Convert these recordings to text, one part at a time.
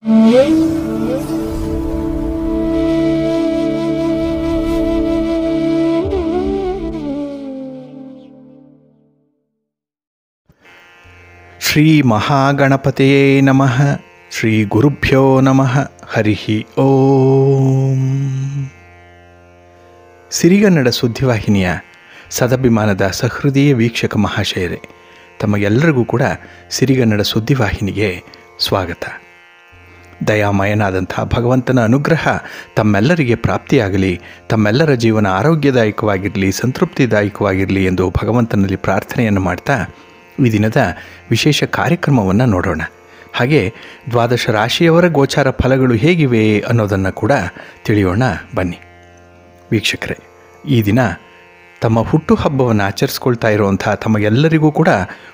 ಶ್ರೀ ಮಹಾಗಣಪತಿಯೇ ನಮಃ. ಶ್ರೀ ಗುರುಭ್ಯೋ ನಮಃ. ಹರಿ ಓಂ. ಸಿರಿಗನ್ನಡ ಸುದ್ದಿವಾಹಿನಿಯ ಸದಭಿಮಾನದ ಸಹೃದಯ ವೀಕ್ಷಕ ಮಹಾಶಯರೇ, ತಮಗೆಲ್ಲರಿಗೂ ಕೂಡ ಸಿರಿಗನ್ನಡ ಸುದ್ದಿವಾಹಿನಿಗೆ ಸ್ವಾಗತ. ದಯಾಮಯನಾದಂಥ ಭಗವಂತನ ಅನುಗ್ರಹ ತಮ್ಮೆಲ್ಲರಿಗೆ ಪ್ರಾಪ್ತಿಯಾಗಲಿ, ತಮ್ಮೆಲ್ಲರ ಜೀವನ ಆರೋಗ್ಯದಾಯಕವಾಗಿರಲಿ, ಸಂತೃಪ್ತಿದಾಯಕವಾಗಿರಲಿ ಎಂದು ಭಗವಂತನಲ್ಲಿ ಪ್ರಾರ್ಥನೆಯನ್ನು ಮಾಡ್ತಾ ಈ ದಿನದ ವಿಶೇಷ ಕಾರ್ಯಕ್ರಮವನ್ನು ನೋಡೋಣ. ಹಾಗೆ ದ್ವಾದಶ ರಾಶಿಯವರ ಗೋಚಾರ ಫಲಗಳು ಹೇಗಿವೆ ಅನ್ನೋದನ್ನು ಕೂಡ ತಿಳಿಯೋಣ ಬನ್ನಿ. ವೀಕ್ಷಕರೇ, ಈ ದಿನ ತಮ್ಮ ಹುಟ್ಟುಹಬ್ಬವನ್ನು ಆಚರಿಸ್ಕೊಳ್ತಾ ಇರುವಂಥ ತಮಗೆಲ್ಲರಿಗೂ ಕೂಡ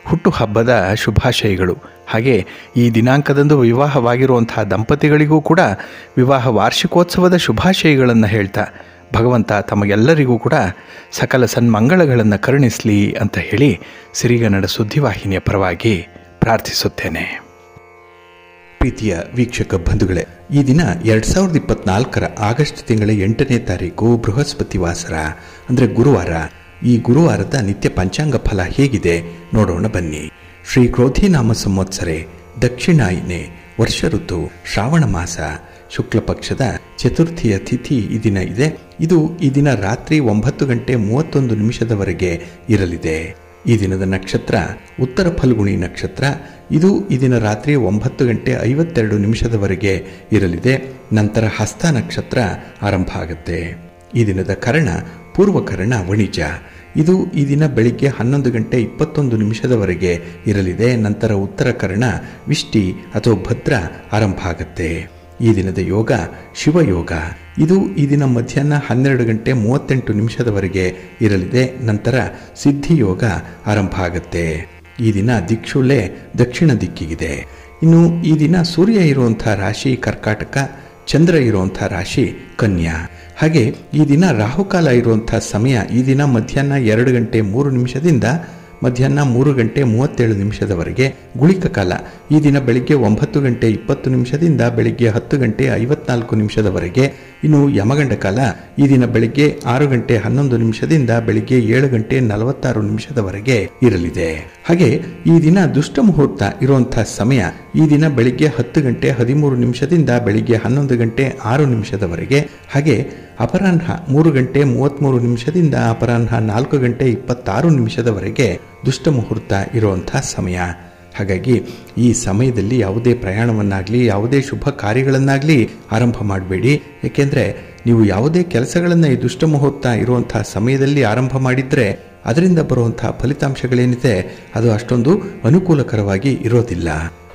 ಹುಟ್ಟುಹಬ್ಬದ ಶುಭಾಶಯಗಳು. ಹಾಗೆ ಈ ದಿನಾಂಕದಂದು ವಿವಾಹವಾಗಿರುವಂಥ ದಂಪತಿಗಳಿಗೂ ಕೂಡ ವಿವಾಹ ವಾರ್ಷಿಕೋತ್ಸವದ ಶುಭಾಶಯಗಳನ್ನು ಹೇಳ್ತಾ ಭಗವಂತ ತಮಗೆಲ್ಲರಿಗೂ ಕೂಡ ಸಕಲ ಸನ್ಮಂಗಳಗಳನ್ನು ಕರುಣಿಸಲಿ ಅಂತ ಹೇಳಿ ಸಿರಿಗನ್ನಡ ಸುದ್ದಿವಾಹಿನಿಯ ಪರವಾಗಿ ಪ್ರಾರ್ಥಿಸುತ್ತೇನೆ. ಪ್ರೀತಿಯ ವೀಕ್ಷಕ ಬಂಧುಗಳೇ, ಈ ದಿನ 2024 ಆಗಸ್ಟ್ ತಿಂಗಳ 8ನೇ ತಾರೀಕು ಬೃಹಸ್ಪತಿ ವಾಸರ ಅಂದರೆ ಗುರುವಾರ. ಈ ಗುರುವಾರದ ನಿತ್ಯ ಪಂಚಾಂಗ ಫಲ ಹೇಗಿದೆ ನೋಡೋಣ ಬನ್ನಿ. ಶ್ರೀ ಕ್ರೋಧಿನಾಮ ಸಂವತ್ಸರೆ ದಕ್ಷಿಣಾಯನೆ ವರ್ಷ ಋತು ಶ್ರಾವಣ ಮಾಸ ಶುಕ್ಲ ಪಕ್ಷದ ಚತುರ್ಥಿಯ ತಿಥಿ ಈ ದಿನ ಇದೆ. ಇದು ಈ ದಿನ ರಾತ್ರಿ 9:31 ಇರಲಿದೆ. ಈ ದಿನದ ನಕ್ಷತ್ರ ಉತ್ತರ ಫಲ್ಗುಣಿ ನಕ್ಷತ್ರ. ಇದು ಈ ದಿನ ರಾತ್ರಿ 9:52 ಇರಲಿದೆ. ನಂತರ ಹಸ್ತ ನಕ್ಷತ್ರ ಆರಂಭ ಆಗುತ್ತೆ. ಈ ದಿನದ ಕರ್ಣ ಪೂರ್ವಕರ್ಣ ವಣಿಜ. ಇದು ಈ ದಿನ ಬೆಳಿಗ್ಗೆ 11:21 ಇರಲಿದೆ. ನಂತರ ಉತ್ತರ ಕರ್ಣ ವಿಷ್ಟಿ ಅಥವಾ ಭದ್ರ ಆರಂಭ ಆಗುತ್ತೆ. ಈ ದಿನದ ಯೋಗ ಶಿವಯೋಗ. ಇದು ಈ ದಿನ ಮಧ್ಯಾಹ್ನ 12:38 ಇರಲಿದೆ. ನಂತರ ಸಿದ್ಧಿಯೋಗ ಆರಂಭ ಆಗುತ್ತೆ. ಈ ದಿನ ದಿಕ್ಷುಲೆ ದಕ್ಷಿಣ ದಿಕ್ಕಿಗಿದೆ. ಇನ್ನು ಈ ದಿನ ಸೂರ್ಯ ಇರುವಂಥ ರಾಶಿ ಕರ್ಕಾಟಕ, ಚಂದ್ರ ಇರುವಂಥ ರಾಶಿ ಕನ್ಯಾ. ಹಾಗೆ ಈ ದಿನ ರಾಹುಕಾಲ ಇರುವಂಥ ಸಮಯ ಈ ದಿನ ಮಧ್ಯಾಹ್ನ 2:03 ಮಧ್ಯಾಹ್ನ 3:37 ಗುಳಿಕ ಕಾಲ ಈ ದಿನ ಬೆಳಿಗ್ಗೆ 9:20 ಬೆಳಿಗ್ಗೆ 10:54 ಇನ್ನು ಯಮಗಂಡ ಕಾಲ ಈ ದಿನ ಬೆಳಿಗ್ಗೆ 6:11 ಬೆಳಿಗ್ಗೆ 7:46 ಇರಲಿದೆ. ಹಾಗೆ ಈ ದಿನ ದುಷ್ಟ ಮುಹೂರ್ತ ಇರುವಂತಹ ಸಮಯ ಈ ದಿನ ಬೆಳಿಗ್ಗೆ 10:13 ಬೆಳಿಗ್ಗೆ 11:06 ಹಾಗೆ ಅಪರಾಹ್ನ 3:33 ಅಪರಾಹ್ನ 4:26 ದುಷ್ಟ ಮುಹೂರ್ತ ಇರುವಂತಹ ಸಮಯ. ಹಾಗಾಗಿ ಈ ಸಮಯದಲ್ಲಿ ಯಾವುದೇ ಪ್ರಯಾಣವನ್ನಾಗಲಿ ಯಾವುದೇ ಶುಭ ಕಾರ್ಯಗಳನ್ನಾಗಲಿ ಆರಂಭ ಮಾಡಬೇಡಿ. ಏಕೆಂದರೆ ನೀವು ಯಾವುದೇ ಕೆಲಸಗಳನ್ನು ಈ ದುಷ್ಟ ಮುಹೂರ್ತ ಇರುವಂತಹ ಸಮಯದಲ್ಲಿ ಆರಂಭ ಮಾಡಿದರೆ ಅದರಿಂದ ಬರುವಂತಹ ಫಲಿತಾಂಶಗಳೇನಿದೆ ಅದು ಅಷ್ಟೊಂದು ಅನುಕೂಲಕರವಾಗಿ ಇರೋದಿಲ್ಲ.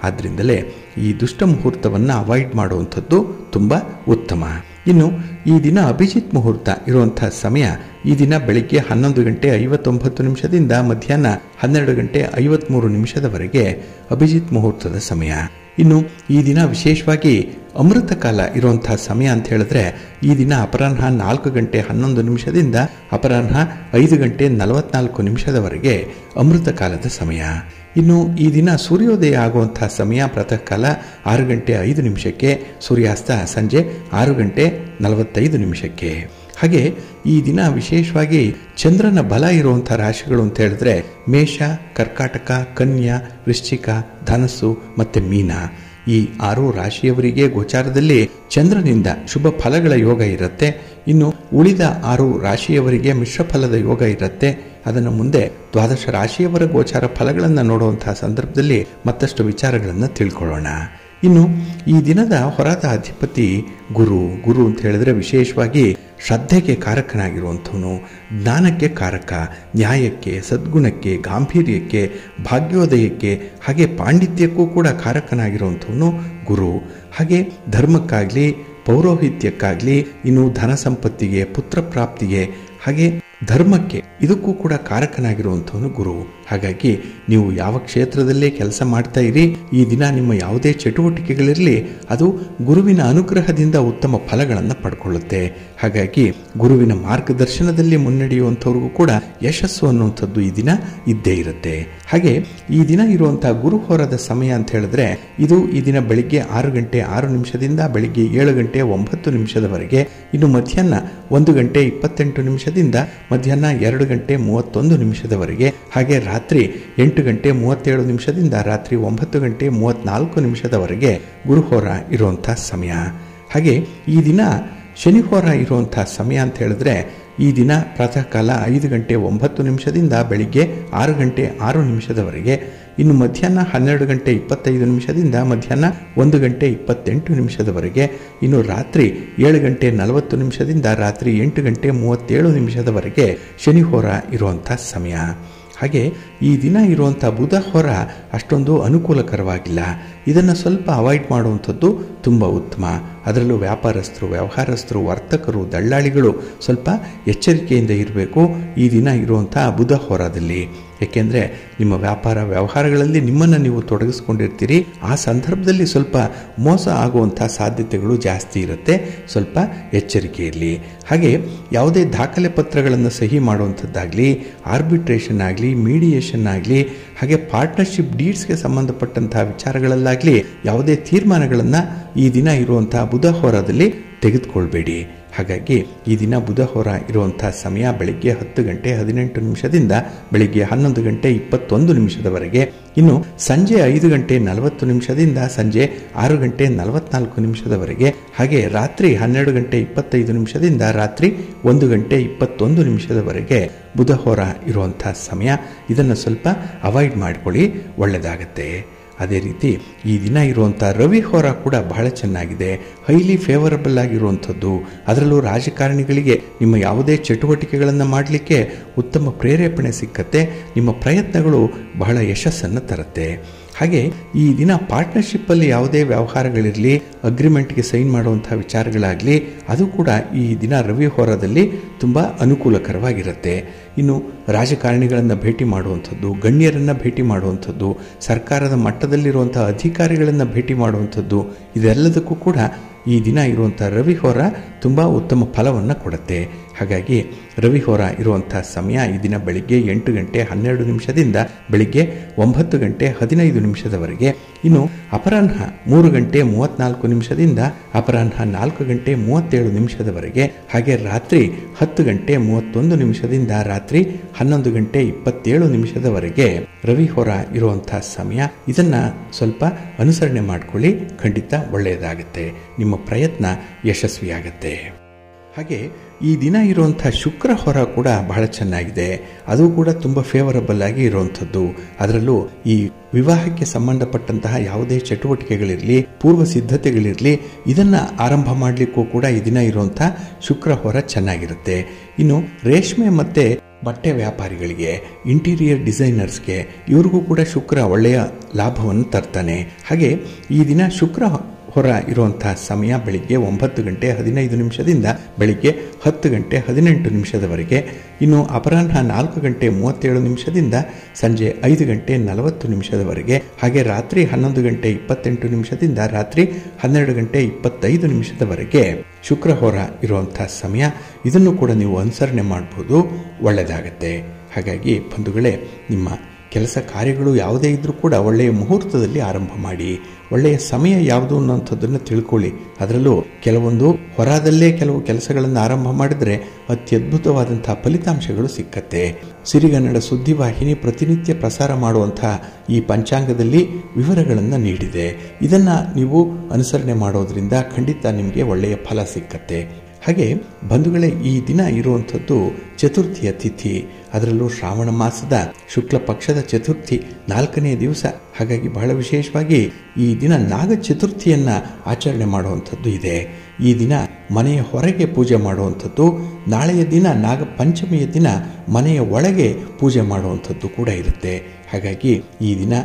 ಆದ್ದರಿಂದಲೇ ಈ ದುಷ್ಟ ಮುಹೂರ್ತವನ್ನು ಅವಾಯ್ಡ್ ಮಾಡುವಂಥದ್ದು ತುಂಬ ಉತ್ತಮ. ಇನ್ನು ಈ ದಿನ ಅಭಿಜಿತ್ ಮುಹೂರ್ತ ಇರುವಂತಹ ಸಮಯ ಈ ದಿನ ಬೆಳಿಗ್ಗೆ 11:59 ಮಧ್ಯಾಹ್ನ 12:53 ಅಭಿಜಿತ್ ಮುಹೂರ್ತದ ಸಮಯ. ಇನ್ನು ಈ ದಿನ ವಿಶೇಷವಾಗಿ ಅಮೃತ ಕಾಲ ಇರುವಂತಹ ಸಮಯ ಅಂತ ಹೇಳಿದ್ರೆ ಈ ದಿನ ಅಪರಾಹ್ನ 4:11 ಅಪರಾಹ್ನ 5:44 ಅಮೃತ ಕಾಲದ ಸಮಯ. ಇನ್ನು ಈ ದಿನ ಸೂರ್ಯೋದಯ ಆಗುವಂತಹ ಸಮಯ ಪ್ರಾತಃ ಕಾಲ 6:05 ಸೂರ್ಯಾಸ್ತ ಸಂಜೆ 6:45. ಹಾಗೆ ಈ ದಿನ ವಿಶೇಷವಾಗಿ ಚಂದ್ರನ ಬಲ ಇರುವಂಥ ರಾಶಿಗಳು ಅಂತ ಹೇಳಿದ್ರೆ ಮೇಷ, ಕರ್ಕಾಟಕ, ಕನ್ಯಾ, ವೃಶ್ಚಿಕ, ಧನಸ್ಸು ಮತ್ತು ಮೀನ. ಈ 6 ರಾಶಿಯವರಿಗೆ ಗೋಚಾರದಲ್ಲಿ ಚಂದ್ರನಿಂದ ಶುಭ ಫಲಗಳ ಯೋಗ ಇರುತ್ತೆ. ಇನ್ನು ಉಳಿದ 6 ರಾಶಿಯವರಿಗೆ ಮಿಶ್ರ ಫಲದ ಯೋಗ ಇರುತ್ತೆ. ಅದನ್ನು ಮುಂದೆ ದ್ವಾದಶ ರಾಶಿಯವರ ಗೋಚಾರ ಫಲಗಳನ್ನು ನೋಡುವಂತಹ ಸಂದರ್ಭದಲ್ಲಿ ಮತ್ತಷ್ಟು ವಿಚಾರಗಳನ್ನು ತಿಳ್ಕೊಳ್ಳೋಣ. ಇನ್ನು ಈ ದಿನದ ಹೊರದ ಅಧಿಪತಿ ಗುರು. ಗುರು ಅಂತ ಹೇಳಿದ್ರೆ ವಿಶೇಷವಾಗಿ ಶ್ರದ್ಧೆಗೆ ಕಾರಕನಾಗಿರುವಂಥವನು, ಜ್ಞಾನಕ್ಕೆ ಕಾರಕ, ನ್ಯಾಯಕ್ಕೆ, ಸದ್ಗುಣಕ್ಕೆ, ಗಾಂಭೀರ್ಯಕ್ಕೆ, ಭಾಗ್ಯೋದಯಕ್ಕೆ ಹಾಗೆ ಪಾಂಡಿತ್ಯಕ್ಕೂ ಕೂಡ ಕಾರಕನಾಗಿರುವಂಥವನು ಗುರು. ಹಾಗೆ ಧರ್ಮಕ್ಕಾಗಲಿ ಪೌರೋಹಿತ್ಯಕ್ಕಾಗಲಿ ಇನ್ನು ಧನ ಸಂಪತ್ತಿಗೆ, ಪುತ್ರ ಪ್ರಾಪ್ತಿಗೆ ಹಾಗೆ ಧರ್ಮಕ್ಕೆ ಇದಕ್ಕೂ ಕೂಡ ಕಾರಕನಾಗಿರುವಂಥವನು ಗುರು. ಹಾಗಾಗಿ ನೀವು ಯಾವ ಕ್ಷೇತ್ರದಲ್ಲೇ ಕೆಲಸ ಮಾಡ್ತಾ ಇರಿ, ಈ ದಿನ ನಿಮ್ಮ ಯಾವುದೇ ಚಟುವಟಿಕೆಗಳಿರಲಿ ಅದು ಗುರುವಿನ ಅನುಗ್ರಹದಿಂದ ಉತ್ತಮ ಫಲಗಳನ್ನು ಪಡ್ಕೊಳ್ಳುತ್ತೆ. ಹಾಗಾಗಿ ಗುರುವಿನ ಮಾರ್ಗದರ್ಶನದಲ್ಲಿ ಮುನ್ನಡೆಯುವಂಥವ್ರಿಗೂ ಕೂಡ ಯಶಸ್ಸು ಅನ್ನುವಂಥದ್ದು ಈ ದಿನ ಇದ್ದೇ ಇರುತ್ತೆ. ಹಾಗೆ ಈ ದಿನ ಇರುವಂತಹ ಗುರುಹೋರದ ಸಮಯ ಅಂತ ಹೇಳಿದ್ರೆ ಇದು ಈ ದಿನ ಬೆಳಿಗ್ಗೆ 6 ಗಂಟೆ 6 ನಿಮಿಷದಿಂದ ಬೆಳಿಗ್ಗೆ 7 ಗಂಟೆ 9 ನಿಮಿಷದವರೆಗೆ, ಇನ್ನು ಮಧ್ಯಾಹ್ನ 1 ಗಂಟೆ 28 ನಿಮಿಷದಿಂದ ಮಧ್ಯಾಹ್ನ 2 ಗಂಟೆ 31 ನಿಮಿಷದವರೆಗೆ, ಹಾಗೆ ರಾತ್ರಿ 8 ಗಂಟೆ 37 ನಿಮಿಷದಿಂದ ರಾತ್ರಿ 9 ಗಂಟೆ 34 ನಿಮಿಷದವರೆಗೆ ಗುರುಹೋರ ಇರುವಂಥ ಸಮಯ. ಹಾಗೆ ಈ ದಿನ ಶನಿಹೋರ ಇರುವಂಥ ಸಮಯ ಅಂತ ಹೇಳಿದ್ರೆ ಈ ದಿನ ಪ್ರಾತಃ ಕಾಲ 5 ಗಂಟೆ 9 ನಿಮಿಷದಿಂದ ಬೆಳಿಗ್ಗೆ 6 ಗಂಟೆ 6 ನಿಮಿಷದವರೆಗೆ, ಇನ್ನು ಮಧ್ಯಾಹ್ನ 12 ಗಂಟೆ 25 ನಿಮಿಷದಿಂದ ಮಧ್ಯಾಹ್ನ 1 ಗಂಟೆ 28 ನಿಮಿಷದವರೆಗೆ, ಇನ್ನು ರಾತ್ರಿ 7 ಗಂಟೆ 40 ನಿಮಿಷದಿಂದ ರಾತ್ರಿ 8 ಗಂಟೆ 37 ನಿಮಿಷದವರೆಗೆ ಶನಿಹೋರ ಇರುವಂಥ ಸಮಯ. ಹಾಗೆ ಈ ದಿನ ಇರುವಂಥ ಬುಧ ಹೋರ ಅಷ್ಟೊಂದು ಅನುಕೂಲಕರವಾಗಿಲ್ಲ. ಇದನ್ನು ಸ್ವಲ್ಪ ಅವಾಯ್ಡ್ ಮಾಡುವಂಥದ್ದು ತುಂಬ ಉತ್ತಮ. ಅದರಲ್ಲೂ ವ್ಯಾಪಾರಸ್ಥರು, ವ್ಯವಹಾರಸ್ಥರು, ವರ್ತಕರು, ದಳ್ಳಾಳಿಗಳು ಸ್ವಲ್ಪ ಎಚ್ಚರಿಕೆಯಿಂದ ಇರಬೇಕು ಈ ದಿನ ಇರುವಂಥ ಬುಧ ಹೋರಾದಲ್ಲಿ. ಏಕೆಂದರೆ ನಿಮ್ಮ ವ್ಯಾಪಾರ ವ್ಯವಹಾರಗಳಲ್ಲಿ ನಿಮ್ಮನ್ನು ನೀವು ತೊಡಗಿಸ್ಕೊಂಡಿರ್ತೀರಿ. ಆ ಸಂದರ್ಭದಲ್ಲಿ ಸ್ವಲ್ಪ ಮೋಸ ಆಗುವಂಥ ಸಾಧ್ಯತೆಗಳು ಜಾಸ್ತಿ ಇರುತ್ತೆ. ಸ್ವಲ್ಪ ಎಚ್ಚರಿಕೆ ಇರಲಿ. ಹಾಗೆ ಯಾವುದೇ ದಾಖಲೆ ಪತ್ರಗಳನ್ನು ಸಹಿ ಮಾಡುವಂಥದ್ದಾಗಲಿ, ಆರ್ಬಿಟ್ರೇಷನ್ ಆಗಲಿ, ಮೀಡಿಯೇಷನ್ ಆಗಲಿ, ಹಾಗೆ ಪಾರ್ಟ್ನರ್ಶಿಪ್ ಡೀಡ್ಸ್ಗೆ ಸಂಬಂಧಪಟ್ಟಂತಹ ವಿಚಾರಗಳಲ್ಲಾಗಲಿ ಯಾವುದೇ ತೀರ್ಮಾನಗಳನ್ನು ಈ ದಿನ ಇರುವಂತಹ ಬುಧ ಹೋರಾದಲ್ಲಿ ತೆಗೆದುಕೊಳ್ಬೇಡಿ. ಹಾಗಾಗಿ ಈ ದಿನ ಬುಧ ಹೋರ ಇರುವಂಥ ಸಮಯ ಬೆಳಿಗ್ಗೆ 10 ಗಂಟೆ 18 ನಿಮಿಷದಿಂದ ಬೆಳಿಗ್ಗೆ 11 ಗಂಟೆ 21 ನಿಮಿಷದವರೆಗೆ, ಇನ್ನು ಸಂಜೆ 5 ಗಂಟೆ 40 ನಿಮಿಷದಿಂದ ಸಂಜೆ 6 ಗಂಟೆ 44 ನಿಮಿಷದವರೆಗೆ, ಹಾಗೆ ರಾತ್ರಿ 12 ಗಂಟೆ 25 ನಿಮಿಷದಿಂದ ರಾತ್ರಿ 1 ಗಂಟೆ 21 ನಿಮಿಷದವರೆಗೆ ಬುಧ ಹೋರ ಇರುವಂಥ ಸಮಯ. ಇದನ್ನು ಸ್ವಲ್ಪ ಅವಾಯ್ಡ್ ಮಾಡಿಕೊಳ್ಳಿ, ಒಳ್ಳೆಯದಾಗತ್ತೆ. ಅದೇ ರೀತಿ ಈ ದಿನ ಇರುವಂಥ ರವಿ ಹೋರ ಕೂಡ ಬಹಳ ಚೆನ್ನಾಗಿದೆ, ಹೈಲಿ ಫೇವರಬಲ್ ಆಗಿರುವಂಥದ್ದು. ಅದರಲ್ಲೂ ರಾಜಕಾರಣಿಗಳಿಗೆ ನಿಮ್ಮ ಯಾವುದೇ ಚಟುವಟಿಕೆಗಳನ್ನು ಮಾಡಲಿಕ್ಕೆ ಉತ್ತಮ ಪ್ರೇರೇಪಣೆ ಸಿಕ್ಕತ್ತೆ. ನಿಮ್ಮ ಪ್ರಯತ್ನಗಳು ಬಹಳ ಯಶಸ್ಸನ್ನು ತರುತ್ತೆ. ಹಾಗೆ ಈ ದಿನ ಪಾರ್ಟ್ನರ್ಶಿಪ್ಪಲ್ಲಿ ಯಾವುದೇ ವ್ಯವಹಾರಗಳಿರಲಿ, ಅಗ್ರಿಮೆಂಟ್ಗೆ ಸೈನ್ ಮಾಡುವಂಥ ವಿಚಾರಗಳಾಗಲಿ, ಅದು ಕೂಡ ಈ ದಿನ ರವಿ ಹೋರಾದಲ್ಲಿ ತುಂಬ ಅನುಕೂಲಕರವಾಗಿರುತ್ತೆ. ಇನ್ನು ರಾಜಕಾರಣಿಗಳನ್ನು ಭೇಟಿ ಮಾಡುವಂಥದ್ದು, ಗಣ್ಯರನ್ನು ಭೇಟಿ ಮಾಡುವಂಥದ್ದು, ಸರ್ಕಾರದ ಮಟ್ಟದಲ್ಲಿರುವಂಥ ಅಧಿಕಾರಿಗಳನ್ನು ಭೇಟಿ ಮಾಡುವಂಥದ್ದು, ಇದೆಲ್ಲದಕ್ಕೂ ಕೂಡ ಈ ದಿನ ಇರುವಂಥ ರವಿ ಹೋರ ತುಂಬ ಉತ್ತಮ ಫಲವನ್ನು ಕೊಡುತ್ತೆ. ಹಾಗಾಗಿ ರವಿ ಹೋರ ಇರುವಂಥ ಸಮಯ ಈ ದಿನ ಬೆಳಿಗ್ಗೆ 8 ಗಂಟೆ 12 ನಿಮಿಷದಿಂದ ಬೆಳಿಗ್ಗೆ 9 ಗಂಟೆ 15 ನಿಮಿಷದವರೆಗೆ, ಇನ್ನು ಅಪರಾಹ್ನ 3 ಗಂಟೆ 34 ನಿಮಿಷದಿಂದ ಅಪರಾಹ್ನ 4 ಗಂಟೆ 37 ನಿಮಿಷದವರೆಗೆ, ಹಾಗೆ ರಾತ್ರಿ 10 ಗಂಟೆ 31 ನಿಮಿಷದಿಂದ ರಾತ್ರಿ 11 ಗಂಟೆ 27 ನಿಮಿಷದವರೆಗೆ ರವಿ ಹೋರ ಇರುವಂಥ ಸಮಯ. ಇದನ್ನು ಸ್ವಲ್ಪ ಅನುಸರಣೆ ಮಾಡಿಕೊಳ್ಳಿ, ಖಂಡಿತ ಒಳ್ಳೆಯದಾಗುತ್ತೆ. ನಿಮ್ಮ ಪ್ರಯತ್ನ ಯಶಸ್ವಿಯಾಗತ್ತೆ. ಹಾಗೆ ಈ ದಿನ ಇರುವಂಥ ಶುಕ್ರ ಹೊರ ಕೂಡ ಬಹಳ ಚೆನ್ನಾಗಿದೆ. ಅದು ಕೂಡ ತುಂಬ ಫೇವರಬಲ್ ಆಗಿ ಇರುವಂಥದ್ದು. ಅದರಲ್ಲೂ ಈ ವಿವಾಹಕ್ಕೆ ಸಂಬಂಧಪಟ್ಟಂತಹ ಯಾವುದೇ ಚಟುವಟಿಕೆಗಳಿರಲಿ, ಪೂರ್ವ ಸಿದ್ಧತೆಗಳಿರಲಿ, ಇದನ್ನು ಆರಂಭ ಮಾಡಲಿಕ್ಕೂ ಕೂಡ ಈ ದಿನ ಇರುವಂಥ ಶುಕ್ರ ಹೊರ ಚೆನ್ನಾಗಿರುತ್ತೆ. ಇನ್ನು ರೇಷ್ಮೆ ಮತ್ತು ಬಟ್ಟೆ ವ್ಯಾಪಾರಿಗಳಿಗೆ, ಇಂಟೀರಿಯರ್ ಡಿಸೈನರ್ಸ್ಗೆ, ಇವ್ರಿಗೂ ಕೂಡ ಶುಕ್ರ ಒಳ್ಳೆಯ ಲಾಭವನ್ನು ತರ್ತಾನೆ. ಹಾಗೆ ಈ ದಿನ ಶುಕ್ರ ಹೊರ ಇರುವಂಥ ಸಮಯ ಬೆಳಿಗ್ಗೆ 9 ಗಂಟೆ 15 ನಿಮಿಷದಿಂದ ಬೆಳಿಗ್ಗೆ 10 ಗಂಟೆ 18 ನಿಮಿಷದವರೆಗೆ, ಇನ್ನು ಅಪರಾಹ್ನ 4 ಗಂಟೆ 37 ನಿಮಿಷದಿಂದ ಸಂಜೆ 5 ಗಂಟೆ 40 ನಿಮಿಷದವರೆಗೆ, ಹಾಗೆ ರಾತ್ರಿ 11 ಗಂಟೆ 28 ನಿಮಿಷದಿಂದ ರಾತ್ರಿ 12 ಗಂಟೆ 25 ನಿಮಿಷದವರೆಗೆ ಶುಕ್ರ ಹೋರ ಇರುವಂಥ ಸಮಯ. ಇದನ್ನು ಕೂಡ ನೀವು ಅನುಸರಣೆ ಮಾಡ್ಬೋದು, ಒಳ್ಳೆಯದಾಗತ್ತೆ. ಹಾಗಾಗಿ ಬಂಧುಗಳೇ, ನಿಮ್ಮ ಕೆಲಸ ಕಾರ್ಯಗಳು ಯಾವುದೇ ಇದ್ದರೂ ಕೂಡ ಒಳ್ಳೆಯ ಮುಹೂರ್ತದಲ್ಲಿ ಆರಂಭ ಮಾಡಿ. ಒಳ್ಳೆಯ ಸಮಯ ಯಾವುದು ಅನ್ನೋಂಥದ್ದನ್ನು ತಿಳ್ಕೊಳ್ಳಿ. ಅದರಲ್ಲೂ ಕೆಲವೊಂದು ಹೊರದಲ್ಲೇ ಕೆಲವು ಕೆಲಸಗಳನ್ನು ಆರಂಭ ಮಾಡಿದರೆ ಅತ್ಯದ್ಭುತವಾದಂಥ ಫಲಿತಾಂಶಗಳು ಸಿಕ್ಕತ್ತೆ. ಸಿರಿಗನ್ನಡ ಸುದ್ದಿವಾಹಿನಿ ಪ್ರತಿನಿತ್ಯ ಪ್ರಸಾರ ಮಾಡುವಂಥ ಈ ಪಂಚಾಂಗದಲ್ಲಿ ವಿವರಗಳನ್ನು ನೀಡಿದೆ. ಇದನ್ನು ನೀವು ಅನುಸರಣೆ ಮಾಡೋದ್ರಿಂದ ಖಂಡಿತ ನಿಮಗೆ ಒಳ್ಳೆಯ ಫಲ ಸಿಕ್ಕತ್ತೆ. ಹಾಗೆ ಬಂಧುಗಳೇ, ಈ ದಿನ ಇರುವಂಥದ್ದು ಚತುರ್ಥಿಯ ತಿಥಿ. ಅದರಲ್ಲೂ ಶ್ರಾವಣ ಮಾಸದ ಶುಕ್ಲ ಪಕ್ಷದ ಚತುರ್ಥಿ 4ನೇ ದಿವಸ. ಹಾಗಾಗಿ ಬಹಳ ವಿಶೇಷವಾಗಿ ಈ ದಿನ ನಾಗ ಚತುರ್ಥಿಯನ್ನು ಆಚರಣೆ ಮಾಡುವಂಥದ್ದು ಇದೆ. ಈ ದಿನ ಮನೆಯ ಹೊರಗೆ ಪೂಜೆ ಮಾಡುವಂಥದ್ದು, ನಾಳೆಯ ದಿನ ನಾಗ ಪಂಚಮಿಯ ದಿನ ಮನೆಯ ಒಳಗೆ ಪೂಜೆ ಮಾಡುವಂಥದ್ದು ಕೂಡ ಇರುತ್ತೆ. ಹಾಗಾಗಿ ಈ ದಿನ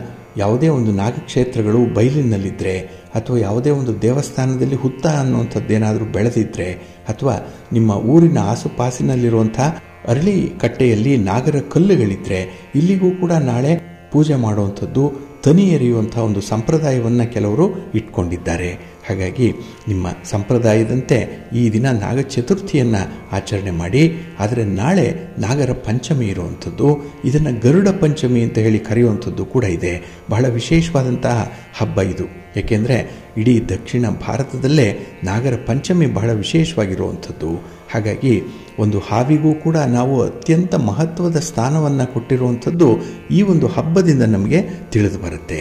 ಯಾವುದೇ ಒಂದು ನಾಗಕ್ಷೇತ್ರಗಳು ಬಯಲಿನಲ್ಲಿದ್ದರೆ, ಅಥವಾ ಯಾವುದೇ ಒಂದು ದೇವಸ್ಥಾನದಲ್ಲಿ ಹುತ್ತ ಅನ್ನುವಂಥದ್ದೇನಾದರೂ ಬೆಳೆದಿದ್ದರೆ, ಅಥವಾ ನಿಮ್ಮ ಊರಿನ ಆಸುಪಾಸಿನಲ್ಲಿರುವಂಥ ಅರಳಿ ಕಟ್ಟೆಯಲ್ಲಿ ನಾಗರ ಕಲ್ಲುಗಳಿದ್ರೆ ಇಲ್ಲಿಗೂ ಕೂಡ ನಾಳೆ ಪೂಜೆ ಮಾಡುವಂಥದ್ದು, ತನಿ ಎರೆಯುವಂಥ ಒಂದು ಸಂಪ್ರದಾಯವನ್ನು ಕೆಲವರು ಇಟ್ಕೊಂಡಿದ್ದಾರೆ. ಹಾಗಾಗಿ ನಿಮ್ಮ ಸಂಪ್ರದಾಯದಂತೆ ಈ ದಿನ ನಾಗ ಚತುರ್ಥಿಯನ್ನು ಆಚರಣೆ ಮಾಡಿ. ಆದರೆ ನಾಳೆ ನಾಗರ ಪಂಚಮಿ ಇರುವಂಥದ್ದು, ಇದನ್ನು ಗರುಡ ಪಂಚಮಿ ಅಂತ ಹೇಳಿ ಕರೆಯುವಂಥದ್ದು ಕೂಡ ಇದೆ. ಬಹಳ ವಿಶೇಷವಾದಂತಹ ಹಬ್ಬ ಇದು. ಏಕೆಂದರೆ ಇಡೀ ದಕ್ಷಿಣ ಭಾರತದಲ್ಲೇ ನಾಗರ ಪಂಚಮಿ ಬಹಳ ವಿಶೇಷವಾಗಿರುವಂಥದ್ದು. ಹಾಗಾಗಿ ಒಂದು ಹಾವಿಗೂ ಕೂಡ ನಾವು ಅತ್ಯಂತ ಮಹತ್ವದ ಸ್ಥಾನವನ್ನು ಕೊಟ್ಟಿರುವಂಥದ್ದು ಈ ಒಂದು ಹಬ್ಬದಿಂದ ನಮಗೆ ತಿಳಿದು ಬರುತ್ತೆ.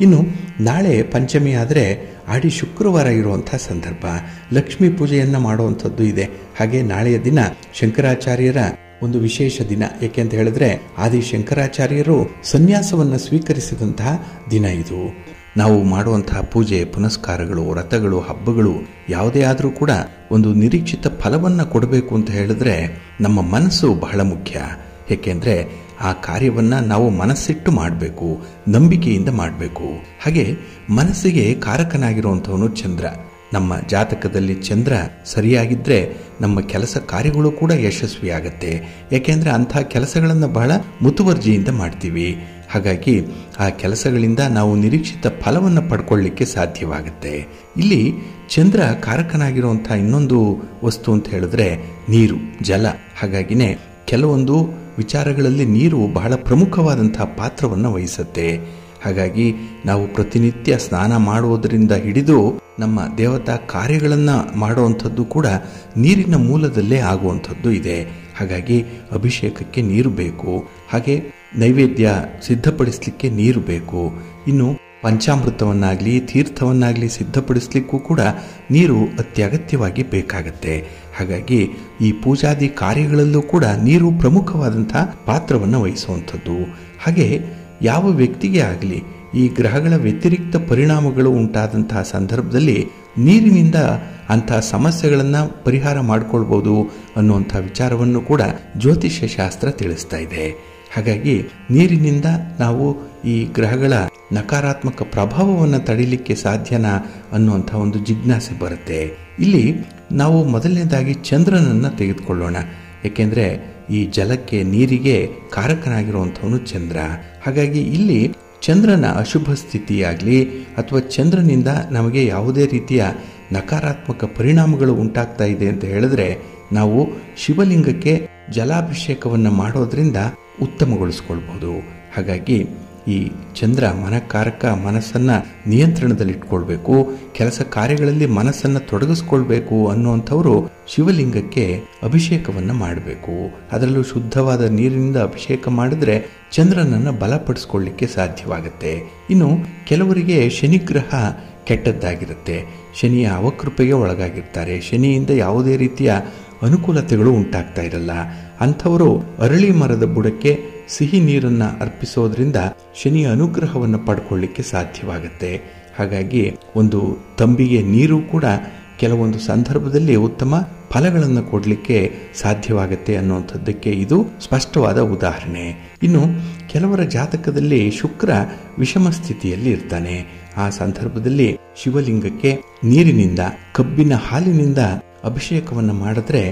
ಇನ್ನು ನಾಳೆ ಪಂಚಮಿ ಆದರೆ ಆಡಿ ಶುಕ್ರವಾರ ಇರುವಂಥ ಸಂದರ್ಭ, ಲಕ್ಷ್ಮೀ ಪೂಜೆಯನ್ನು ಮಾಡುವಂಥದ್ದು ಇದೆ. ಹಾಗೆ ನಾಳೆಯ ದಿನ ಶಂಕರಾಚಾರ್ಯರ ಒಂದು ವಿಶೇಷ ದಿನ. ಏಕೆಂತ ಹೇಳಿದ್ರೆ ಆದಿ ಶಂಕರಾಚಾರ್ಯರು ಸನ್ಯಾಸವನ್ನು ಸ್ವೀಕರಿಸಿದಂತಹ ದಿನ ಇದು. ನಾವು ಮಾಡುವಂತಹ ಪೂಜೆ ಪುನಸ್ಕಾರಗಳು, ವ್ರತಗಳು, ಹಬ್ಬಗಳು ಯಾವುದೇ ಆದರೂ ಕೂಡ ಒಂದು ನಿರೀಕ್ಷಿತ ಫಲವನ್ನು ಕೊಡಬೇಕು ಅಂತ ಹೇಳಿದ್ರೆ ನಮ್ಮ ಮನಸ್ಸು ಬಹಳ ಮುಖ್ಯ. ಏಕೆಂದರೆ ಆ ಕಾರ್ಯವನ್ನು ನಾವು ಮನಸ್ಸಿಟ್ಟು ಮಾಡಬೇಕು, ನಂಬಿಕೆಯಿಂದ ಮಾಡಬೇಕು. ಹಾಗೆ ಮನಸ್ಸಿಗೆ ಕಾರಕನಾಗಿರುವಂಥವನು ಚಂದ್ರ. ನಮ್ಮ ಜಾತಕದಲ್ಲಿ ಚಂದ್ರ ಸರಿಯಾಗಿದ್ದರೆ ನಮ್ಮ ಕೆಲಸ ಕಾರ್ಯಗಳು ಕೂಡ ಯಶಸ್ವಿಯಾಗತ್ತೆ. ಯಾಕೆಂದರೆ ಅಂಥ ಕೆಲಸಗಳನ್ನು ಬಹಳ ಮುತುವರ್ಜಿಯಿಂದ ಮಾಡ್ತೀವಿ. ಹಾಗಾಗಿ ಆ ಕೆಲಸಗಳಿಂದ ನಾವು ನಿರೀಕ್ಷಿತ ಫಲವನ್ನು ಪಡ್ಕೊಳ್ಳಿಕ್ಕೆ ಸಾಧ್ಯವಾಗುತ್ತೆ. ಇಲ್ಲಿ ಚಂದ್ರ ಕಾರಕನಾಗಿರುವಂಥ ಇನ್ನೊಂದು ವಸ್ತು ಅಂತ ಹೇಳಿದ್ರೆ ನೀರು, ಜಲ. ಹಾಗಾಗಿನೇ ಕೆಲವೊಂದು ವಿಚಾರಗಳಲ್ಲಿ ನೀರು ಬಹಳ ಪ್ರಮುಖವಾದಂತಹ ಪಾತ್ರವನ್ನು ವಹಿಸುತ್ತೆ. ಹಾಗಾಗಿ ನಾವು ಪ್ರತಿನಿತ್ಯ ಸ್ನಾನ ಮಾಡುವುದರಿಂದ ಹಿಡಿದು ನಮ್ಮ ದೇವತಾ ಕಾರ್ಯಗಳನ್ನು ಮಾಡುವಂಥದ್ದು ಕೂಡ ನೀರಿನ ಮೂಲದಲ್ಲೇ ಆಗುವಂಥದ್ದು ಇದೆ. ಹಾಗಾಗಿ ಅಭಿಷೇಕಕ್ಕೆ ನೀರು ಬೇಕು. ಹಾಗೆ ನೈವೇದ್ಯ ಸಿದ್ಧಪಡಿಸಲಿಕ್ಕೆ ನೀರು ಬೇಕು. ಇನ್ನು ಪಂಚಾಮೃತವನ್ನಾಗಲಿ ತೀರ್ಥವನ್ನಾಗಲಿ ಸಿದ್ಧಪಡಿಸಲಿಕ್ಕೂ ಕೂಡ ನೀರು ಅತ್ಯಗತ್ಯವಾಗಿ ಬೇಕಾಗತ್ತೆ. ಹಾಗಾಗಿ ಈ ಪೂಜಾದಿ ಕಾರ್ಯಗಳಲ್ಲೂ ಕೂಡ ನೀರು ಪ್ರಮುಖವಾದಂಥ ಪಾತ್ರವನ್ನು ವಹಿಸುವಂಥದ್ದು. ಹಾಗೆ ಯಾವ ವ್ಯಕ್ತಿಗೆ ಆಗಲಿ ಈ ಗ್ರಹಗಳ ವ್ಯತಿರಿಕ್ತ ಪರಿಣಾಮಗಳು ಉಂಟಾದಂತಹ ಸಂದರ್ಭದಲ್ಲಿ ನೀರಿನಿಂದ ಅಂತಹ ಸಮಸ್ಯೆಗಳನ್ನು ಪರಿಹಾರ ಮಾಡಿಕೊಳ್ಬೋದು ಅನ್ನುವಂಥ ವಿಚಾರವನ್ನು ಕೂಡ ಜ್ಯೋತಿಷ್ಯ ಶಾಸ್ತ್ರ ತಿಳಿಸ್ತಾ ಇದೆ. ಹಾಗಾಗಿ ನೀರಿನಿಂದ ನಾವು ಈ ಗ್ರಹಗಳ ನಕಾರಾತ್ಮಕ ಪ್ರಭಾವವನ್ನು ತಡಿಲಿಕ್ಕೆ ಸಾಧ್ಯನಾ ಅನ್ನುವಂಥ ಒಂದು ಜಿಜ್ಞಾಸೆ ಬರುತ್ತೆ. ಇಲ್ಲಿ ನಾವು ಮೊದಲನೇದಾಗಿ ಚಂದ್ರನನ್ನು ತೆಗೆದುಕೊಳ್ಳೋಣ. ಏಕೆಂದರೆ ಈ ಜಲಕ್ಕೆ, ನೀರಿಗೆ ಕಾರಕನಾಗಿರುವಂಥವನು ಚಂದ್ರ. ಹಾಗಾಗಿ ಇಲ್ಲಿ ಚಂದ್ರನ ಅಶುಭ ಸ್ಥಿತಿಯಾಗಲಿ ಅಥವಾ ಚಂದ್ರನಿಂದ ನಮಗೆ ಯಾವುದೇ ರೀತಿಯ ನಕಾರಾತ್ಮಕ ಪರಿಣಾಮಗಳು ಉಂಟಾಗ್ತಾ ಇದೆ ಅಂತ ಹೇಳಿದ್ರೆ ನಾವು ಶಿವಲಿಂಗಕ್ಕೆ ಜಲಾಭಿಷೇಕವನ್ನು ಮಾಡೋದ್ರಿಂದ ಉತ್ತಮಗೊಳಿಸ್ಕೊಳ್ಬೋದು. ಹಾಗಾಗಿ ಈ ಚಂದ್ರ ಮನಕಾರಕ, ಮನಸ್ಸನ್ನು ನಿಯಂತ್ರಣದಲ್ಲಿಟ್ಕೊಳ್ಬೇಕು, ಕೆಲಸ ಕಾರ್ಯಗಳಲ್ಲಿ ಮನಸ್ಸನ್ನು ತೊಡಗಿಸ್ಕೊಳ್ಬೇಕು ಅನ್ನುವಂಥವರು ಶಿವಲಿಂಗಕ್ಕೆ ಅಭಿಷೇಕವನ್ನು ಮಾಡಬೇಕು. ಅದರಲ್ಲೂ ಶುದ್ಧವಾದ ನೀರಿನಿಂದ ಅಭಿಷೇಕ ಮಾಡಿದ್ರೆ ಚಂದ್ರನನ್ನು ಬಲಪಡಿಸ್ಕೊಳ್ಳಿಕ್ಕೆ ಸಾಧ್ಯವಾಗುತ್ತೆ. ಇನ್ನು ಕೆಲವರಿಗೆ ಶನಿಗ್ರಹ ಕೆಟ್ಟದ್ದಾಗಿರುತ್ತೆ, ಶನಿಯ ಅವಕೃಪೆಗೆ ಒಳಗಾಗಿರ್ತಾರೆ, ಶನಿಯಿಂದ ಯಾವುದೇ ರೀತಿಯ ಅನುಕೂಲತೆಗಳು ಉಂಟಾಗ್ತಾ ಇರಲ್ಲ. ಅಂಥವರು ಅರಳಿ ಮರದ ಬುಡಕ್ಕೆ ಸಿಹಿ ನೀರನ್ನು ಅರ್ಪಿಸೋದ್ರಿಂದ ಶನಿಯ ಅನುಗ್ರಹವನ್ನು ಪಡ್ಕೊಳ್ಳಿಕ್ಕೆ ಸಾಧ್ಯವಾಗುತ್ತೆ. ಹಾಗಾಗಿ ಒಂದು ತಂಬಿಗೆ ನೀರು ಕೂಡ ಕೆಲವೊಂದು ಸಂದರ್ಭದಲ್ಲಿ ಉತ್ತಮ ಫಲಗಳನ್ನು ಕೊಡಲಿಕ್ಕೆ ಸಾಧ್ಯವಾಗುತ್ತೆ ಅನ್ನುವಂಥದ್ದಕ್ಕೆ ಇದು ಸ್ಪಷ್ಟವಾದ ಉದಾಹರಣೆ. ಇನ್ನು ಕೆಲವರ ಜಾತಕದಲ್ಲಿ ಶುಕ್ರ ವಿಷಮ ಸ್ಥಿತಿಯಲ್ಲಿ ಇರ್ತಾನೆ. ಆ ಸಂದರ್ಭದಲ್ಲಿ ಶಿವಲಿಂಗಕ್ಕೆ ನೀರಿನಿಂದ, ಕಬ್ಬಿನ ಹಾಲಿನಿಂದ ಅಭಿಷೇಕವನ್ನು ಮಾಡಿದ್ರೆ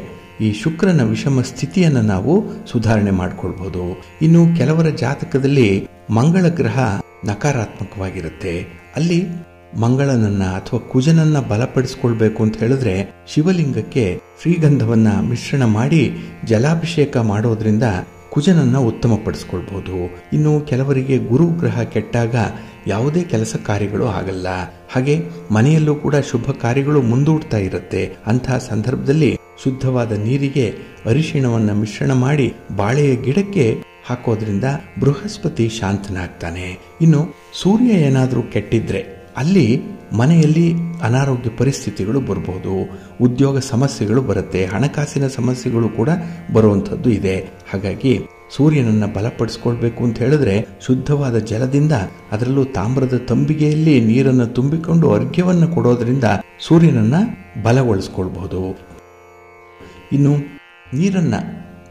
ಈ ಶುಕ್ರನ ವಿಷಮ ಸ್ಥಿತಿಯನ್ನು ನಾವು ಸುಧಾರಣೆ ಮಾಡಿಕೊಳ್ಬಹುದು. ಇನ್ನು ಕೆಲವರ ಜಾತಕದಲ್ಲಿ ಮಂಗಳ ಗ್ರಹ ನಕಾರಾತ್ಮಕವಾಗಿರುತ್ತೆ. ಅಲ್ಲಿ ಮಂಗಳನನ್ನ ಅಥವಾ ಕುಜನನ್ನ ಬಲಪಡಿಸಿಕೊಳ್ಬೇಕು ಅಂತ ಹೇಳಿದ್ರೆ ಶಿವಲಿಂಗಕ್ಕೆ ಶ್ರೀಗಂಧವನ್ನ ಮಿಶ್ರಣ ಮಾಡಿ ಜಲಾಭಿಷೇಕ ಮಾಡೋದ್ರಿಂದ ಕುಜನನ್ನ ಉತ್ತಮಪಡಿಸ್ಕೊಳ್ಬಹುದು. ಇನ್ನು ಕೆಲವರಿಗೆ ಗುರು ಗ್ರಹ ಕೆಟ್ಟಾಗ ಯಾವುದೇ ಕೆಲಸ ಕಾರ್ಯಗಳು ಆಗಲ್ಲ. ಹಾಗೆ ಮನೆಯಲ್ಲೂ ಕೂಡ ಶುಭ ಕಾರ್ಯಗಳು ಮುಂದೂಡ್ತಾ ಇರುತ್ತೆ. ಅಂತಹ ಸಂದರ್ಭದಲ್ಲಿ ಶುದ್ಧವಾದ ನೀರಿಗೆ ಅರಿಶಿಣವನ್ನ ಮಿಶ್ರಣ ಮಾಡಿ ಬಾಳೆಯ ಗಿಡಕ್ಕೆ ಹಾಕೋದ್ರಿಂದ ಬೃಹಸ್ಪತಿ ಶಾಂತನಾಗ್ತಾನೆ. ಇನ್ನು ಸೂರ್ಯ ಏನಾದರೂ ಕೆಟ್ಟಿದ್ರೆ ಅಲ್ಲಿ ಮನೆಯಲ್ಲಿ ಅನಾರೋಗ್ಯ ಪರಿಸ್ಥಿತಿಗಳು ಬರಬಹುದು, ಉದ್ಯೋಗ ಸಮಸ್ಯೆಗಳು ಬರುತ್ತೆ, ಹಣಕಾಸಿನ ಸಮಸ್ಯೆಗಳು ಕೂಡ ಬರುವಂಥದ್ದು ಇದೆ. ಹಾಗಾಗಿ ಸೂರ್ಯನನ್ನ ಬಲಪಡಿಸ್ಕೊಳ್ಬೇಕು ಅಂತ ಹೇಳಿದ್ರೆ ಶುದ್ಧವಾದ ಜಲದಿಂದ, ಅದರಲ್ಲೂ ತಾಮ್ರದ ತಂಬಿಗೆಯಲ್ಲಿ ನೀರನ್ನು ತುಂಬಿಕೊಂಡು ಅರ್ಘ್ಯವನ್ನು ಕೊಡೋದ್ರಿಂದ ಸೂರ್ಯನನ್ನ ಬಲಗೊಳಿಸ್ಕೊಳ್ಬಹುದು. ಇನ್ನು ನೀರನ್ನ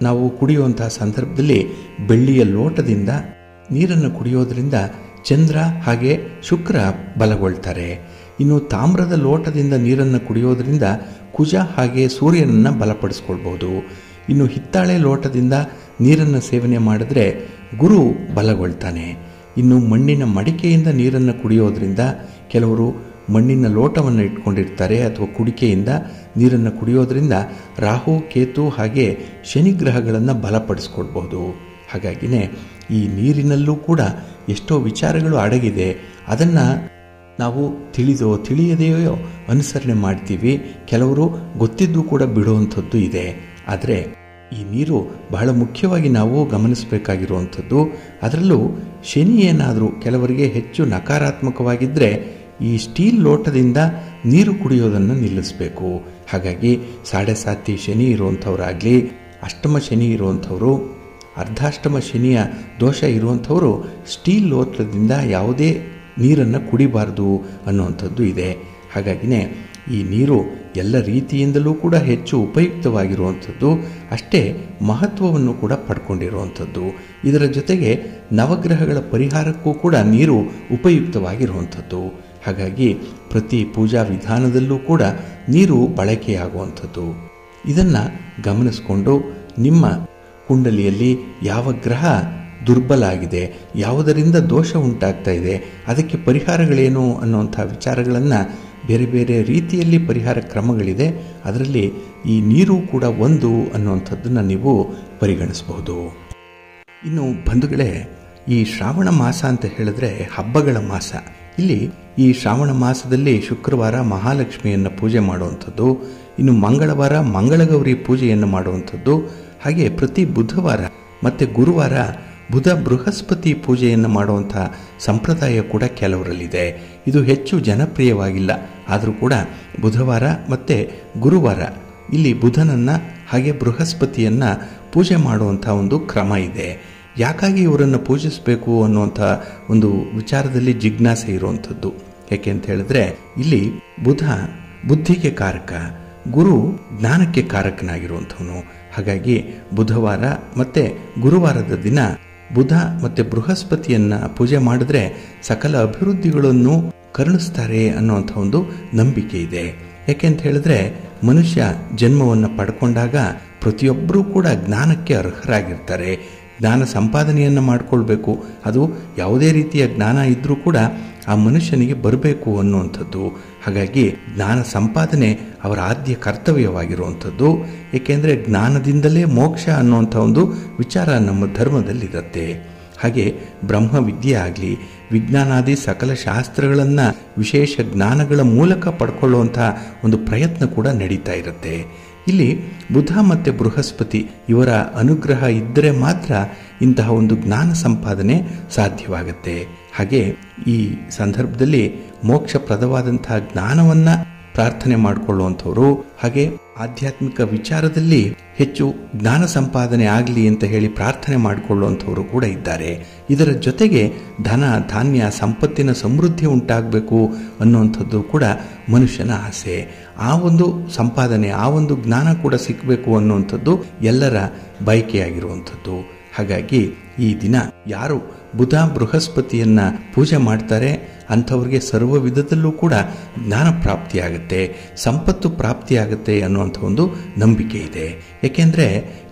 ನಾವು ಕುಡಿಯುವಂತಹ ಸಂದರ್ಭದಲ್ಲಿ ಬೆಳ್ಳಿಯ ಲೋಟದಿಂದ ನೀರನ್ನು ಕುಡಿಯೋದ್ರಿಂದ ಚಂದ್ರ ಹಾಗೆ ಶುಕ್ರ ಬಲಗೊಳ್ತಾರೆ. ಇನ್ನು ತಾಮ್ರದ ಲೋಟದಿಂದ ನೀರನ್ನು ಕುಡಿಯೋದ್ರಿಂದ ಕುಜ ಹಾಗೆ ಸೂರ್ಯನನ್ನ ಬಲಪಡಿಸ್ಕೊಳ್ಬಹುದು. ಇನ್ನು ಹಿತ್ತಾಳೆ ಲೋಟದಿಂದ ನೀರನ್ನು ಸೇವನೆ ಮಾಡಿದ್ರೆ ಗುರು ಬಲಗೊಳ್ತಾನೆ. ಇನ್ನು ಮಣ್ಣಿನ ಮಡಿಕೆಯಿಂದ ನೀರನ್ನು ಕುಡಿಯೋದ್ರಿಂದ, ಕೆಲವರು ಮಣ್ಣಿನ ಲೋಟವನ್ನು ಇಟ್ಕೊಂಡಿರ್ತಾರೆ ಅಥವಾ ಕುಡಿಕೆಯಿಂದ ನೀರನ್ನು ಕುಡಿಯೋದ್ರಿಂದ ರಾಹು, ಕೇತು ಹಾಗೆ ಶನಿಗ್ರಹಗಳನ್ನು ಬಲಪಡಿಸ್ಕೊಳ್ಬಹುದು. ಹಾಗಾಗಿನೇ ಈ ನೀರಿನಲ್ಲೂ ಕೂಡ ಎಷ್ಟೋ ವಿಚಾರಗಳು ಅಡಗಿದೆ. ಅದನ್ನು ನಾವು ತಿಳಿದೋ ತಿಳಿಯದೆಯೋ ಅನುಸರಣೆ ಮಾಡ್ತೀವಿ. ಕೆಲವರು ಗೊತ್ತಿದ್ದು ಕೂಡ ಬಿಡುವಂಥದ್ದು ಇದೆ. ಆದರೆ ಈ ನೀರು ಬಹಳ ಮುಖ್ಯವಾಗಿ ನಾವು ಗಮನಿಸಬೇಕಾಗಿರುವಂಥದ್ದು. ಅದರಲ್ಲೂ ಶನಿ ಏನಾದರೂ ಕೆಲವರಿಗೆ ಹೆಚ್ಚು ನಕಾರಾತ್ಮಕವಾಗಿದ್ದರೆ ಈ ಸ್ಟೀಲ್ ಲೋಟದಿಂದ ನೀರು ಕುಡಿಯೋದನ್ನು ನಿಲ್ಲಿಸಬೇಕು. ಹಾಗಾಗಿ 7.5 ಶನಿ ಇರುವಂಥವರಾಗಲಿ, ಅಷ್ಟಮ ಶನಿ ಇರುವಂಥವರು, ಅರ್ಧಾಷ್ಟಮ ಶನಿಯ ದೋಷ ಇರುವಂಥವರು ಸ್ಟೀಲ್ ಲೋಟದಿಂದ ಯಾವುದೇ ನೀರನ್ನು ಕುಡಿಬಾರ್ದು ಅನ್ನುವಂಥದ್ದು ಇದೆ. ಹಾಗಾಗಿನೇ ಈ ನೀರು ಎಲ್ಲ ರೀತಿಯಿಂದಲೂ ಕೂಡ ಹೆಚ್ಚು ಉಪಯುಕ್ತವಾಗಿರುವಂಥದ್ದು, ಅಷ್ಟೇ ಮಹತ್ವವನ್ನು ಕೂಡ ಪಡ್ಕೊಂಡಿರುವಂಥದ್ದು. ಇದರ ಜೊತೆಗೆ ನವಗ್ರಹಗಳ ಪರಿಹಾರಕ್ಕೂ ಕೂಡ ನೀರು ಉಪಯುಕ್ತವಾಗಿರುವಂಥದ್ದು. ಹಾಗಾಗಿ ಪ್ರತಿ ಪೂಜಾ ವಿಧಾನದಲ್ಲೂ ಕೂಡ ನೀರು ಬಳಕೆಯಾಗುವಂಥದ್ದು. ಇದನ್ನು ಗಮನಿಸಿಕೊಂಡು ನಿಮ್ಮ ಕುಂಡಲಿಯಲ್ಲಿ ಯಾವ ಗ್ರಹ ದುರ್ಬಲ ಆಗಿದೆ, ಯಾವುದರಿಂದ ದೋಷ ಉಂಟಾಗ್ತಾ ಇದೆ, ಅದಕ್ಕೆ ಪರಿಹಾರಗಳೇನು ಅನ್ನುವಂಥ ವಿಚಾರಗಳನ್ನು ಬೇರೆ ಬೇರೆ ರೀತಿಯಲ್ಲಿ ಪರಿಹಾರ ಕ್ರಮಗಳಿದೆ. ಅದರಲ್ಲಿ ಈ ನೀರು ಕೂಡ ಒಂದು ಅನ್ನುವಂಥದ್ದನ್ನು ನೀವು ಪರಿಗಣಿಸಬಹುದು. ಇನ್ನು ಬಂಧುಗಳೇ, ಈ ಶ್ರಾವಣ ಮಾಸ ಅಂತ ಹೇಳಿದ್ರೆ ಹಬ್ಬಗಳ ಮಾಸ. ಇಲ್ಲಿ ಈ ಶ್ರಾವಣ ಮಾಸದಲ್ಲಿ ಶುಕ್ರವಾರ ಮಹಾಲಕ್ಷ್ಮಿಯನ್ನು ಪೂಜೆ ಮಾಡುವಂಥದ್ದು, ಇನ್ನು ಮಂಗಳವಾರ ಮಂಗಳಗೌರಿ ಪೂಜೆಯನ್ನು ಮಾಡುವಂಥದ್ದು, ಹಾಗೆ ಪ್ರತಿ ಬುಧವಾರ ಮತ್ತು ಗುರುವಾರ ಬುಧ ಬೃಹಸ್ಪತಿ ಪೂಜೆಯನ್ನು ಮಾಡುವಂಥ ಸಂಪ್ರದಾಯ ಕೂಡ ಕೆಲವರಲ್ಲಿದೆ. ಇದು ಹೆಚ್ಚು ಜನಪ್ರಿಯವಾಗಿಲ್ಲ. ಆದರೂ ಕೂಡ ಬುಧವಾರ ಮತ್ತು ಗುರುವಾರ ಇಲ್ಲಿ ಬುಧನನ್ನು ಹಾಗೆ ಬೃಹಸ್ಪತಿಯನ್ನು ಪೂಜೆ ಮಾಡುವಂಥ ಒಂದು ಕ್ರಮ ಇದೆ. ಯಾಕಾಗಿ ಇವರನ್ನು ಪೂಜಿಸಬೇಕು ಅನ್ನುವಂಥ ಒಂದು ವಿಚಾರದಲ್ಲಿ ಜಿಜ್ಞಾಸೆ ಇರುವಂಥದ್ದು. ಯಾಕೆ ಅಂತ ಹೇಳಿದ್ರೆ ಇಲ್ಲಿ ಬುಧ ಬುದ್ಧಿಗೆ ಕಾರಕ, ಗುರು ಜ್ಞಾನಕ್ಕೆ ಕಾರಕನಾಗಿರುವಂಥವನು. ಹಾಗಾಗಿ ಬುಧವಾರ ಮತ್ತು ಗುರುವಾರದ ದಿನ ಬುಧ ಮತ್ತು ಬೃಹಸ್ಪತಿಯನ್ನು ಪೂಜೆ ಮಾಡಿದ್ರೆ ಸಕಲ ಅಭಿವೃದ್ಧಿಗಳನ್ನು ಕರುಣಿಸ್ತಾರೆ ಅನ್ನುವಂಥ ಒಂದು ನಂಬಿಕೆ ಇದೆ. ಯಾಕೆಂತ ಹೇಳಿದ್ರೆ ಮನುಷ್ಯ ಜನ್ಮವನ್ನು ಪಡ್ಕೊಂಡಾಗ ಪ್ರತಿಯೊಬ್ಬರೂ ಕೂಡ ಜ್ಞಾನಕ್ಕೆ ಅರ್ಹರಾಗಿರ್ತಾರೆ. ಜ್ಞಾನ ಸಂಪಾದನೆಯನ್ನು ಮಾಡಿಕೊಳ್ಬೇಕು. ಅದು ಯಾವುದೇ ರೀತಿಯ ಜ್ಞಾನ ಇದ್ದರೂ ಕೂಡ ಆ ಮನುಷ್ಯನಿಗೆ ಬರಬೇಕು ಅನ್ನುವಂಥದ್ದು. ಹಾಗಾಗಿ ಜ್ಞಾನ ಸಂಪಾದನೆ ಅವರ ಆದ್ಯ ಕರ್ತವ್ಯವಾಗಿರುವಂಥದ್ದು. ಏಕೆಂದರೆ ಜ್ಞಾನದಿಂದಲೇ ಮೋಕ್ಷ ಅನ್ನುವಂಥ ಒಂದು ವಿಚಾರ ನಮ್ಮ ಧರ್ಮದಲ್ಲಿರುತ್ತೆ. ಹಾಗೆ ಬ್ರಹ್ಮವಿದ್ಯೆ ಆಗಲಿ, ವಿಜ್ಞಾನಾದಿ ಸಕಲ ಶಾಸ್ತ್ರಗಳನ್ನು ವಿಶೇಷ ಜ್ಞಾನಗಳ ಮೂಲಕ ಪಡ್ಕೊಳ್ಳುವಂಥ ಒಂದು ಪ್ರಯತ್ನ ಕೂಡ ನಡೀತಾ ಇರುತ್ತೆ. ಇಲ್ಲಿ ಬುಧ ಮತ್ತು ಬೃಹಸ್ಪತಿ ಇವರ ಅನುಗ್ರಹ ಇದ್ದರೆ ಮಾತ್ರ ಇಂತಹ ಒಂದು ಜ್ಞಾನ ಸಂಪಾದನೆ ಸಾಧ್ಯವಾಗುತ್ತೆ. ಹಾಗೆ ಈ ಸಂದರ್ಭದಲ್ಲಿ ಮೋಕ್ಷಪ್ರದವಾದಂತಹ ಜ್ಞಾನವನ್ನು ಪ್ರಾರ್ಥನೆ ಮಾಡಿಕೊಳ್ಳುವಂಥವ್ರು, ಹಾಗೆ ಆಧ್ಯಾತ್ಮಿಕ ವಿಚಾರದಲ್ಲಿ ಹೆಚ್ಚು ಜ್ಞಾನ ಸಂಪಾದನೆ ಆಗಲಿ ಅಂತ ಹೇಳಿ ಪ್ರಾರ್ಥನೆ ಮಾಡಿಕೊಳ್ಳುವಂಥವರು ಕೂಡ ಇದ್ದಾರೆ. ಇದರ ಜೊತೆಗೆ ಧನ ಧಾನ್ಯ ಸಂಪತ್ತಿನ ಸಮೃದ್ಧಿ ಉಂಟಾಗಬೇಕು ಅನ್ನುವಂಥದ್ದು ಕೂಡ ಮನುಷ್ಯನ ಆಸೆ. ಆ ಒಂದು ಸಂಪಾದನೆ, ಆ ಒಂದು ಜ್ಞಾನ ಕೂಡ ಸಿಕ್ಕಬೇಕು ಅನ್ನುವಂಥದ್ದು ಎಲ್ಲರ ಬಯಕೆಯಾಗಿರುವಂಥದ್ದು. ಹಾಗಾಗಿ ಈ ದಿನ ಯಾರು ಬುಧ ಬೃಹಸ್ಪತಿಯನ್ನು ಪೂಜೆ ಮಾಡ್ತಾರೆ ಅಂಥವ್ರಿಗೆ ಸರ್ವ ವಿಧದಲ್ಲೂ ಕೂಡ ಜ್ಞಾನ ಪ್ರಾಪ್ತಿಯಾಗುತ್ತೆ, ಸಂಪತ್ತು ಪ್ರಾಪ್ತಿಯಾಗುತ್ತೆ ಅನ್ನುವಂಥ ಒಂದು ನಂಬಿಕೆ ಇದೆ. ಏಕೆಂದರೆ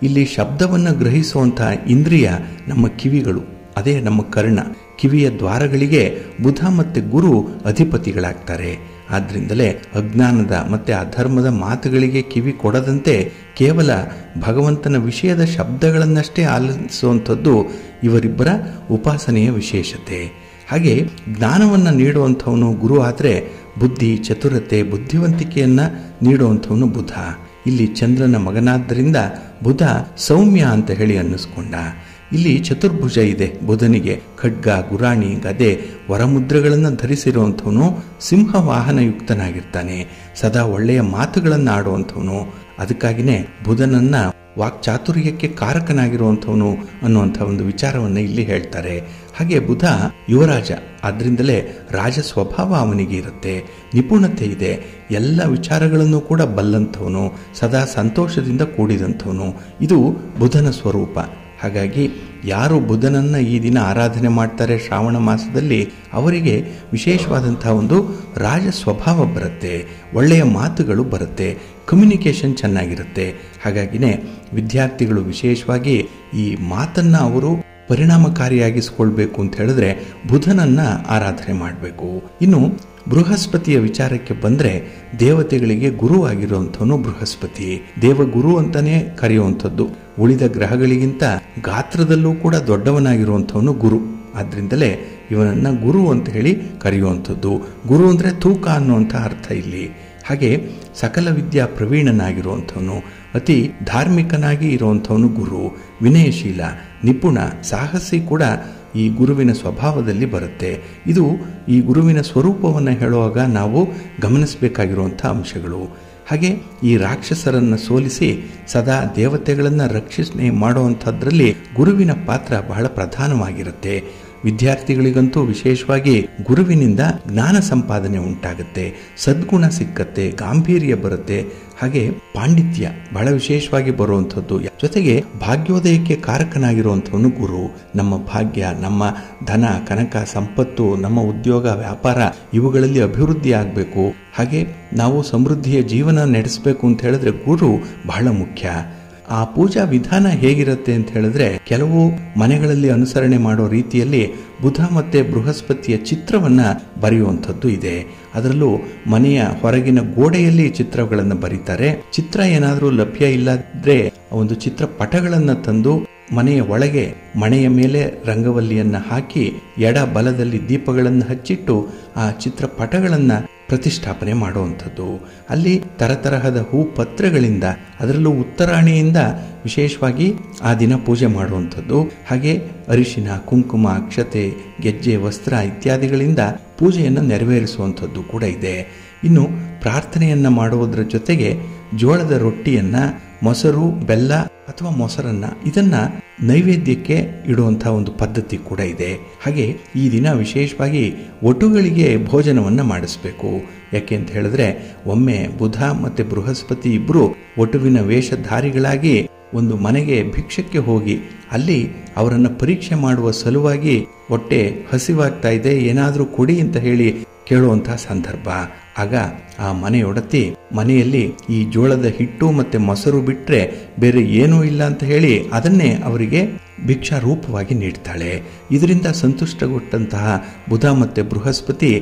ಇಲ್ಲಿ ಶಬ್ದವನ್ನು ಗ್ರಹಿಸುವಂಥ ಇಂದ್ರಿಯ ನಮ್ಮ ಕಿವಿಗಳು, ಅದೇ ನಮ್ಮ ಕರ್ಣ. ಕಿವಿಯ ದ್ವಾರಗಳಿಗೆ ಬುಧ ಮತ್ತು ಗುರು ಅಧಿಪತಿಗಳಾಗ್ತಾರೆ. ಆದ್ದರಿಂದಲೇ ಅಜ್ಞಾನದ ಮತ್ತು ಅಧರ್ಮದ ಮಾತುಗಳಿಗೆ ಕಿವಿ ಕೊಡದಂತೆ ಕೇವಲ ಭಗವಂತನ ವಿಷಯದ ಶಬ್ದಗಳನ್ನಷ್ಟೇ ಆಲಿಸುವಂಥದ್ದು ಇವರಿಬ್ಬರ ಉಪಾಸನೆಯ ವಿಶೇಷತೆ. ಹಾಗೆ ಜ್ಞಾನವನ್ನು ನೀಡುವಂಥವನು ಗುರು ಆದರೆ ಬುದ್ಧಿ, ಚತುರತೆ, ಬುದ್ಧಿವಂತಿಕೆಯನ್ನು ನೀಡುವಂಥವನು ಬುಧ. ಇಲ್ಲಿ ಚಂದ್ರನ ಮಗನಾದ್ದರಿಂದ ಬುಧ ಸೌಮ್ಯ ಅಂತ ಹೇಳಿ ಅನ್ನಿಸ್ಕೊಂಡ. ಇಲ್ಲಿ ಚತುರ್ಭುಜ ಇದೆ ಬುಧನಿಗೆ. ಖಡ್ಗ, ಗುರಾಣಿ, ಗದೆ, ವರಮುದ್ರೆಗಳನ್ನು ಧರಿಸಿರುವಂಥವನು ಸಿಂಹ ವಾಹನಯುಕ್ತನಾಗಿರ್ತಾನೆ. ಸದಾ ಒಳ್ಳೆಯ ಮಾತುಗಳನ್ನು ಆಡುವಂಥವನು. ಅದಕ್ಕಾಗಿಯೇ ಬುಧನನ್ನು ವಾಕ್ಚಾತುರ್ಯಕ್ಕೆ ಕಾರಕನಾಗಿರುವಂಥವನು ಅನ್ನುವಂಥ ಒಂದು ವಿಚಾರವನ್ನು ಇಲ್ಲಿ ಹೇಳ್ತಾರೆ. ಹಾಗೆ ಬುಧ ಯುವರಾಜ, ಆದ್ದರಿಂದಲೇ ರಾಜ ಸ್ವಭಾವ ಅವನಿಗೆ ಇರುತ್ತೆ, ನಿಪುಣತೆ ಇದೆ, ಎಲ್ಲ ವಿಚಾರಗಳನ್ನು ಕೂಡ ಬಲ್ಲಂಥವನು, ಸದಾ ಸಂತೋಷದಿಂದ ಕೂಡಿದಂಥವನು. ಇದು ಬುಧನ ಸ್ವರೂಪ. ಹಾಗಾಗಿ ಯಾರು ಬುಧನನ್ನು ಈ ದಿನ ಆರಾಧನೆ ಮಾಡ್ತಾರೆ ಶ್ರಾವಣ ಮಾಸದಲ್ಲಿ ಅವರಿಗೆ ವಿಶೇಷವಾದಂತಹ ಒಂದು ರಾಜ ಸ್ವಭಾವ ಬರುತ್ತೆ, ಒಳ್ಳೆಯ ಮಾತುಗಳು ಬರುತ್ತೆ, ಕಮ್ಯುನಿಕೇಷನ್ ಚೆನ್ನಾಗಿರುತ್ತೆ. ಹಾಗಾಗಿನೇ ವಿದ್ಯಾರ್ಥಿಗಳು ವಿಶೇಷವಾಗಿ ಈ ಮಾತನ್ನು ಅವರು ಪರಿಣಾಮಕಾರಿಯಾಗಿಸ್ಕೊಳ್ಬೇಕು ಅಂತ ಹೇಳಿದ್ರೆ ಬುಧನನ್ನ ಆರಾಧನೆ ಮಾಡಬೇಕು. ಇನ್ನು ಬೃಹಸ್ಪತಿಯ ವಿಚಾರಕ್ಕೆ ಬಂದರೆ ದೇವತೆಗಳಿಗೆ ಗುರು ಆಗಿರುವಂಥವನು ಬೃಹಸ್ಪತಿ. ದೇವಗುರು ಅಂತಾನೆ ಕರೆಯುವಂಥದ್ದು. ಉಳಿದ ಗ್ರಹಗಳಿಗಿಂತ ಗಾತ್ರದಲ್ಲೂ ಕೂಡ ದೊಡ್ಡವನಾಗಿರುವಂಥವನು ಗುರು. ಆದ್ರಿಂದಲೇ ಇವನನ್ನ ಗುರು ಅಂತ ಹೇಳಿ ಕರೆಯುವಂಥದ್ದು. ಗುರು ಅಂದರೆ ತೂಕ ಅನ್ನುವಂಥ ಅರ್ಥ ಇಲ್ಲಿ. ಹಾಗೆ ಸಕಲ ವಿದ್ಯಾ ಪ್ರವೀಣನಾಗಿರುವಂಥವನು, ಅತಿ ಧಾರ್ಮಿಕನಾಗಿ ಇರುವಂಥವನು ಗುರು. ವಿನಯಶೀಲ, ನಿಪುಣ, ಸಾಹಸಿ ಕೂಡ ಈ ಗುರುವಿನ ಸ್ವಭಾವದಲ್ಲಿ ಬರುತ್ತೆ. ಇದು ಈ ಗುರುವಿನ ಸ್ವರೂಪವನ್ನು ಹೇಳುವಾಗ ನಾವು ಗಮನಿಸಬೇಕಾಗಿರುವಂಥ ಅಂಶಗಳು. ಹಾಗೆ ಈ ರಾಕ್ಷಸರನ್ನು ಸೋಲಿಸಿ ಸದಾ ದೇವತೆಗಳನ್ನು ರಕ್ಷಣೆ ಮಾಡುವಂಥದ್ರಲ್ಲಿ ಗುರುವಿನ ಪಾತ್ರ ಬಹಳ ಪ್ರಧಾನವಾಗಿರುತ್ತೆ. ವಿದ್ಯಾರ್ಥಿಗಳಿಗಂತೂ ವಿಶೇಷವಾಗಿ ಗುರುವಿನಿಂದ ಜ್ಞಾನ ಸಂಪಾದನೆ ಉಂಟಾಗುತ್ತೆ, ಸದ್ಗುಣ ಸಿಕ್ಕತ್ತೆ, ಗಾಂಭೀರ್ಯ ಬರುತ್ತೆ, ಹಾಗೆ ಪಾಂಡಿತ್ಯ ಬಹಳ ವಿಶೇಷವಾಗಿ ಬರುವಂಥದ್ದು. ಜೊತೆಗೆ ಭಾಗ್ಯೋದಯಕ್ಕೆ ಕಾರಕನಾಗಿರುವಂಥವನು ಗುರು. ನಮ್ಮ ಭಾಗ್ಯ, ನಮ್ಮ ಧನ ಕನಕ ಸಂಪತ್ತು, ನಮ್ಮ ಉದ್ಯೋಗ ವ್ಯಾಪಾರ ಇವುಗಳಲ್ಲಿ ಅಭಿವೃದ್ಧಿ ಆಗಬೇಕು, ಹಾಗೆ ನಾವು ಸಮೃದ್ಧಿಯ ಜೀವನ ನಡೆಸಬೇಕು ಅಂತ ಹೇಳಿದ್ರೆ ಗುರು ಬಹಳ ಮುಖ್ಯ. ಆ ಪೂಜಾ ವಿಧಾನ ಹೇಗಿರುತ್ತೆ ಅಂತ ಹೇಳಿದ್ರೆ ಕೆಲವು ಮನೆಗಳಲ್ಲಿ ಅನುಸರಣೆ ಮಾಡೋ ರೀತಿಯಲ್ಲಿ ಬುಧ ಮತ್ತೆ ಬೃಹಸ್ಪತಿಯ ಚಿತ್ರವನ್ನ ಬರೆಯುವಂಥದ್ದು ಇದೆ. ಅದರಲ್ಲೂ ಮನೆಯ ಹೊರಗಿನ ಗೋಡೆಯಲ್ಲಿ ಚಿತ್ರಗಳನ್ನು ಬರೀತಾರೆ. ಚಿತ್ರ ಏನಾದರೂ ಲಭ್ಯ ಇಲ್ಲದ್ರೆ ಒಂದು ಚಿತ್ರಪಟಗಳನ್ನು ತಂದು ಮನೆಯ ಒಳಗೆ ಮಣೆಯ ಮೇಲೆ ರಂಗವಲ್ಲಿಯನ್ನ ಹಾಕಿ ಎಡ ಬಲದಲ್ಲಿ ದೀಪಗಳನ್ನು ಹಚ್ಚಿಟ್ಟು ಆ ಚಿತ್ರಪಟಗಳನ್ನು ಪ್ರತಿಷ್ಠಾಪನೆ ಮಾಡುವಂಥದ್ದು. ಅಲ್ಲಿ ತರತರಹದ ಹೂ ಪತ್ರೆಗಳಿಂದ, ಅದರಲ್ಲೂ ಉತ್ತರಾಣಿಯಿಂದ ವಿಶೇಷವಾಗಿ ಆ ದಿನ ಪೂಜೆ ಮಾಡುವಂಥದ್ದು. ಹಾಗೆ ಅರಿಶಿನ, ಕುಂಕುಮ, ಅಕ್ಷತೆ, ಗೆಜ್ಜೆ, ವಸ್ತ್ರ ಇತ್ಯಾದಿಗಳಿಂದ ಪೂಜೆಯನ್ನು ನೆರವೇರಿಸುವಂಥದ್ದು ಕೂಡ ಇದೆ. ಇನ್ನು ಪ್ರಾರ್ಥನೆಯನ್ನ ಮಾಡುವುದರ ಜೊತೆಗೆ ಜೋಳದ ರೊಟ್ಟಿಯನ್ನ, ಮೊಸರು, ಬೆಲ್ಲ ಅಥವಾ ಮೊಸರನ್ನ ಇದನ್ನ ನೈವೇದ್ಯಕ್ಕೆ ಇಡುವಂತಹ ಒಂದು ಪದ್ಧತಿ ಕೂಡ ಇದೆ. ಹಾಗೆ ಈ ದಿನ ವಿಶೇಷವಾಗಿ ಒಟುಗಳಿಗೆ ಭೋಜನವನ್ನ ಮಾಡಿಸ್ಬೇಕು. ಯಾಕೆ ಅಂತ ಹೇಳಿದ್ರೆ ಒಮ್ಮೆ ಬುಧ ಮತ್ತೆ ಬೃಹಸ್ಪತಿ ಇಬ್ರು ಒಟುವಿನ ವೇಷಧಾರಿಗಳಾಗಿ ಒಂದು ಮನೆಗೆ ಭಿಕ್ಷಕ್ಕೆ ಹೋಗಿ ಅಲ್ಲಿ ಅವರನ್ನ ಪರೀಕ್ಷೆ ಮಾಡುವ ಸಲುವಾಗಿ ಹೊಟ್ಟೆ ಹಸಿವಾಗ್ತಾ ಇದೆ, ಏನಾದರೂ ಕೊಡಿ ಅಂತ ಹೇಳಿ ಕೇಳುವಂತಹ ಸಂದರ್ಭ. ಆಗ ಆ ಮನೆಯೊಡತಿ ಮನೆಯಲ್ಲಿ ಈ ಜೋಳದ ಹಿಟ್ಟು ಮತ್ತೆ ಮೊಸರು ಬಿಟ್ರೆ ಬೇರೆ ಏನೂ ಇಲ್ಲ ಅಂತ ಹೇಳಿ ಅದನ್ನೇ ಅವರಿಗೆ ಭಿಕ್ಷಾ ರೂಪವಾಗಿ ನೀಡ್ತಾಳೆ. ಇದರಿಂದ ಸಂತುಷ್ಟಗೊಂಡಂತಹ ಬುಧ ಮತ್ತೆ ಬೃಹಸ್ಪತಿ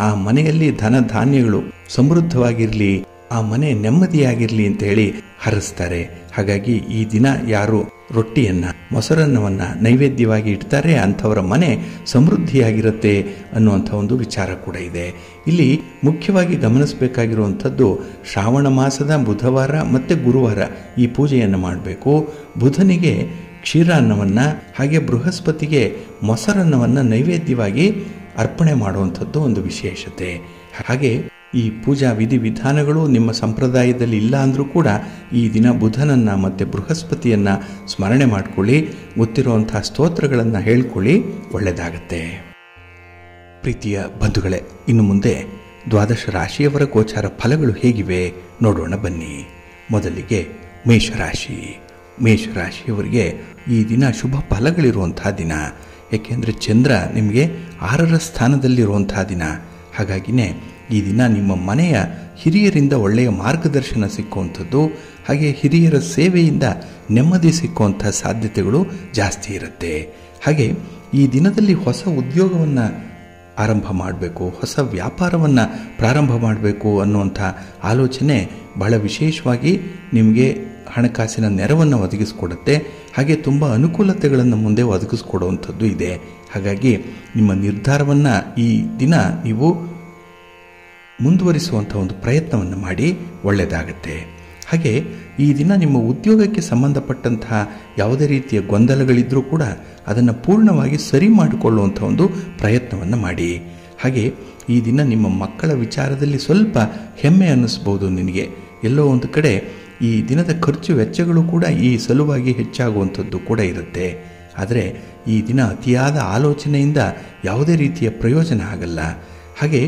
ಆ ಮನೆಯಲ್ಲಿ ಧನ ಧಾನ್ಯಗಳು ಸಮೃದ್ಧವಾಗಿರ್ಲಿ, ಆ ಮನೆ ನೆಮ್ಮದಿಯಾಗಿರ್ಲಿ ಅಂತ ಹೇಳಿ ಹರಿಸ್ತಾರೆ. ಹಾಗಾಗಿ ಈ ದಿನ ಯಾರು ರೊಟ್ಟಿಯನ್ನ, ಮೊಸರನ್ನವನ್ನ ನೈವೇದ್ಯವಾಗಿ ಇಡ್ತಾರೆ ಅಂಥವರ ಮನೆ ಸಮೃದ್ಧಿಯಾಗಿರುತ್ತೆ ಅನ್ನುವಂಥ ಒಂದು ವಿಚಾರ ಕೂಡ ಇದೆ. ಇಲ್ಲಿ ಮುಖ್ಯವಾಗಿ ಗಮನಿಸಬೇಕಾಗಿರುವಂಥದ್ದು ಶ್ರಾವಣ ಮಾಸದ ಬುಧವಾರ ಮತ್ತೆ ಗುರುವಾರ ಈ ಪೂಜೆಯನ್ನು ಮಾಡಬೇಕು. ಬುಧನಿಗೆ ಕ್ಷೀರಾನ್ನವನ್ನ, ಹಾಗೆ ಬೃಹಸ್ಪತಿಗೆ ಮೊಸರನ್ನವನ್ನ ನೈವೇದ್ಯವಾಗಿ ಅರ್ಪಣೆ ಮಾಡುವಂಥದ್ದು ಒಂದು ವಿಶೇಷತೆ. ಹಾಗೆ ಈ ಪೂಜಾ ವಿಧಿವಿಧಾನಗಳು ನಿಮ್ಮ ಸಂಪ್ರದಾಯದಲ್ಲಿ ಇಲ್ಲ ಅಂದರೂ ಕೂಡ ಈ ದಿನ ಬುಧನನ್ನ ಮತ್ತೆ ಬೃಹಸ್ಪತಿಯನ್ನ ಸ್ಮರಣೆ ಮಾಡಿಕೊಳ್ಳಿ, ಗೊತ್ತಿರುವಂತಹ ಸ್ತೋತ್ರಗಳನ್ನು ಹೇಳ್ಕೊಳ್ಳಿ, ಒಳ್ಳೆಯದಾಗತ್ತೆ. ಪ್ರೀತಿಯ ಬಂಧುಗಳೇ, ಇನ್ನು ಮುಂದೆ ದ್ವಾದಶ ರಾಶಿಯವರ ಗೋಚಾರ ಫಲಗಳು ಹೇಗಿವೆ ನೋಡೋಣ ಬನ್ನಿ. ಮೊದಲಿಗೆ ಮೇಷರಾಶಿ. ಮೇಷರಾಶಿಯವರಿಗೆ ಈ ದಿನ ಶುಭ ಫಲಗಳಿರುವಂತಹ ದಿನ. ಏಕೆಂದರೆ ಚಂದ್ರ ನಿಮಗೆ 6ರ ಸ್ಥಾನದಲ್ಲಿರುವಂತಹ ದಿನ. ಹಾಗಾಗಿನೇ ಈ ದಿನ ನಿಮ್ಮ ಮನೆಯ ಹಿರಿಯರಿಂದ ಒಳ್ಳೆಯ ಮಾರ್ಗದರ್ಶನ ಸಿಕ್ಕುವಂಥದ್ದು, ಹಾಗೆ ಹಿರಿಯರ ಸೇವೆಯಿಂದ ನೆಮ್ಮದಿ ಸಿಕ್ಕುವಂಥ ಸಾಧ್ಯತೆಗಳು ಜಾಸ್ತಿ ಇರುತ್ತೆ. ಹಾಗೆ ಈ ದಿನದಲ್ಲಿ ಹೊಸ ಉದ್ಯೋಗವನ್ನು ಆರಂಭ ಮಾಡಬೇಕು, ಹೊಸ ವ್ಯಾಪಾರವನ್ನು ಪ್ರಾರಂಭ ಮಾಡಬೇಕು ಅನ್ನುವಂಥ ಆಲೋಚನೆ ಬಹಳ ವಿಶೇಷವಾಗಿ ನಿಮಗೆ ಹಣಕಾಸಿನ ನೆರವನ್ನು ಒದಗಿಸ್ಕೊಡುತ್ತೆ. ಹಾಗೆ ತುಂಬ ಅನುಕೂಲತೆಗಳನ್ನು ಮುಂದೆ ಒದಗಿಸ್ಕೊಡುವಂಥದ್ದು ಇದೆ. ಹಾಗಾಗಿ ನಿಮ್ಮ ನಿರ್ಧಾರವನ್ನು ಈ ದಿನ ನೀವು ಮುಂದುವರಿಸುವಂಥ ಒಂದು ಪ್ರಯತ್ನವನ್ನು ಮಾಡಿ, ಒಳ್ಳೆಯದಾಗತ್ತೆ. ಹಾಗೆ ಈ ದಿನ ನಿಮ್ಮ ಉದ್ಯೋಗಕ್ಕೆ ಸಂಬಂಧಪಟ್ಟಂತಹ ಯಾವುದೇ ರೀತಿಯ ಗೊಂದಲಗಳಿದ್ರೂ ಕೂಡ ಅದನ್ನು ಪೂರ್ಣವಾಗಿ ಸರಿ ಮಾಡಿಕೊಳ್ಳುವಂಥ ಒಂದು ಪ್ರಯತ್ನವನ್ನು ಮಾಡಿ. ಹಾಗೆ ಈ ದಿನ ನಿಮ್ಮ ಮಕ್ಕಳ ವಿಚಾರದಲ್ಲಿ ಸ್ವಲ್ಪ ಹೆಮ್ಮೆ ಅನ್ನಿಸ್ಬೋದು ನಿನಗೆ. ಎಲ್ಲೋ ಒಂದು ಕಡೆ ಈ ದಿನದ ಖರ್ಚು ವೆಚ್ಚಗಳು ಕೂಡ ಈ ಸಲುವಾಗಿ ಹೆಚ್ಚಾಗುವಂಥದ್ದು ಕೂಡ ಇರುತ್ತೆ. ಆದರೆ ಈ ದಿನ ಅತಿಯಾದ ಆಲೋಚನೆಯಿಂದ ಯಾವುದೇ ರೀತಿಯ ಪ್ರಯೋಜನ ಆಗಲ್ಲ. ಹಾಗೆ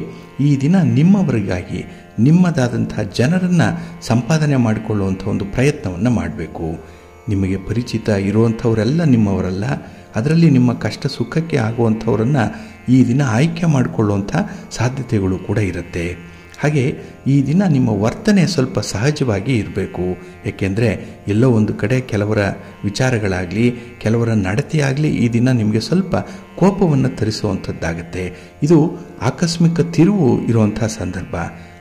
ಈ ದಿನ ನಿಮ್ಮವರಿಗಾಗಿ ನಿಮ್ಮದಾದಂಥ ಜನರನ್ನು ಸಂಪಾದನೆ ಮಾಡಿಕೊಳ್ಳುವಂಥ ಒಂದು ಪ್ರಯತ್ನವನ್ನು ಮಾಡಬೇಕು. ನಿಮಗೆ ಪರಿಚಿತ ಇರುವಂಥವರೆಲ್ಲ ನಿಮ್ಮವರಲ್ಲ, ಅದರಲ್ಲಿ ನಿಮ್ಮ ಕಷ್ಟ ಸುಖಕ್ಕೆ ಆಗುವಂಥವರನ್ನು ಈ ದಿನ ಆಯ್ಕೆ ಮಾಡಿಕೊಳ್ಳುವಂಥ ಸಾಧ್ಯತೆಗಳು ಕೂಡ ಇರುತ್ತೆ. ಹಾಗೆ ಈ ದಿನ ನಿಮ್ಮ ವರ್ತನೆ ಸ್ವಲ್ಪ ಸಹಜವಾಗಿ ಇರಬೇಕು. ಏಕೆಂದರೆ ಎಲ್ಲೋ ಒಂದು ಕಡೆ ಕೆಲವರ ವಿಚಾರಗಳಾಗಲಿ ಕೆಲವರ ನಡತೆಯಾಗಲಿ ಈ ದಿನ ನಿಮಗೆ ಸ್ವಲ್ಪ ಕೋಪವನ್ನು ತರಿಸುವಂಥದ್ದಾಗತ್ತೆ. ಇದು ಆಕಸ್ಮಿಕ ತಿರುವು ಇರುವಂಥ ಸಂದರ್ಭ.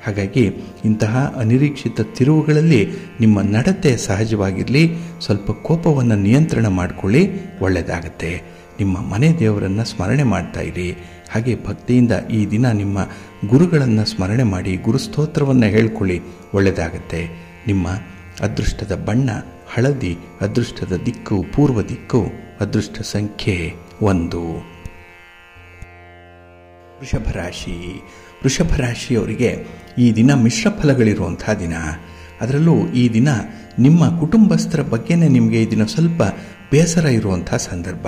ಹಾಗಾಗಿ ಇಂತಹ ಅನಿರೀಕ್ಷಿತ ತಿರುವುಗಳಲ್ಲಿ ನಿಮ್ಮ ನಡತೆ ಸಹಜವಾಗಿರಲಿ, ಸ್ವಲ್ಪ ಕೋಪವನ್ನು ನಿಯಂತ್ರಣ ಮಾಡಿಕೊಳ್ಳಿ, ಒಳ್ಳೆಯದಾಗತ್ತೆ. ನಿಮ್ಮ ಮನೆ ದೇವರನ್ನು ಸ್ಮರಣೆ ಮಾಡ್ತಾ ಇರಿ. ಹಾಗೆ ಭಕ್ತಿಯಿಂದ ಈ ದಿನ ನಿಮ್ಮ ಗುರುಗಳನ್ನು ಸ್ಮರಣೆ ಮಾಡಿ ಗುರುಸ್ತೋತ್ರವನ್ನು ಹೇಳ್ಕೊಳ್ಳಿ, ಒಳ್ಳೆಯದಾಗತ್ತೆ. ನಿಮ್ಮ ಅದೃಷ್ಟದ ಬಣ್ಣ ಹಳದಿ, ಅದೃಷ್ಟದ ದಿಕ್ಕು ಪೂರ್ವ ದಿಕ್ಕು, ಅದೃಷ್ಟ ಸಂಖ್ಯೆ 1. ವೃಷಭ ರಾಶಿಯವರಿಗೆ ಈ ದಿನ ಮಿಶ್ರ ಫಲಗಳಿರುವಂಥ ದಿನ. ಅದರಲ್ಲೂ ಈ ದಿನ ನಿಮ್ಮ ಕುಟುಂಬಸ್ಥರ ಬಗ್ಗೆನೇ ನಿಮಗೆ ಈ ದಿನ ಸ್ವಲ್ಪ ಬೇಸರ ಇರುವಂಥ ಸಂದರ್ಭ.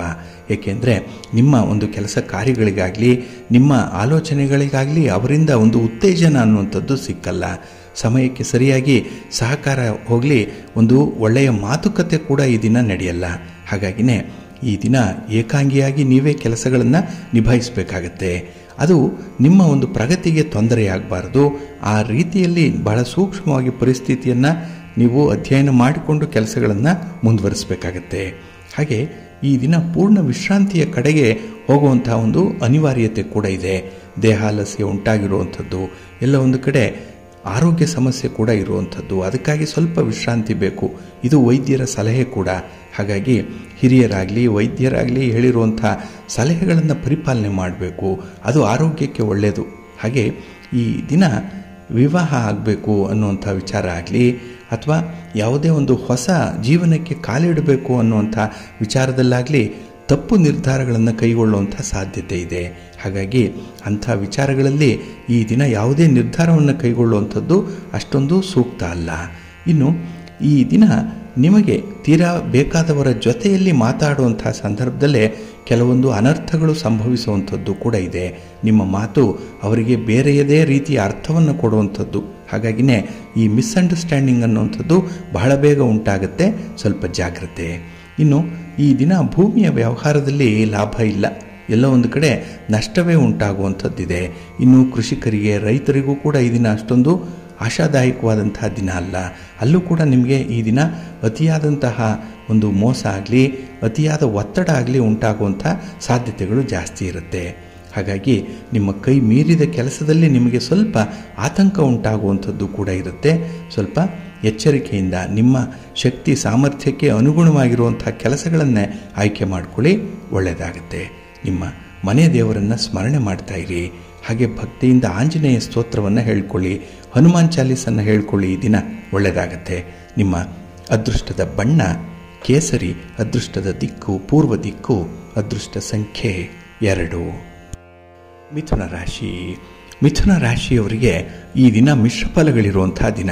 ಏಕೆಂದರೆ ನಿಮ್ಮ ಒಂದು ಕೆಲಸ ಕಾರ್ಯಗಳಿಗಾಗಲಿ ನಿಮ್ಮ ಆಲೋಚನೆಗಳಿಗಾಗಲಿ ಅವರಿಂದ ಒಂದು ಉತ್ತೇಜನ ಅನ್ನುವಂಥದ್ದು ಸಿಕ್ಕಲ್ಲ. ಸಮಯಕ್ಕೆ ಸರಿಯಾಗಿ ಸಹಕಾರ ಹೋಗಲಿ, ಒಂದು ಒಳ್ಳೆಯ ಮಾತುಕತೆ ಕೂಡ ಈ ದಿನ ನಡೆಯಲ್ಲ. ಹಾಗಾಗಿನೇ ಈ ದಿನ ಏಕಾಂಗಿಯಾಗಿ ನೀವೇ ಕೆಲಸಗಳನ್ನು ನಿಭಾಯಿಸಬೇಕಾಗತ್ತೆ. ಅದು ನಿಮ್ಮ ಒಂದು ಪ್ರಗತಿಗೆ ತೊಂದರೆಯಾಗಬಾರ್ದು. ಆ ರೀತಿಯಲ್ಲಿ ಬಹಳ ಸೂಕ್ಷ್ಮವಾಗಿ ಪರಿಸ್ಥಿತಿಯನ್ನು ನೀವು ಅಧ್ಯಯನ ಮಾಡಿಕೊಂಡು ಕೆಲಸಗಳನ್ನು ಮುಂದುವರಿಸಬೇಕಾಗತ್ತೆ. ಹಾಗೆ ಈ ದಿನ ಪೂರ್ಣ ವಿಶ್ರಾಂತಿಯ ಕಡೆಗೆ ಹೋಗುವಂಥ ಒಂದು ಅನಿವಾರ್ಯತೆ ಕೂಡ ಇದೆ. ದೇಹಾಲಸ್ಯ ಉಂಟಾಗಿರುವಂಥದ್ದು, ಎಲ್ಲ ಒಂದು ಕಡೆ ಆರೋಗ್ಯ ಸಮಸ್ಯೆ ಕೂಡ ಇರುವಂಥದ್ದು, ಅದಕ್ಕಾಗಿ ಸ್ವಲ್ಪ ವಿಶ್ರಾಂತಿ ಬೇಕು. ಇದು ವೈದ್ಯರ ಸಲಹೆ ಕೂಡ. ಹಾಗಾಗಿ ಹಿರಿಯರಾಗಲಿ ವೈದ್ಯರಾಗಲಿ ಹೇಳಿರುವಂಥ ಸಲಹೆಗಳನ್ನು ಪರಿಪಾಲನೆ ಮಾಡಬೇಕು. ಅದು ಆರೋಗ್ಯಕ್ಕೆ ಒಳ್ಳೆಯದು. ಹಾಗೆ ಈ ದಿನ ವಿವಾಹ ಆಗಬೇಕು ಅನ್ನುವಂಥ ವಿಚಾರ ಆಗಲಿ ಅಥವಾ ಯಾವುದೇ ಒಂದು ಹೊಸ ಜೀವನಕ್ಕೆ ಕಾಲಿಡಬೇಕು ಅನ್ನುವಂಥ ವಿಚಾರದಲ್ಲಾಗಲಿ ತಪ್ಪು ನಿರ್ಧಾರಗಳನ್ನು ಕೈಗೊಳ್ಳುವಂಥ ಸಾಧ್ಯತೆ ಇದೆ. ಹಾಗಾಗಿ ಅಂಥ ವಿಚಾರಗಳಲ್ಲಿ ಈ ದಿನ ಯಾವುದೇ ನಿರ್ಧಾರವನ್ನು ಕೈಗೊಳ್ಳುವಂಥದ್ದು ಅಷ್ಟೊಂದು ಸೂಕ್ತ ಅಲ್ಲ. ಇನ್ನು ಈ ದಿನ ನಿಮಗೆ ತೀರಾ ಬೇಕಾದವರ ಜೊತೆಯಲ್ಲಿ ಮಾತಾಡುವಂಥ ಸಂದರ್ಭದಲ್ಲೇ ಕೆಲವೊಂದು ಅನರ್ಥಗಳು ಸಂಭವಿಸುವಂಥದ್ದು ಕೂಡ ಇದೆ. ನಿಮ್ಮ ಮಾತು ಅವರಿಗೆ ಬೇರೆಯದೇ ರೀತಿಯ ಅರ್ಥವನ್ನು ಕೊಡುವಂಥದ್ದು. ಹಾಗಾಗಿನೇ ಈ ಮಿಸ್ಅಂಡರ್ಸ್ಟ್ಯಾಂಡಿಂಗ್ ಅನ್ನುವಂಥದ್ದು ಬಹಳ ಬೇಗ ಉಂಟಾಗುತ್ತೆ. ಸ್ವಲ್ಪ ಜಾಗ್ರತೆ. ಇನ್ನು ಈ ದಿನ ಭೂಮಿಯ ವ್ಯವಹಾರದಲ್ಲಿ ಲಾಭ ಇಲ್ಲ, ಎಲ್ಲ ಒಂದು ಕಡೆ ನಷ್ಟವೇ ಉಂಟಾಗುವಂಥದ್ದಿದೆ. ಇನ್ನು ಕೃಷಿಕರಿಗೆ ರೈತರಿಗೂ ಕೂಡ ಈ ದಿನ ಅಷ್ಟೊಂದು ಆಶಾದಾಯಕವಾದಂತಹ ದಿನ ಅಲ್ಲ. ಅಲ್ಲೂ ಕೂಡ ನಿಮಗೆ ಈ ದಿನ ಅತಿಯಾದಂತಹ ಒಂದು ಮೋಸ ಆಗಲಿ ಅತಿಯಾದ ಒತ್ತಡ ಆಗಲಿ ಉಂಟಾಗುವಂಥ ಸಾಧ್ಯತೆಗಳು ಜಾಸ್ತಿ ಇರುತ್ತೆ. ಹಾಗಾಗಿ ನಿಮ್ಮ ಕೈ ಮೀರಿದ ಕೆಲಸದಲ್ಲಿ ನಿಮಗೆ ಸ್ವಲ್ಪ ಆತಂಕ ಉಂಟಾಗುವಂಥದ್ದು ಕೂಡ ಇರುತ್ತೆ. ಸ್ವಲ್ಪ ಎಚ್ಚರಿಕೆಯಿಂದ ನಿಮ್ಮ ಶಕ್ತಿ ಸಾಮರ್ಥ್ಯಕ್ಕೆ ಅನುಗುಣವಾಗಿರುವಂಥ ಕೆಲಸಗಳನ್ನೇ ಆಯ್ಕೆ ಮಾಡಿಕೊಳ್ಳಿ, ಒಳ್ಳೆಯದಾಗುತ್ತೆ. ನಿಮ್ಮ ಮನೆ ದೇವರನ್ನು ಸ್ಮರಣೆ ಮಾಡ್ತಾ ಇರಿ. ಹಾಗೆ ಭಕ್ತಿಯಿಂದ ಆಂಜನೇಯ ಸ್ತೋತ್ರವನ್ನು ಹೇಳ್ಕೊಳ್ಳಿ, ಹನುಮಾನ್ ಚಾಲೀಸನ್ನು ಹೇಳ್ಕೊಳ್ಳಿ. ಈ ದಿನ ಒಳ್ಳೆಯದಾಗತ್ತೆ. ನಿಮ್ಮ ಅದೃಷ್ಟದ ಬಣ್ಣ ಕೇಸರಿ, ಅದೃಷ್ಟದ ದಿಕ್ಕು ಪೂರ್ವ ದಿಕ್ಕು, ಅದೃಷ್ಟ ಸಂಖ್ಯೆ 2. ಮಿಥುನ ರಾಶಿಯವರಿಗೆ ಈ ದಿನ ಮಿಶ್ರ ಫಲಗಳಿರುವಂಥ ದಿನ.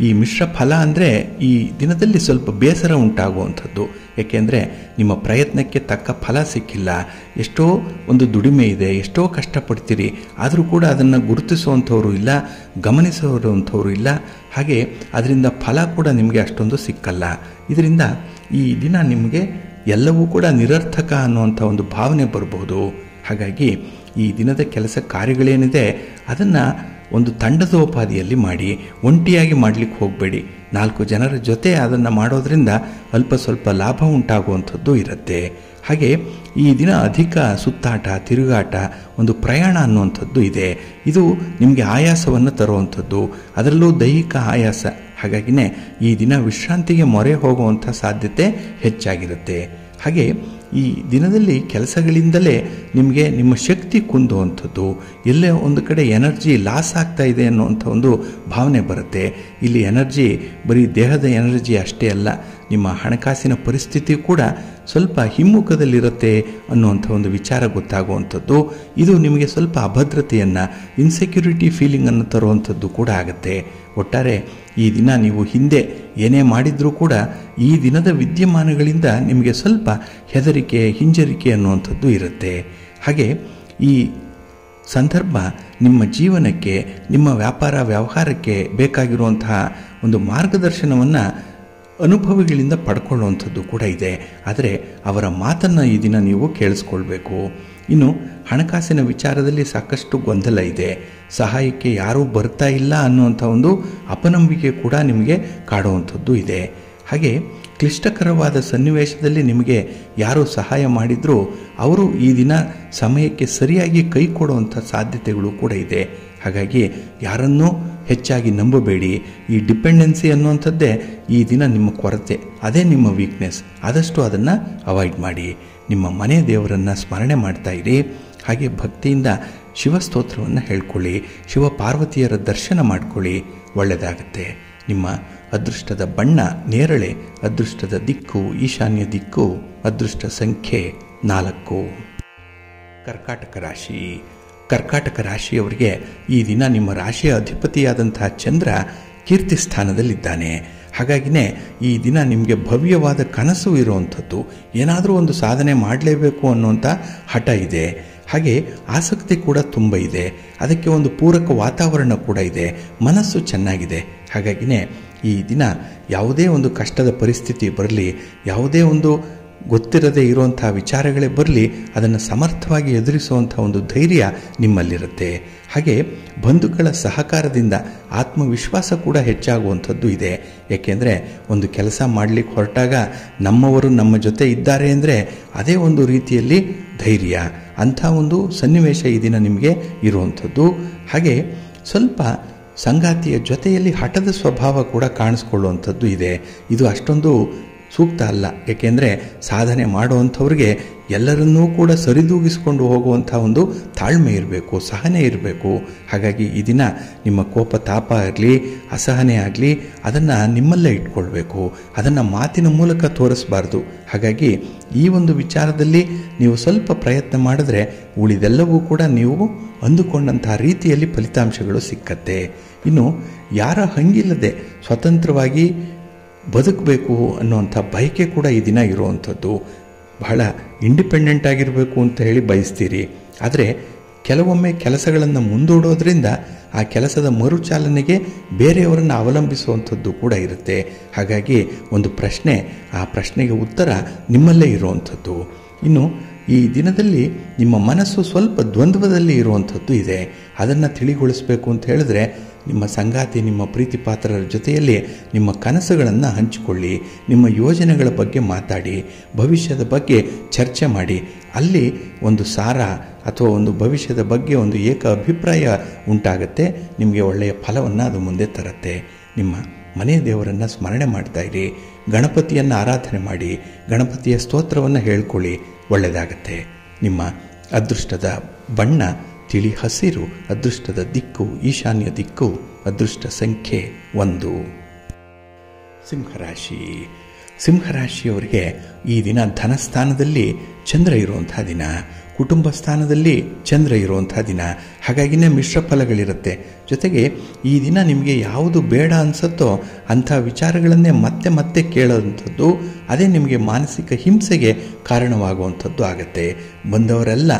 ಈ ಮಿಶ್ರ ಫಲ ಅಂದರೆ ಈ ದಿನದಲ್ಲಿ ಸ್ವಲ್ಪ ಬೇಸರ ಉಂಟಾಗುವಂಥದ್ದು. ಏಕೆಂದರೆ ನಿಮ್ಮ ಪ್ರಯತ್ನಕ್ಕೆ ತಕ್ಕ ಫಲ ಸಿಕ್ಕಿಲ್ಲ. ಎಷ್ಟೋ ಒಂದು ದುಡಿಮೆ ಇದೆ, ಎಷ್ಟೋ ಕಷ್ಟಪಡ್ತೀರಿ, ಆದರೂ ಕೂಡ ಅದನ್ನು ಗುರುತಿಸುವಂಥವ್ರು ಇಲ್ಲ, ಗಮನಿಸುವಂಥವ್ರು ಇಲ್ಲ. ಹಾಗೆ ಅದರಿಂದ ಫಲ ಕೂಡ ನಿಮಗೆ ಅಷ್ಟೊಂದು ಸಿಕ್ಕಲ್ಲ. ಇದರಿಂದ ಈ ದಿನ ನಿಮಗೆ ಎಲ್ಲವೂ ಕೂಡ ನಿರರ್ಥಕ ಅನ್ನುವಂಥ ಒಂದು ಭಾವನೆ ಬರಬಹುದು. ಹಾಗಾಗಿ ಈ ದಿನದ ಕೆಲಸ ಕಾರ್ಯಗಳೇನಿದೆ ಅದನ್ನು ಒಂದು ತಂಡದೋಪಾದಿಯಲ್ಲಿ ಮಾಡಿ, ಒಂಟಿಯಾಗಿ ಮಾಡಲಿಕ್ಕೆ ಹೋಗಬೇಡಿ. 4 ಜನರ ಜೊತೆ ಅದನ್ನು ಮಾಡೋದ್ರಿಂದ ಅಲ್ಪ ಸ್ವಲ್ಪ ಲಾಭ ಉಂಟಾಗುವಂಥದ್ದು ಇರುತ್ತೆ. ಹಾಗೆ ಈ ದಿನ ಅಧಿಕ ಸುತ್ತಾಟ ತಿರುಗಾಟ, ಒಂದು ಪ್ರಯಾಣ ಅನ್ನುವಂಥದ್ದು ಇದೆ. ಇದು ನಿಮಗೆ ಆಯಾಸವನ್ನು ತರುವಂಥದ್ದು, ಅದರಲ್ಲೂ ದೈಹಿಕ ಆಯಾಸ. ಹಾಗಾಗಿನೇ ಈ ದಿನ ವಿಶ್ರಾಂತಿಗೆ ಮೊರೆ ಹೋಗುವಂಥ ಸಾಧ್ಯತೆ ಹೆಚ್ಚಾಗಿರುತ್ತೆ. ಹಾಗೆ ಈ ದಿನದಲ್ಲಿ ಕೆಲಸಗಳಿಂದಲೇ ನಿಮಗೆ ನಿಮ್ಮ ಶಕ್ತಿ ಕುಂದುವಂಥದ್ದು, ಎಲ್ಲೇ ಒಂದು ಕಡೆ ಎನರ್ಜಿ ಲಾಸ್ ಆಗ್ತಾ ಇದೆ ಅನ್ನುವಂಥ ಒಂದು ಭಾವನೆ ಬರುತ್ತೆ. ಇಲ್ಲಿ ಎನರ್ಜಿ ಬರೀ ದೇಹದ ಎನರ್ಜಿ ಅಷ್ಟೇ ಅಲ್ಲ, ನಿಮ್ಮ ಹಣಕಾಸಿನ ಪರಿಸ್ಥಿತಿ ಕೂಡ ಸ್ವಲ್ಪ ಹಿಮ್ಮುಖದಲ್ಲಿರುತ್ತೆ ಅನ್ನುವಂಥ ಒಂದು ವಿಚಾರ ಗೊತ್ತಾಗುವಂಥದ್ದು. ಇದು ನಿಮಗೆ ಸ್ವಲ್ಪ ಅಭದ್ರತೆಯನ್ನು, ಇನ್ಸೆಕ್ಯೂರಿಟಿ ಫೀಲಿಂಗನ್ನು ತರುವಂಥದ್ದು ಕೂಡ ಆಗುತ್ತೆ. ಒಟ್ಟಾರೆ ಈ ದಿನ ನೀವು ಹಿಂದೆ ಏನೇ ಮಾಡಿದರೂ ಕೂಡ ಈ ದಿನದ ವಿದ್ಯಮಾನಗಳಿಂದ ನಿಮಗೆ ಸ್ವಲ್ಪ ಹೆದರಿಕೆ ಹಿಂಜರಿಕೆ ಅನ್ನುವಂಥದ್ದು ಇರುತ್ತೆ. ಹಾಗೆ ಈ ಸಂದರ್ಭ ನಿಮ್ಮ ಜೀವನಕ್ಕೆ ನಿಮ್ಮ ವ್ಯಾಪಾರ ವ್ಯವಹಾರಕ್ಕೆ ಬೇಕಾಗಿರುವಂತಹ ಒಂದು ಮಾರ್ಗದರ್ಶನವನ್ನು ಅನುಭವಿಗಳಿಂದ ಪಡ್ಕೊಳ್ಳುವಂಥದ್ದು ಕೂಡ ಇದೆ. ಆದರೆ ಅವರ ಮಾತನ್ನು ಈ ದಿನ ನೀವು ಕೇಳಿಸ್ಕೊಳ್ಬೇಕು. ಇನ್ನು ಹಣಕಾಸಿನ ವಿಚಾರದಲ್ಲಿ ಸಾಕಷ್ಟು ಗೊಂದಲ ಇದೆ. ಸಹಾಯಕ್ಕೆ ಯಾರೂ ಬರ್ತಾ ಇಲ್ಲ ಅನ್ನುವಂಥ ಒಂದು ಅಪನಂಬಿಕೆ ಕೂಡ ನಿಮಗೆ ಕಾಡುವಂಥದ್ದು ಇದೆ. ಹಾಗೆ ಕ್ಲಿಷ್ಟಕರವಾದ ಸನ್ನಿವೇಶದಲ್ಲಿ ನಿಮಗೆ ಯಾರು ಸಹಾಯ ಮಾಡಿದರೂ ಅವರು ಈ ದಿನ ಸಮಯಕ್ಕೆ ಸರಿಯಾಗಿ ಕೈ ಕೊಡುವಂಥ ಸಾಧ್ಯತೆಗಳು ಕೂಡ ಇದೆ. ಹಾಗಾಗಿ ಯಾರನ್ನೂ ಹೆಚ್ಚಾಗಿ ನಂಬಬೇಡಿ. ಈ ಡಿಪೆಂಡೆನ್ಸಿ ಅನ್ನುವಂಥದ್ದೇ ಈ ದಿನ ನಿಮ್ಮ ಕೊರತೆ, ಅದೇ ನಿಮ್ಮ ವೀಕ್ನೆಸ್. ಆದಷ್ಟು ಅದನ್ನು ಅವಾಯ್ಡ್ ಮಾಡಿ. ನಿಮ್ಮ ಮನೆ ದೇವರನ್ನು ಸ್ಮರಣೆ ಮಾಡ್ತಾ ಇರಿ. ಹಾಗೆ ಭಕ್ತಿಯಿಂದ ಶಿವಸ್ತೋತ್ರವನ್ನು ಹೇಳ್ಕೊಳ್ಳಿ. ಶಿವ ಪಾರ್ವತಿಯರ ದರ್ಶನ ಮಾಡ್ಕೊಳ್ಳಿ, ಒಳ್ಳೆಯದಾಗತ್ತೆ. ನಿಮ್ಮ ಅದೃಷ್ಟದ ಬಣ್ಣ ನೇರಳೆ, ಅದೃಷ್ಟದ ದಿಕ್ಕು ಈಶಾನ್ಯ ದಿಕ್ಕು, ಅದೃಷ್ಟ ಸಂಖ್ಯೆ 4. ಕರ್ಕಾಟಕ ರಾಶಿ. ಕರ್ಕಾಟಕ ರಾಶಿಯವರಿಗೆ ಈ ದಿನ ನಿಮ್ಮ ರಾಶಿಯ ಅಧಿಪತಿಯಾದಂತಹ ಚಂದ್ರ ಕೀರ್ತಿ ಸ್ಥಾನದಲ್ಲಿದ್ದಾನೆ. ಹಾಗಾಗಿನೇ ಈ ದಿನ ನಿಮಗೆ ಭವ್ಯವಾದ ಕನಸು ಇರುವಂಥದ್ದು, ಏನಾದರೂ ಒಂದು ಸಾಧನೆ ಮಾಡಲೇಬೇಕು ಅನ್ನುವಂಥ ಹಠ ಇದೆ. ಹಾಗೆ ಆಸಕ್ತಿ ಕೂಡ ತುಂಬ ಇದೆ. ಅದಕ್ಕೆ ಒಂದು ಪೂರಕ ವಾತಾವರಣ ಕೂಡ ಇದೆ. ಮನಸ್ಸು ಚೆನ್ನಾಗಿದೆ. ಹಾಗಾಗಿನೇ ಈ ದಿನ ಯಾವುದೇ ಒಂದು ಕಷ್ಟದ ಪರಿಸ್ಥಿತಿ ಬರಲಿ, ಯಾವುದೇ ಒಂದು ಗೊತ್ತಿರದೇ ಇರುವಂಥ ವಿಚಾರಗಳೇ ಬರಲಿ, ಅದನ್ನು ಸಮರ್ಥವಾಗಿ ಎದುರಿಸುವಂಥ ಒಂದು ಧೈರ್ಯ ನಿಮ್ಮಲ್ಲಿರುತ್ತೆ. ಹಾಗೆ ಬಂಧುಗಳ ಸಹಕಾರದಿಂದ ಆತ್ಮವಿಶ್ವಾಸ ಕೂಡ ಹೆಚ್ಚಾಗುವಂಥದ್ದು ಇದೆ. ಏಕೆಂದರೆ ಒಂದು ಕೆಲಸ ಮಾಡಲಿಕ್ಕೆ ಹೊರಟಾಗ ನಮ್ಮವರು ನಮ್ಮ ಜೊತೆ ಇದ್ದಾರೆ ಅಂದರೆ ಅದೇ ಒಂದು ರೀತಿಯಲ್ಲಿ ಧೈರ್ಯ. ಅಂಥ ಒಂದು ಸನ್ನಿವೇಶ ಈ ದಿನ ನಿಮಗೆ ಇರುವಂಥದ್ದು. ಹಾಗೆ ಸ್ವಲ್ಪ ಸಂಗಾತಿಯ ಜೊತೆಯಲ್ಲಿ ಹಠದ ಸ್ವಭಾವ ಕೂಡ ಕಾಣಿಸ್ಕೊಳ್ಳುವಂಥದ್ದು ಇದೆ. ಇದು ಅಷ್ಟೊಂದು ಸೂಕ್ತ ಅಲ್ಲ. ಏಕೆಂದರೆ ಸಾಧನೆ ಮಾಡುವಂಥವ್ರಿಗೆ ಎಲ್ಲರನ್ನೂ ಕೂಡ ಸರಿದೂಗಿಸಿಕೊಂಡು ಹೋಗುವಂಥ ಒಂದು ತಾಳ್ಮೆ ಇರಬೇಕು, ಸಹನೆ ಇರಬೇಕು. ಹಾಗಾಗಿ ಈ ದಿನ ನಿಮ್ಮ ಕೋಪ ತಾಪ ಇರಲಿ, ಅಸಹನೆ ಆಗಲಿ, ಅದನ್ನು ನಿಮ್ಮಲ್ಲೇ ಇಟ್ಕೊಳ್ಬೇಕು. ಅದನ್ನು ಮಾತಿನ ಮೂಲಕ ತೋರಿಸಬಾರ್ದು. ಹಾಗಾಗಿ ಈ ಒಂದು ವಿಚಾರದಲ್ಲಿ ನೀವು ಸ್ವಲ್ಪ ಪ್ರಯತ್ನ ಮಾಡಿದ್ರೆ ಉಳಿದೆಲ್ಲವೂ ಕೂಡ ನೀವು ಅಂದುಕೊಂಡಂಥ ರೀತಿಯಲ್ಲಿ ಫಲಿತಾಂಶಗಳು ಸಿಕ್ಕತ್ತೆ. ಇನ್ನು ಯಾರ ಹಂಗಿಲ್ಲದೆ ಸ್ವತಂತ್ರವಾಗಿ ಬದುಕಬೇಕು ಅನ್ನುವಂಥ ಬಯಕೆ ಕೂಡ ಈ ದಿನ ಇರುವಂಥದ್ದು. ಬಹಳ ಇಂಡಿಪೆಂಡೆಂಟ್ ಆಗಿರಬೇಕು ಅಂತ ಹೇಳಿ ಬಯಸ್ತೀರಿ. ಆದರೆ ಕೆಲವೊಮ್ಮೆ ಕೆಲಸಗಳನ್ನು ಮುಂದೂಡೋದ್ರಿಂದ ಆ ಕೆಲಸದ ಮರುಚಾಲನೆಗೆ ಬೇರೆಯವರನ್ನು ಅವಲಂಬಿಸುವಂಥದ್ದು ಕೂಡ ಇರುತ್ತೆ. ಹಾಗಾಗಿ ಒಂದು ಪ್ರಶ್ನೆ, ಆ ಪ್ರಶ್ನೆಗೆ ಉತ್ತರ ನಿಮ್ಮಲ್ಲೇ ಇರುವಂಥದ್ದು. ಇನ್ನು ಈ ದಿನದಲ್ಲಿ ನಿಮ್ಮ ಮನಸ್ಸು ಸ್ವಲ್ಪ ದ್ವಂದ್ವದಲ್ಲಿ ಇರುವಂಥದ್ದು ಇದೆ. ಅದನ್ನು ತಿಳಿಗೊಳಿಸಬೇಕು ಅಂತ ಹೇಳಿದ್ರೆ ನಿಮ್ಮ ಸಂಗಾತಿ, ನಿಮ್ಮ ಪ್ರೀತಿ ಪಾತ್ರರ ಜೊತೆಯಲ್ಲಿ ನಿಮ್ಮ ಕನಸುಗಳನ್ನು ಹಂಚಿಕೊಳ್ಳಿ. ನಿಮ್ಮ ಯೋಜನೆಗಳ ಬಗ್ಗೆ ಮಾತಾಡಿ, ಭವಿಷ್ಯದ ಬಗ್ಗೆ ಚರ್ಚೆ ಮಾಡಿ. ಅಲ್ಲಿ ಒಂದು ಸಾರ ಅಥವಾ ಒಂದು ಭವಿಷ್ಯದ ಬಗ್ಗೆ ಒಂದು ಏಕ ಅಭಿಪ್ರಾಯ ಉಂಟಾಗತ್ತೆ. ನಿಮಗೆ ಒಳ್ಳೆಯ ಫಲವನ್ನು ಅದು ಮುಂದೆ ತರುತ್ತೆ. ನಿಮ್ಮ ಮನೆ ದೇವರನ್ನು ಸ್ಮರಣೆ ಮಾಡ್ತಾ ಇರಿ. ಗಣಪತಿಯನ್ನು ಆರಾಧನೆ ಮಾಡಿ, ಗಣಪತಿಯ ಸ್ತೋತ್ರವನ್ನು ಹೇಳ್ಕೊಳ್ಳಿ, ಒಳ್ಳೆಯದಾಗತ್ತೆ. ನಿಮ್ಮ ಅದೃಷ್ಟದ ಬಣ್ಣ ತಿಳಿ ಹಸಿರು, ಅದೃಷ್ಟದ ದಿಕ್ಕು ಈಶಾನ್ಯ ದಿಕ್ಕು, ಅದೃಷ್ಟ ಸಂಖ್ಯೆ 1. ಸಿಂಹರಾಶಿ. ಸಿಂಹರಾಶಿಯವರಿಗೆ ಈ ದಿನ ಧನಸ್ಥಾನದಲ್ಲಿ ಚಂದ್ರ ಇರುವಂಥ ದಿನ, ಕುಟುಂಬ ಸ್ಥಾನದಲ್ಲಿ ಚಂದ್ರ ಇರುವಂಥ ದಿನ. ಹಾಗಾಗಿನೇ ಮಿಶ್ರ ಫಲಗಳಿರುತ್ತೆ. ಜೊತೆಗೆ ಈ ದಿನ ನಿಮಗೆ ಯಾವುದು ಬೇಡ ಅನಿಸುತ್ತೋ ಅಂಥ ವಿಚಾರಗಳನ್ನೇ ಮತ್ತೆ ಮತ್ತೆ ಕೇಳೋವಂಥದ್ದು, ಅದೇ ನಿಮಗೆ ಮಾನಸಿಕ ಹಿಂಸೆಗೆ ಕಾರಣವಾಗುವಂಥದ್ದು ಆಗುತ್ತೆ. ಬಂದವರೆಲ್ಲ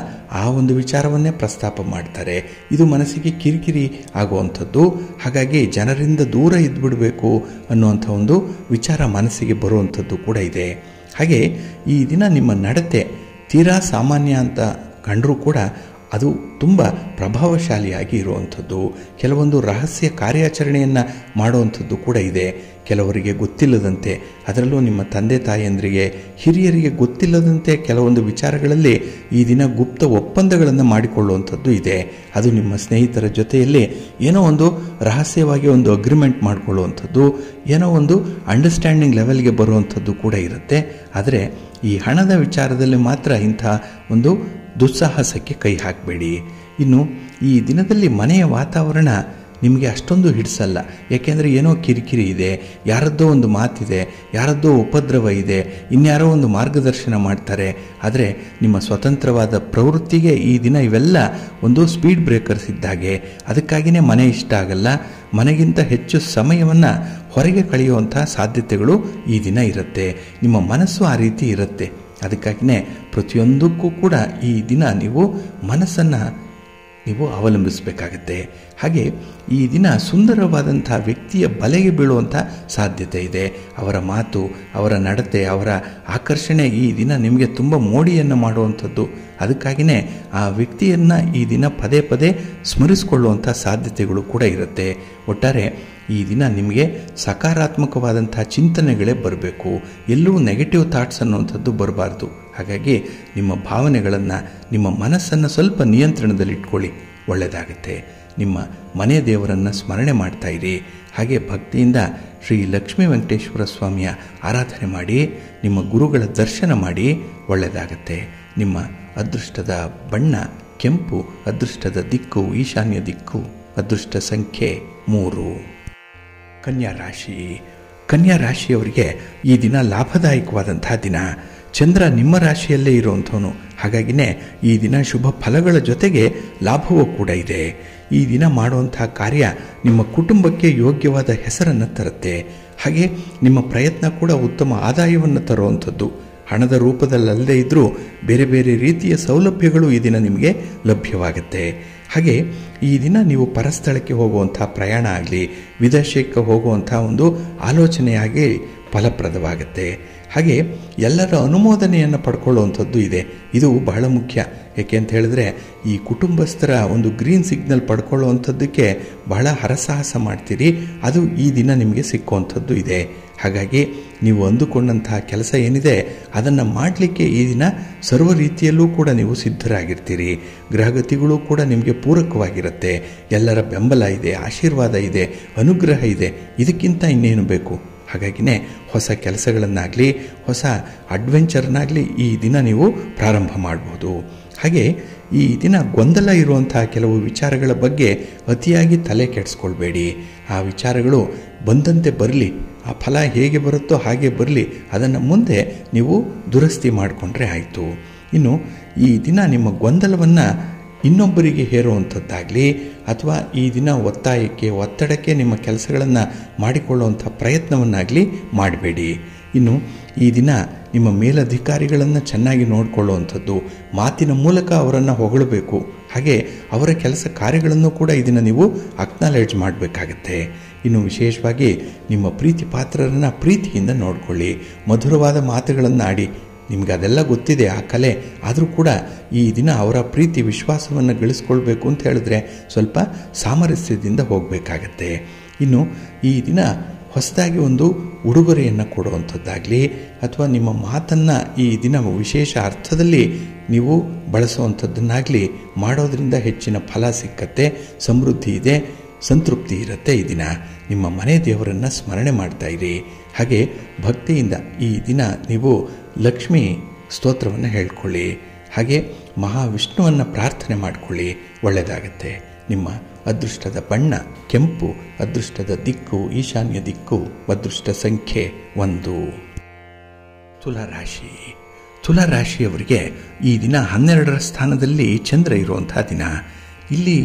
ಆ ಒಂದು ವಿಚಾರವನ್ನೇ ಪ್ರಸ್ತಾಪ ಮಾಡ್ತಾರೆ. ಇದು ಮನಸ್ಸಿಗೆ ಕಿರಿಕಿರಿ ಆಗುವಂಥದ್ದು. ಹಾಗಾಗಿ ಜನರಿಂದ ದೂರ ಇದ್ಬಿಡಬೇಕು ಅನ್ನುವಂಥ ಒಂದು ವಿಚಾರ ಮನಸ್ಸಿಗೆ ಬರುವಂಥದ್ದು ಕೂಡ ಇದೆ. ಹಾಗೆ ಈ ದಿನ ನಿಮ್ಮ ನಡತೆ ತೀರಾ ಸಾಮಾನ್ಯ ಅಂತ ಕಂಡರೂ ಕೂಡ ಅದು ತುಂಬ ಪ್ರಭಾವಶಾಲಿಯಾಗಿ ಇರುವಂಥದ್ದು. ಕೆಲವೊಂದು ರಹಸ್ಯ ಕಾರ್ಯಾಚರಣೆಯನ್ನು ಮಾಡುವಂಥದ್ದು ಕೂಡ ಇದೆ. ಕೆಲವರಿಗೆ ಗೊತ್ತಿಲ್ಲದಂತೆ, ಅದರಲ್ಲೂ ನಿಮ್ಮ ತಂದೆ ತಾಯಿಯಂದರಿಗೆ, ಹಿರಿಯರಿಗೆ ಗೊತ್ತಿಲ್ಲದಂತೆ ಕೆಲವೊಂದು ವಿಚಾರಗಳಲ್ಲಿ ಈ ದಿನ ಗುಪ್ತ ಒಪ್ಪಂದಗಳನ್ನು ಮಾಡಿಕೊಳ್ಳುವಂಥದ್ದು ಇದೆ. ಅದು ನಿಮ್ಮ ಸ್ನೇಹಿತರ ಜೊತೆಯಲ್ಲಿ ಏನೋ ಒಂದು ರಹಸ್ಯವಾಗಿ ಒಂದು ಅಗ್ರಿಮೆಂಟ್ ಮಾಡಿಕೊಳ್ಳುವಂಥದ್ದು, ಏನೋ ಒಂದು ಅಂಡರ್ಸ್ಟ್ಯಾಂಡಿಂಗ್ ಲೆವೆಲ್ಗೆ ಬರುವಂಥದ್ದು ಕೂಡ ಇರುತ್ತೆ. ಆದರೆ ಈ ಹಣದ ವಿಚಾರದಲ್ಲಿ ಮಾತ್ರ ಇಂಥ ಒಂದು ದುಸ್ಸಾಹಸಕ್ಕೆ ಕೈ ಹಾಕಬೇಡಿ. ಇನ್ನು ಈ ದಿನದಲ್ಲಿ ಮನೆಯ ವಾತಾವರಣ ನಿಮಗೆ ಅಷ್ಟೊಂದು ಹಿಡಿಸಲ್ಲ. ಯಾಕೆಂದರೆ ಏನೋ ಕಿರಿಕಿರಿ ಇದೆ, ಯಾರದ್ದೋ ಒಂದು ಮಾತಿದೆ, ಯಾರದ್ದೋ ಉಪದ್ರವ ಇದೆ, ಇನ್ಯಾರೋ ಒಂದು ಮಾರ್ಗದರ್ಶನ ಮಾಡ್ತಾರೆ. ಆದರೆ ನಿಮ್ಮ ಸ್ವತಂತ್ರವಾದ ಪ್ರವೃತ್ತಿಗೆ ಈ ದಿನ ಇವೆಲ್ಲ ಒಂದು ಸ್ಪೀಡ್ ಬ್ರೇಕರ್ಸ್ ಇದ್ದಾಗೆ. ಅದಕ್ಕಾಗಿಯೇ ಮನೆ ಇಷ್ಟ ಆಗಲ್ಲ. ಮನೆಗಿಂತ ಹೆಚ್ಚು ಸಮಯವನ್ನು ಹೊರಗೆ ಕಳೆಯುವಂಥ ಸಾಧ್ಯತೆಗಳು ಈ ದಿನ ಇರುತ್ತೆ. ನಿಮ್ಮ ಮನಸ್ಸು ಆ ರೀತಿ ಇರುತ್ತೆ. ಅದಕ್ಕಾಗಿಯೇ ಪ್ರತಿಯೊಂದಕ್ಕೂ ಕೂಡ ಈ ದಿನ ನೀವು ಮನಸ್ಸನ್ನು ನೀವು ಅವಲಂಬಿಸಬೇಕಾಗತ್ತೆ. ಹಾಗೆ ಈ ದಿನ ಸುಂದರವಾದಂಥ ವ್ಯಕ್ತಿಯ ಬಲೆಗೆ ಬೀಳುವಂಥ ಸಾಧ್ಯತೆ ಇದೆ. ಅವರ ಮಾತು, ಅವರ ನಡತೆ, ಅವರ ಆಕರ್ಷಣೆ ಈ ದಿನ ನಿಮಗೆ ತುಂಬ ಮೋಡಿಯನ್ನು ಮಾಡುವಂಥದ್ದು. ಅದಕ್ಕಾಗಿಯೇ ಆ ವ್ಯಕ್ತಿಯನ್ನು ಈ ದಿನ ಪದೇ ಪದೇ ಸ್ಮರಿಸಿಕೊಳ್ಳುವಂಥ ಸಾಧ್ಯತೆಗಳು ಕೂಡ ಇರುತ್ತೆ. ಒಟ್ಟಾರೆ ಈ ದಿನ ನಿಮಗೆ ಸಕಾರಾತ್ಮಕವಾದಂಥ ಚಿಂತನೆಗಳೇ ಬರಬೇಕು. ಎಲ್ಲೂ ನೆಗೆಟಿವ್ ಥಾಟ್ಸ್ ಅನ್ನುವಂಥದ್ದು ಬರಬಾರ್ದು. ಹಾಗಾಗಿ ನಿಮ್ಮ ಭಾವನೆಗಳನ್ನು, ನಿಮ್ಮ ಮನಸ್ಸನ್ನು ಸ್ವಲ್ಪ ನಿಯಂತ್ರಣದಲ್ಲಿಟ್ಕೊಳ್ಳಿ, ಒಳ್ಳೆಯದಾಗುತ್ತೆ. ನಿಮ್ಮ ಮನೆ ದೇವರನ್ನು ಸ್ಮರಣೆ ಮಾಡ್ತಾ ಇರಿ. ಹಾಗೆ ಭಕ್ತಿಯಿಂದ ಶ್ರೀ ಲಕ್ಷ್ಮೀ ವೆಂಕಟೇಶ್ವರ ಸ್ವಾಮಿಯ ಆರಾಧನೆ ಮಾಡಿ, ನಿಮ್ಮ ಗುರುಗಳ ದರ್ಶನ ಮಾಡಿ, ಒಳ್ಳೆಯದಾಗತ್ತೆ. ನಿಮ್ಮ ಅದೃಷ್ಟದ ಬಣ್ಣ ಕೆಂಪು, ಅದೃಷ್ಟದ ದಿಕ್ಕು ಈಶಾನ್ಯ ದಿಕ್ಕು, ಅದೃಷ್ಟ ಸಂಖ್ಯೆ 3. ಕನ್ಯಾ ರಾಶಿ. ಕನ್ಯಾ ರಾಶಿಯವರಿಗೆ ಈ ದಿನ ಲಾಭದಾಯಕವಾದಂತಹ ದಿನ. ಚಂದ್ರ ನಿಮ್ಮ ರಾಶಿಯಲ್ಲೇ ಇರುವಂಥವನು. ಹಾಗಾಗಿನೇ ಈ ದಿನ ಶುಭ ಫಲಗಳ ಜೊತೆಗೆ ಲಾಭವೂ ಕೂಡ ಇದೆ. ಈ ದಿನ ಮಾಡುವಂಥ ಕಾರ್ಯ ನಿಮ್ಮ ಕುಟುಂಬಕ್ಕೆ ಯೋಗ್ಯವಾದ ಹೆಸರನ್ನು ತರುತ್ತೆ. ಹಾಗೆ ನಿಮ್ಮ ಪ್ರಯತ್ನ ಕೂಡ ಉತ್ತಮ ಆದಾಯವನ್ನು ತರುವಂಥದ್ದು. ಹಣದ ರೂಪದಲ್ಲಲ್ಲದೆ ಇದ್ದರೂ ಬೇರೆ ಬೇರೆ ರೀತಿಯ ಸೌಲಭ್ಯಗಳು ಈ ದಿನ ನಿಮಗೆ ಲಭ್ಯವಾಗುತ್ತೆ. ಹಾಗೆ ಈ ದಿನ ನೀವು ಪರಸ್ಥಳಕ್ಕೆ ಹೋಗುವಂಥ ಪ್ರಯಾಣ ಆಗಲಿ, ವಿದೇಶಕ್ಕೆ ಹೋಗುವಂಥ ಒಂದು ಆಲೋಚನೆಯಾಗಿ ಫಲಪ್ರದವಾಗುತ್ತೆ. ಹಾಗೆ ಎಲ್ಲರ ಅನುಮೋದನೆಯನ್ನು ಪಡ್ಕೊಳ್ಳುವಂಥದ್ದು ಇದೆ. ಇದು ಬಹಳ ಮುಖ್ಯ. ಏಕೆ ಅಂತ ಹೇಳಿದ್ರೆ ಈ ಕುಟುಂಬಸ್ಥರ ಒಂದು ಗ್ರೀನ್ ಸಿಗ್ನಲ್ ಪಡ್ಕೊಳ್ಳುವಂಥದ್ದಕ್ಕೆ ಬಹಳ ಹರಸಾಹಸ ಮಾಡ್ತೀರಿ. ಅದು ಈ ದಿನ ನಿಮಗೆ ಸಿಕ್ಕುವಂಥದ್ದು ಇದೆ. ಹಾಗಾಗಿ ನೀವು ಅಂದುಕೊಂಡಂತಹ ಕೆಲಸ ಏನಿದೆ ಅದನ್ನು ಮಾಡಲಿಕ್ಕೆ ಈ ದಿನ ಸರ್ವ ರೀತಿಯಲ್ಲೂ ಕೂಡ ನೀವು ಸಿದ್ಧರಾಗಿರ್ತೀರಿ. ಗ್ರಹಗತಿಗಳು ಕೂಡ ನಿಮಗೆ ಪೂರಕವಾಗಿರುತ್ತೆ. ಎಲ್ಲರ ಬೆಂಬಲ ಇದೆ, ಆಶೀರ್ವಾದ ಇದೆ, ಅನುಗ್ರಹ ಇದೆ. ಇದಕ್ಕಿಂತ ಇನ್ನೇನು ಬೇಕು? ಹಾಗಾಗಿನೇ ಹೊಸ ಕೆಲಸಗಳನ್ನಾಗಲಿ, ಹೊಸ ಅಡ್ವೆಂಚರ್ನಾಗಲಿ ಈ ದಿನ ನೀವು ಪ್ರಾರಂಭ ಮಾಡ್ಬೋದು. ಹಾಗೆ ಈ ದಿನ ಗೊಂದಲ ಇರುವಂತಹ ಕೆಲವು ವಿಚಾರಗಳ ಬಗ್ಗೆ ಅತಿಯಾಗಿ ತಲೆ ಕೆಡಿಸ್ಕೊಳ್ಬೇಡಿ. ಆ ವಿಚಾರಗಳು ಬಂದಂತೆ ಬರಲಿ, ಆ ಫಲ ಹೇಗೆ ಬರುತ್ತೋ ಹಾಗೆ ಬರಲಿ, ಅದನ್ನು ಮುಂದೆ ನೀವು ದುರಸ್ತಿ ಮಾಡಿಕೊಂಡ್ರೆ ಆಯಿತು. ಇನ್ನು ಈ ದಿನ ನಿಮ್ಮ ಗೊಂದಲವನ್ನು ಇನ್ನೊಬ್ಬರಿಗೆ ಹೇರುವಂಥದ್ದಾಗಲಿ ಅಥವಾ ಈ ದಿನ ಒತ್ತಡಕ್ಕೆ ನಿಮ್ಮ ಕೆಲಸಗಳನ್ನು ಮಾಡಿಕೊಳ್ಳುವಂಥ ಪ್ರಯತ್ನವನ್ನಾಗಲಿ ಮಾಡಬೇಡಿ. ಇನ್ನು ಈ ದಿನ ನಿಮ್ಮ ಮೇಲಧಿಕಾರಿಗಳನ್ನು ಚೆನ್ನಾಗಿ ನೋಡಿಕೊಳ್ಳುವಂಥದ್ದು, ಮಾತಿನ ಮೂಲಕ ಅವರನ್ನು ಹೊಗಳಬೇಕು. ಹಾಗೆ ಅವರ ಕೆಲಸ ಕಾರ್ಯಗಳನ್ನು ಕೂಡ ಈ ದಿನ ನೀವು ಅಕ್ನಾಲೇಜ್ ಮಾಡಬೇಕಾಗತ್ತೆ. ಇನ್ನು ವಿಶೇಷವಾಗಿ ನಿಮ್ಮ ಪ್ರೀತಿ ಪಾತ್ರರನ್ನು ಪ್ರೀತಿಯಿಂದ ನೋಡಿಕೊಳ್ಳಿ, ಮಧುರವಾದ ಮಾತುಗಳನ್ನು ಆಡಿ. ನಿಮ್ಗೆ ಅದೆಲ್ಲ ಗೊತ್ತಿದೆ, ಆ ಕಲೆ. ಆದರೂ ಕೂಡ ಈ ದಿನ ಅವರ ಪ್ರೀತಿ ವಿಶ್ವಾಸವನ್ನು ಗಳಿಸ್ಕೊಳ್ಬೇಕು ಅಂತ ಹೇಳಿದ್ರೆ ಸ್ವಲ್ಪ ಸಾಮರಸ್ಯದಿಂದ ಹೋಗಬೇಕಾಗತ್ತೆ. ಇನ್ನು ಈ ದಿನ ಹೊಸದಾಗಿ ಒಂದು ಉಡುಗೊರೆಯನ್ನು ಕೊಡುವಂಥದ್ದಾಗಲಿ ಅಥವಾ ನಿಮ್ಮ ಮಾತನ್ನು ಈ ದಿನ ವಿಶೇಷ ಅರ್ಥದಲ್ಲಿ ನೀವು ಬಳಸುವಂಥದ್ದನ್ನಾಗಲಿ ಮಾಡೋದರಿಂದ ಹೆಚ್ಚಿನ ಫಲ ಸಿಕ್ಕತ್ತೆ, ಸಮೃದ್ಧಿ ಇದೆ, ಸಂತೃಪ್ತಿ ಇರುತ್ತೆ. ಈ ದಿನ ನಿಮ್ಮ ಮನೆ ದೇವರನ್ನು ಸ್ಮರಣೆ ಮಾಡ್ತಾ ಇರಿ. ಹಾಗೆ ಭಕ್ತಿಯಿಂದ ಈ ದಿನ ನೀವು ಲಕ್ಷ್ಮೀ ಸ್ತೋತ್ರವನ್ನು ಹೇಳ್ಕೊಳ್ಳಿ. ಹಾಗೆ ಮಹಾವಿಷ್ಣುವನ್ನು ಪ್ರಾರ್ಥನೆ ಮಾಡಿಕೊಳ್ಳಿ, ಒಳ್ಳೆಯದಾಗತ್ತೆ. ನಿಮ್ಮ ಅದೃಷ್ಟದ ಬಣ್ಣ ಕೆಂಪು, ಅದೃಷ್ಟದ ದಿಕ್ಕು ಈಶಾನ್ಯ ದಿಕ್ಕು, ಅದೃಷ್ಟ ಸಂಖ್ಯೆ 1. ತುಲಾರಾಶಿ. ತುಲಾರಾಶಿಯವರಿಗೆ ಈ ದಿನ 12ರ ಸ್ಥಾನದಲ್ಲಿ ಚಂದ್ರ ಇರುವಂತಹ ದಿನ. ಇಲ್ಲಿ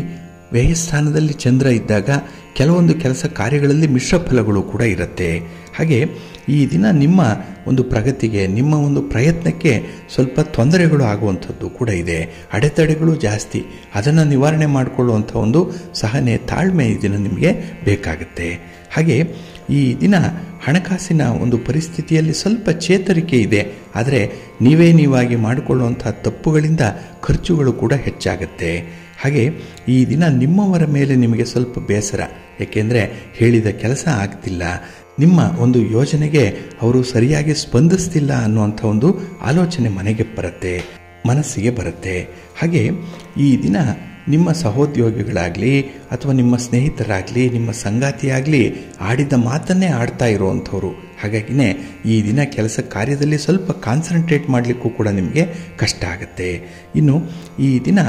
ವ್ಯಯಸ್ಥಾನದಲ್ಲಿ ಚಂದ್ರ ಇದ್ದಾಗ ಕೆಲವೊಂದು ಕೆಲಸ ಕಾರ್ಯಗಳಲ್ಲಿ ಮಿಶ್ರ ಫಲಗಳು ಕೂಡ ಇರುತ್ತೆ. ಹಾಗೆ ಈ ದಿನ ನಿಮ್ಮ ಒಂದು ಪ್ರಗತಿಗೆ, ನಿಮ್ಮ ಒಂದು ಪ್ರಯತ್ನಕ್ಕೆ ಸ್ವಲ್ಪ ತೊಂದರೆಗಳು ಆಗುವಂಥದ್ದು ಕೂಡ ಇದೆ. ಅಡೆತಡೆಗಳು ಜಾಸ್ತಿ. ಅದನ್ನು ನಿವಾರಣೆ ಮಾಡಿಕೊಳ್ಳುವಂಥ ಒಂದು ಸಹನೆ, ತಾಳ್ಮೆ ಈ ದಿನ ನಿಮಗೆ ಬೇಕಾಗುತ್ತೆ. ಹಾಗೆ ಈ ದಿನ ಹಣಕಾಸಿನ ಒಂದು ಪರಿಸ್ಥಿತಿಯಲ್ಲಿ ಸ್ವಲ್ಪ ಚೇತರಿಕೆ ಇದೆ. ಆದರೆ ನೀವಾಗಿ ಮಾಡಿಕೊಳ್ಳುವಂಥ ತಪ್ಪುಗಳಿಂದ ಖರ್ಚುಗಳು ಕೂಡ ಹೆಚ್ಚಾಗುತ್ತೆ. ಹಾಗೆ ಈ ದಿನ ನಿಮ್ಮವರ ಮೇಲೆ ನಿಮಗೆ ಸ್ವಲ್ಪ ಬೇಸರ. ಏಕೆಂದರೆ ಹೇಳಿದ ಕೆಲಸ ಆಗ್ತಿಲ್ಲ, ನಿಮ್ಮ ಒಂದು ಯೋಜನೆಗೆ ಅವರು ಸರಿಯಾಗಿ ಸ್ಪಂದಿಸ್ತಿಲ್ಲ ಅನ್ನುವಂಥ ಒಂದು ಆಲೋಚನೆ ಮನಸ್ಸಿಗೆ ಬರುತ್ತೆ. ಹಾಗೆ ಈ ದಿನ ನಿಮ್ಮ ಸಹೋದ್ಯೋಗಿಗಳಾಗಲಿ ಅಥವಾ ನಿಮ್ಮ ಸ್ನೇಹಿತರಾಗಲಿ, ನಿಮ್ಮ ಸಂಗಾತಿಯಾಗಲಿ ಆಡಿದ ಮಾತನ್ನೇ ಆಡ್ತಾ ಇರುವಂಥವ್ರು. ಹಾಗಾಗಿನೇ ಈ ದಿನ ಕೆಲಸ ಕಾರ್ಯದಲ್ಲಿ ಸ್ವಲ್ಪ ಕಾನ್ಸಂಟ್ರೇಟ್ ಮಾಡಲಿಕ್ಕೂ ಕೂಡ ನಿಮಗೆ ಕಷ್ಟ ಆಗುತ್ತೆ. ಇನ್ನು ಈ ದಿನ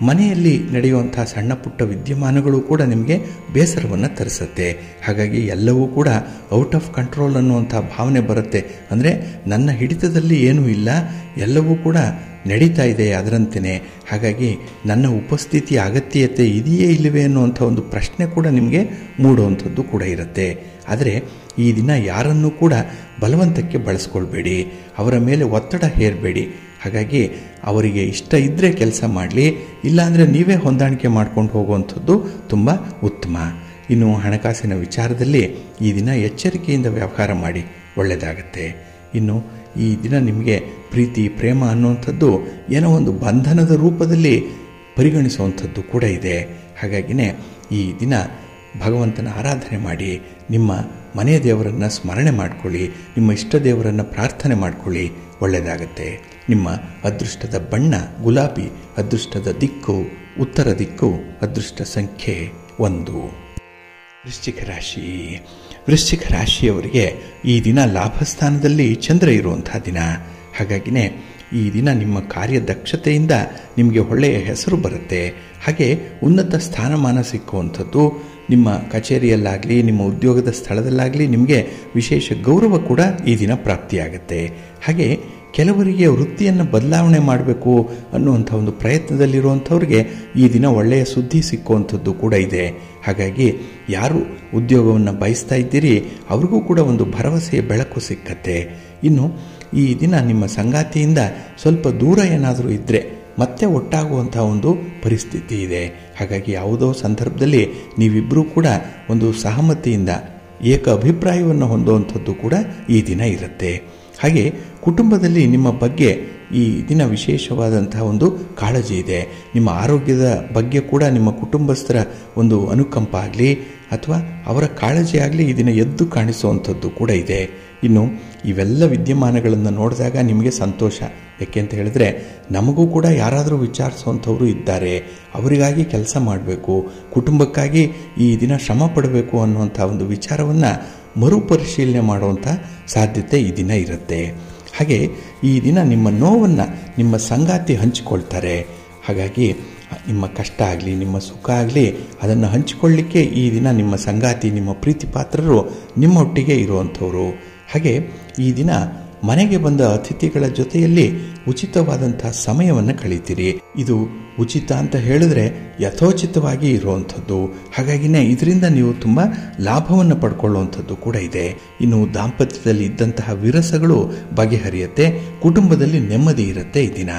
ಮನೆಯಲ್ಲಿ ನಡೆಯುವಂಥ ಸಣ್ಣ ಪುಟ್ಟ ವಿದ್ಯಮಾನಗಳು ಕೂಡ ನಿಮಗೆ ಬೇಸರವನ್ನು ತರಿಸುತ್ತೆ. ಹಾಗಾಗಿ ಎಲ್ಲವೂ ಕೂಡ ಔಟ್ ಆಫ್ ಕಂಟ್ರೋಲ್ ಅನ್ನುವಂಥ ಭಾವನೆ ಬರುತ್ತೆ. ಅಂದರೆ ನನ್ನ ಹಿಡಿತದಲ್ಲಿ ಏನೂ ಇಲ್ಲ, ಎಲ್ಲವೂ ಕೂಡ ನಡೀತಾ ಇದೆ ಅದರಂತೆಯೇ. ಹಾಗಾಗಿ ನನ್ನ ಉಪಸ್ಥಿತಿ ಅಗತ್ಯತೆ ಇದೆಯೇ ಇಲ್ಲವೇ ಅನ್ನುವಂಥ ಒಂದು ಪ್ರಶ್ನೆ ಕೂಡ ನಿಮಗೆ ಮೂಡುವಂಥದ್ದು ಕೂಡ ಇರುತ್ತೆ. ಆದರೆ ಈ ದಿನ ಯಾರನ್ನೂ ಕೂಡ ಬಲವಂತಕ್ಕೆ ಬಳಸ್ಕೊಳ್ಬೇಡಿ, ಅವರ ಮೇಲೆ ಒತ್ತಡ ಹೇರಬೇಡಿ. ಹಾಗಾಗಿ ಅವರಿಗೆ ಇಷ್ಟ ಇದ್ದರೆ ಕೆಲಸ ಮಾಡಲಿ, ಇಲ್ಲಾಂದರೆ ನೀವೇ ಹೊಂದಾಣಿಕೆ ಮಾಡ್ಕೊಂಡು ಹೋಗುವಂಥದ್ದು ತುಂಬ ಉತ್ತಮ. ಇನ್ನು ಹಣಕಾಸಿನ ವಿಚಾರದಲ್ಲಿ ಈ ದಿನ ಎಚ್ಚರಿಕೆಯಿಂದ ವ್ಯವಹಾರ ಮಾಡಿ, ಒಳ್ಳೆಯದಾಗತ್ತೆ. ಇನ್ನು ಈ ದಿನ ನಿಮಗೆ ಪ್ರೀತಿ ಪ್ರೇಮ ಅನ್ನುವಂಥದ್ದು ಏನೋ ಒಂದು ಬಂಧನದ ರೂಪದಲ್ಲಿ ಪರಿಗಣಿಸುವಂಥದ್ದು ಕೂಡ ಇದೆ. ಹಾಗಾಗಿನೇ ಈ ದಿನ ಭಗವಂತನ ಆರಾಧನೆ ಮಾಡಿ, ನಿಮ್ಮ ಮನೆಯ ದೇವರನ್ನು ಸ್ಮರಣೆ ಮಾಡಿಕೊಳ್ಳಿ, ನಿಮ್ಮ ಇಷ್ಟ ದೇವರನ್ನು ಪ್ರಾರ್ಥನೆ ಮಾಡಿಕೊಳ್ಳಿ, ಒಳ್ಳೆಯದಾಗತ್ತೆ. ನಿಮ್ಮ ಅದೃಷ್ಟದ ಬಣ್ಣ ಗುಲಾಬಿ, ಅದೃಷ್ಟದ ದಿಕ್ಕು ಉತ್ತರ ದಿಕ್ಕು, ಅದೃಷ್ಟ ಸಂಖ್ಯೆ 1. ವೃಶ್ಚಿಕ ರಾಶಿ. ವೃಶ್ಚಿಕ ರಾಶಿಯವರಿಗೆ ಈ ದಿನ ಲಾಭಸ್ಥಾನದಲ್ಲಿ ಚಂದ್ರ ಇರುವಂಥ ದಿನ. ಹಾಗಾಗಿನೇ ಈ ದಿನ ನಿಮ್ಮ ಕಾರ್ಯದಕ್ಷತೆಯಿಂದ ನಿಮಗೆ ಒಳ್ಳೆಯ ಹೆಸರು ಬರುತ್ತೆ. ಹಾಗೆ ಉನ್ನತ ಸ್ಥಾನಮಾನ ಸಿಕ್ಕುವಂಥದ್ದು, ನಿಮ್ಮ ಕಚೇರಿಯಲ್ಲಾಗಲಿ ನಿಮ್ಮ ಉದ್ಯೋಗದ ಸ್ಥಳದಲ್ಲಾಗಲಿ ನಿಮಗೆ ವಿಶೇಷ ಗೌರವ ಕೂಡ ಈ ದಿನ ಪ್ರಾಪ್ತಿಯಾಗುತ್ತೆ. ಹಾಗೆ ಕೆಲವರಿಗೆ ವೃತ್ತಿಯನ್ನು ಬದಲಾವಣೆ ಮಾಡಬೇಕು ಅನ್ನುವಂಥ ಒಂದು ಪ್ರಯತ್ನದಲ್ಲಿರುವಂಥವ್ರಿಗೆ ಈ ದಿನ ಒಳ್ಳೆಯ ಸುದ್ದಿ ಸಿಕ್ಕುವಂಥದ್ದು ಕೂಡ ಇದೆ. ಹಾಗಾಗಿ ಯಾರು ಉದ್ಯೋಗವನ್ನು ಬಯಸ್ತಾ ಇದ್ದೀರಿ ಅವ್ರಿಗೂ ಕೂಡ ಒಂದು ಭರವಸೆಯ ಬೆಳಕು ಸಿಕ್ಕತ್ತೆ. ಇನ್ನು ಈ ದಿನ ನಿಮ್ಮ ಸಂಗಾತಿಯಿಂದ ಸ್ವಲ್ಪ ದೂರ ಏನಾದರೂ ಇದ್ದರೆ ಮತ್ತೆ ಒಟ್ಟಾಗುವಂಥ ಒಂದು ಪರಿಸ್ಥಿತಿ ಇದೆ. ಹಾಗಾಗಿ ಯಾವುದೋ ಸಂದರ್ಭದಲ್ಲಿ ನೀವಿಬ್ಬರೂ ಕೂಡ ಒಂದು ಸಹಮತಿಯಿಂದ ಏಕ ಅಭಿಪ್ರಾಯವನ್ನು ಹೊಂದುವಂಥದ್ದು ಕೂಡ ಈ ದಿನ ಇರುತ್ತೆ. ಹಾಗೆ ಕುಟುಂಬದಲ್ಲಿ ನಿಮ್ಮ ಬಗ್ಗೆ ಈ ದಿನ ವಿಶೇಷವಾದಂತಹ ಒಂದು ಕಾಳಜಿ ಇದೆ. ನಿಮ್ಮ ಆರೋಗ್ಯದ ಬಗ್ಗೆ ಕೂಡ ನಿಮ್ಮ ಕುಟುಂಬಸ್ಥರ ಒಂದು ಅನುಕಂಪ ಆಗಲಿ ಅಥವಾ ಅವರ ಕಾಳಜಿ ಆಗಲಿ ಈ ದಿನ ಎದ್ದು ಕಾಣಿಸುವಂಥದ್ದು ಕೂಡ ಇದೆ. ಇನ್ನು ಇವೆಲ್ಲ ವಿದ್ಯಮಾನಗಳನ್ನು ನೋಡಿದಾಗ ನಿಮಗೆ ಸಂತೋಷ. ಯಾಕೆ ಅಂತ ಹೇಳಿದ್ರೆ ನಮಗೂ ಕೂಡ ಯಾರಾದರೂ ವಿಚಾರಿಸುವಂಥವರು ಇದ್ದಾರೆ, ಅವರಿಗಾಗಿ ಕೆಲಸ ಮಾಡಬೇಕು, ಕುಟುಂಬಕ್ಕಾಗಿ ಈ ದಿನ ಶ್ರಮ ಪಡಬೇಕು ಅನ್ನುವಂಥ ಒಂದು ವಿಚಾರವನ್ನು ಮರುಪರಿಶೀಲನೆ ಮಾಡುವಂಥ ಸಾಧ್ಯತೆ ಈ ದಿನ ಇರುತ್ತೆ. ಹಾಗೆ ಈ ದಿನ ನಿಮ್ಮ ನೋವನ್ನು ನಿಮ್ಮ ಸಂಗಾತಿ ಹಂಚಿಕೊಳ್ತಾರೆ. ಹಾಗಾಗಿ ನಿಮ್ಮ ಕಷ್ಟ ಆಗಲಿ ನಿಮ್ಮ ಸುಖ ಆಗಲಿ ಅದನ್ನು ಹಂಚಿಕೊಳ್ಳಿಕ್ಕೆ ಈ ದಿನ ನಿಮ್ಮ ಸಂಗಾತಿ ನಿಮ್ಮ ಪ್ರೀತಿ ಪಾತ್ರರು ನಿಮ್ಮೊಟ್ಟಿಗೆ ಇರುವಂಥವರು. ಹಾಗೆ ಈ ದಿನ ಮನೆಗೆ ಬಂದ ಅತಿಥಿಗಳ ಜೊತೆಯಲ್ಲಿ ಉಚಿತವಾದಂಥ ಸಮಯವನ್ನು ಕಳೀತೀರಿ. ಇದು ಉಚಿತ ಅಂತ ಹೇಳಿದ್ರೆ ಯಥೋಚಿತವಾಗಿ ಇರುವಂಥದ್ದು. ಹಾಗಾಗಿನೇ ಇದರಿಂದ ನೀವು ತುಂಬ ಲಾಭವನ್ನು ಪಡ್ಕೊಳ್ಳುವಂಥದ್ದು ಕೂಡ ಇದೆ. ಇನ್ನು ದಾಂಪತ್ಯದಲ್ಲಿ ಇದ್ದಂತಹ ವಿರಸಗಳು ಬಗೆಹರಿಯುತ್ತೆ, ಕುಟುಂಬದಲ್ಲಿ ನೆಮ್ಮದಿ ಇರುತ್ತೆ. ಈ ದಿನ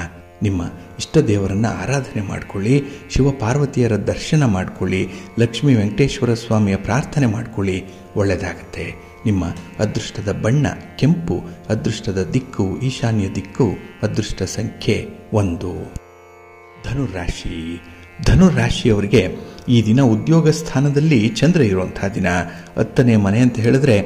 ನಿಮ್ಮ ಇಷ್ಟ ದೇವರನ್ನು ಆರಾಧನೆ ಮಾಡಿಕೊಳ್ಳಿ, ಶಿವಪಾರ್ವತಿಯರ ದರ್ಶನ ಮಾಡಿಕೊಳ್ಳಿ, ಲಕ್ಷ್ಮೀ ವೆಂಕಟೇಶ್ವರ ಸ್ವಾಮಿಯ ಪ್ರಾರ್ಥನೆ ಮಾಡಿಕೊಳ್ಳಿ, ಒಳ್ಳೆಯದಾಗತ್ತೆ. ನಿಮ್ಮ ಅದೃಷ್ಟದ ಬಣ್ಣ ಕೆಂಪು, ಅದೃಷ್ಟದ ದಿಕ್ಕು ಈಶಾನ್ಯ ದಿಕ್ಕು, ಅದೃಷ್ಟ ಸಂಖ್ಯೆ 1. ಧನುರಾಶಿ. ಧನುರಾಶಿಯವರಿಗೆ ಈ ದಿನ ಉದ್ಯೋಗ ಸ್ಥಾನದಲ್ಲಿ ಚಂದ್ರ ಇರುವಂಥ ದಿನ. 10ನೇ ಮನೆ ಅಂತ ಹೇಳಿದ್ರೆ